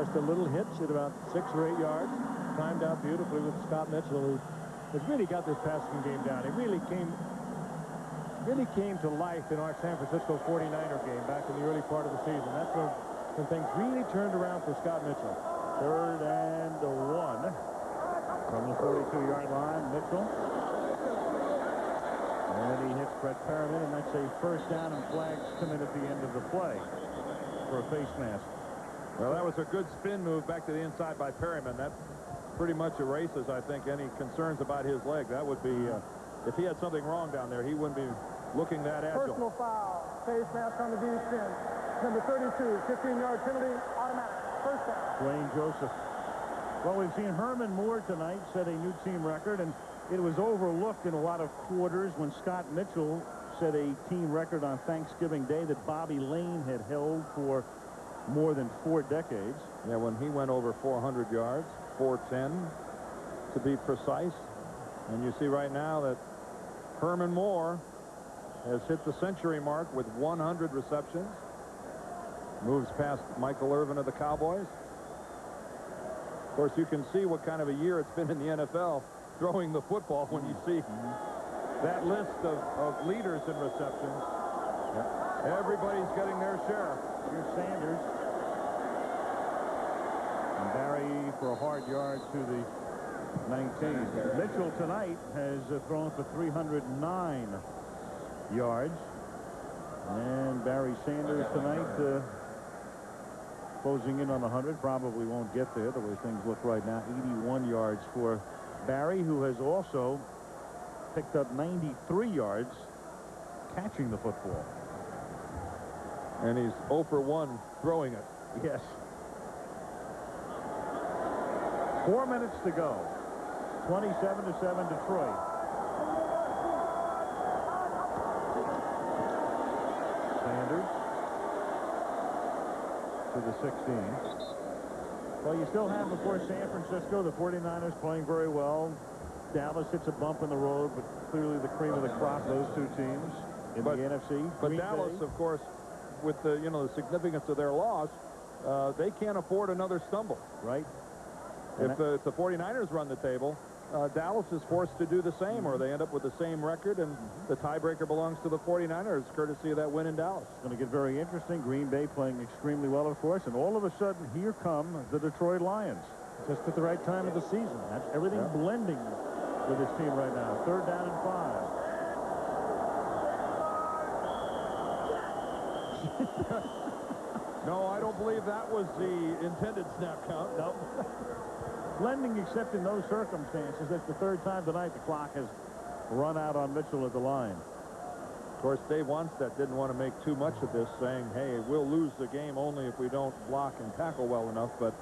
Just a little hitch at about 6 or 8 yards. Timed out beautifully with Scott Mitchell, who has really got this passing game down. He really came to life in our San Francisco 49er game back in the early part of the season. That's when things really turned around for Scott Mitchell. 3rd and 1 from the 42-yard line. Mitchell. And he hits Brett Perriman, and that's a first down, and flags come in at the end of the play for a face mask. Well, that was a good spin move back to the inside by Perriman. That pretty much erases, I think, any concerns about his leg. That would be, if he had something wrong down there, he wouldn't be looking that agile. Personal foul. Face mask on the defense. Number 32, 15-yard penalty, automatic. First down. Dwayne Joseph. Well, we've seen Herman Moore tonight set a new team record, and it was overlooked in a lot of quarters when Scott Mitchell set a team record on Thanksgiving Day that Bobby Lane had held for more than 4 decades. Yeah, when he went over 400 yards, 410 to be precise. And you see right now that Herman Moore has hit the century mark with 100 receptions. Moves past Michael Irvin of the Cowboys. Of course, you can see what kind of a year it's been in the NFL throwing the football when you see that list of leaders in receptions. Yep. Everybody's getting their share. Here's Sanders. And Barry for a hard yard to the 19. Mitchell tonight has thrown for 309 yards. And Barry Sanders tonight closing in on 100. Probably won't get there the way things look right now. 81 yards for Barry, who has also picked up 93 yards catching the football. And he's 0 for 1 throwing it. Yes. 4 minutes to go. 27-7 Detroit. Sanders to the 16. Well, you still have, of course, San Francisco, the 49ers playing very well. Dallas hits a bump in the road, but clearly the cream of the crop, those two teams in the NFC. But Green Dallas, Bay. of course, with the, you know, the significance of their loss, they can't afford another stumble. Right. If the 49ers run the table, Dallas is forced to do the same, or they end up with the same record, and the tiebreaker belongs to the 49ers, courtesy of that win in Dallas. It's going to get very interesting. Green Bay playing extremely well, of course, and all of a sudden, here come the Detroit Lions. Just at the right time of the season. That's everything blending with this team right now. 3rd down and 5. No, I don't believe that was the intended snap count. Nope. Blending except in those circumstances. That's the 3rd time tonight the clock has run out on Mitchell at the line. Of course, Dave Wanstedt didn't want to make too much of this, saying, hey, we'll lose the game only if we don't block and tackle well enough. But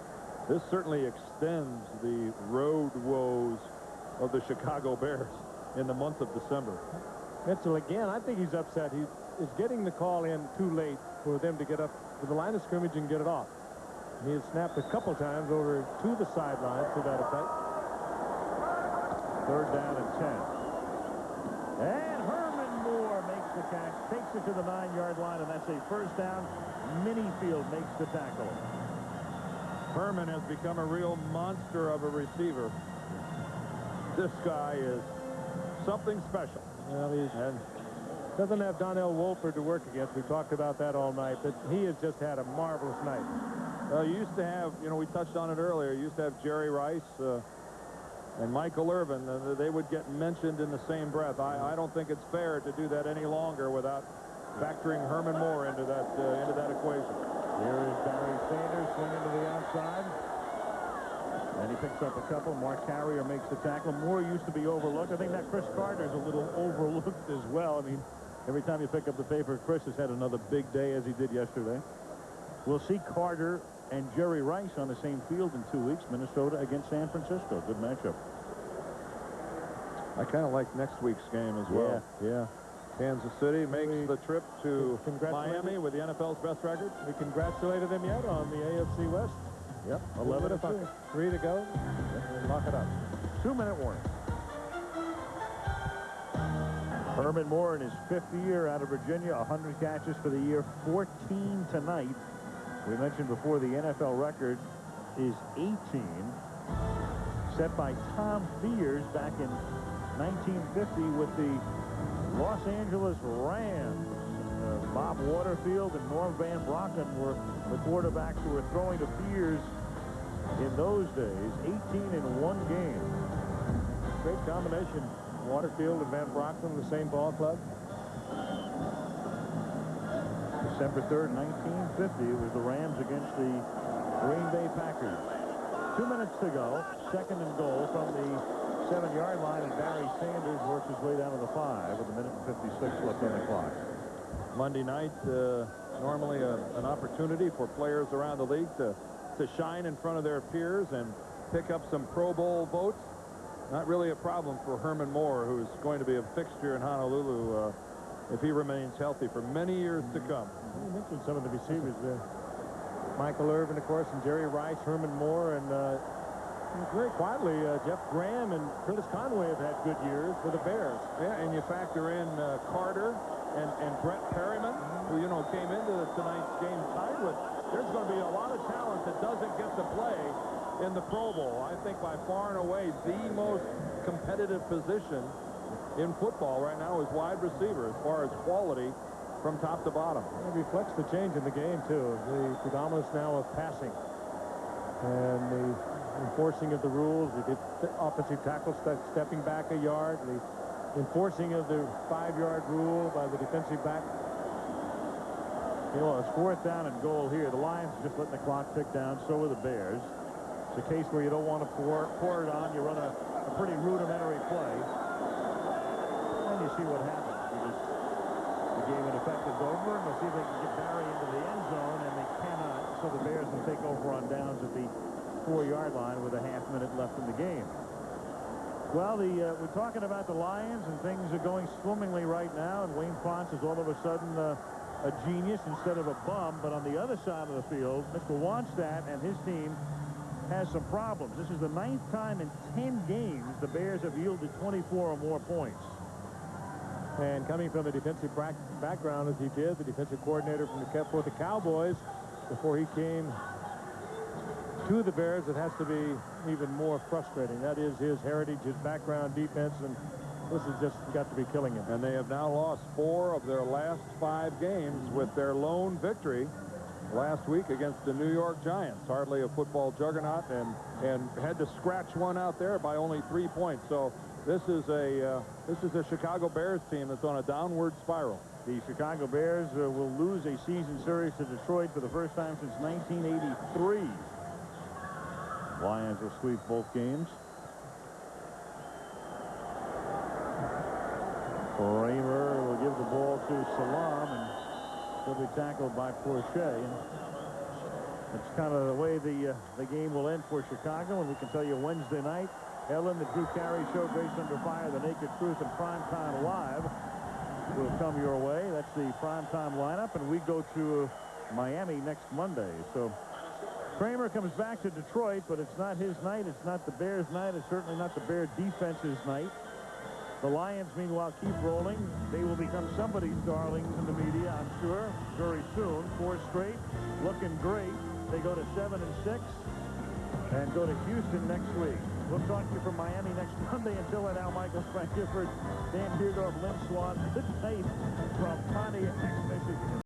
this certainly extends the road woes of the Chicago Bears in the month of December. Mitchell, again, I think he's upset. He is getting the call in too late for them to get up to the line of scrimmage and get it off. He has snapped a couple times over to the sideline to that effect. 3rd down and 10. And Herman Moore makes the catch, takes it to the 9-yard line, and that's a 1st down. Minifield makes the tackle. Herman has become a real monster of a receiver. This guy is something special. Well, he doesn't have Donnell Wolford to work against. We talked about that all night, but he has just had a marvelous night. You used to have, you know, we touched on it earlier, you used to have Jerry Rice and Michael Irvin. They would get mentioned in the same breath. I don't think it's fair to do that any longer without factoring Herman Moore into that equation. Here is Barry Sanders swinging to the outside. And he picks up a couple. Mark Carrier makes the tackle. Moore used to be overlooked. I think that Chris Carter's a little overlooked as well. I mean, every time you pick up the paper, Chris has had another big day as he did yesterday. We'll see Carter and Jerry Rice on the same field in 2 weeks. Minnesota against San Francisco. Good matchup. I kind of like next week's game as well. Yeah. Kansas City makes the trip to Miami with the NFL's best record. We congratulated them yet on the AFC West. Yep. 11 to 5. 3 to go. Lock it up. 2-minute warning. Herman Moore in his 5th year out of Virginia, 100 catches for the year, 14 tonight. We mentioned before the NFL record is 18, set by Tom Fears back in 1950 with the Los Angeles Rams. Bob Waterfield and Norm Van Brocken were the quarterbacks who were throwing to Fears in those days. 18 in one game. Great combination. Waterfield and Van Brocken, the same ball club. December 3rd, 1950, it was the Rams against the Green Bay Packers. 2 minutes to go. 2nd and goal from the 7-yard line, and Barry Sanders works his way down to the 5 with 1:56 left on the clock. Monday night, normally an opportunity for players around the league to shine in front of their peers and pick up some Pro Bowl votes. Not really a problem for Herman Moore, who's going to be a fixture in Honolulu if he remains healthy for many years to come. You mentioned some of the receivers there. Michael Irvin, of course, and Jerry Rice, Herman Moore, and very quietly, Jeff Graham and Curtis Conway have had good years for the Bears. Yeah, and you factor in Carter and Brett Perryman, who, you know, came into tonight's game tied with. There's going to be a lot of talent that doesn't get to play in the Pro Bowl. I think by far and away the most competitive position in football right now is wide receiver as far as quality from top to bottom. It reflects the change in the game, too. The predominance now of passing and the enforcing of the rules, the offensive tackle stepping back a yard, the enforcing of the 5-yard rule by the defensive back. You know, it's 4th down and goal here. The Lions just letting the clock tick down. So are the Bears. It's a case where you don't want to pour it on. You run a pretty rudimentary play. And you see what happens. The game, in effect, is over. And we'll see if they can get Barry into the end zone, and they cannot. So the Bears will take over on downs at the 4-yard line with a half-minute left in the game. Well, we're talking about the Lions, and things are going swimmingly right now. And Wayne Fontes is all of a sudden a genius instead of a bum. But on the other side of the field, Mr. Wanstedt and his team has some problems. This is the 9th time in 10 games the Bears have yielded 24 or more points. And coming from a defensive background as he did, the defensive coordinator for the Cowboys, before he came to the Bears, it has to be even more frustrating. That is his heritage, his background, defense, and this has just got to be killing him. And they have now lost 4 of their last 5 games with their lone victory last week against the New York Giants. Hardly a football juggernaut, and had to scratch one out there by only 3 points. So this is a Chicago Bears team that's on a downward spiral. The Chicago Bears will lose a season series to Detroit for the first time since 1983. Lions will sweep both games. Kramer will give the ball to Salam, and he'll be tackled by Porche. And that's kind of the way the game will end for Chicago. And we can tell you Wednesday night, Ellen, the Drew Carey Show, Grace Under Fire, The Naked Truth, and Primetime Live will come your way. That's the primetime lineup, and we go to Miami next Monday. So Kramer comes back to Detroit, but it's not his night. It's not the Bears' night. It's certainly not the Bear defense's night. The Lions, meanwhile, keep rolling. They will become somebody's darlings in the media, I'm sure, very soon. 4 straight, looking great. They go to 7-6 and go to Houston next week. We'll talk to you from Miami next Monday. Until then, Al Michaels, Frank Gifford, Dan Beardorf, Lynn Swan. Good night from Pontiac, Michigan.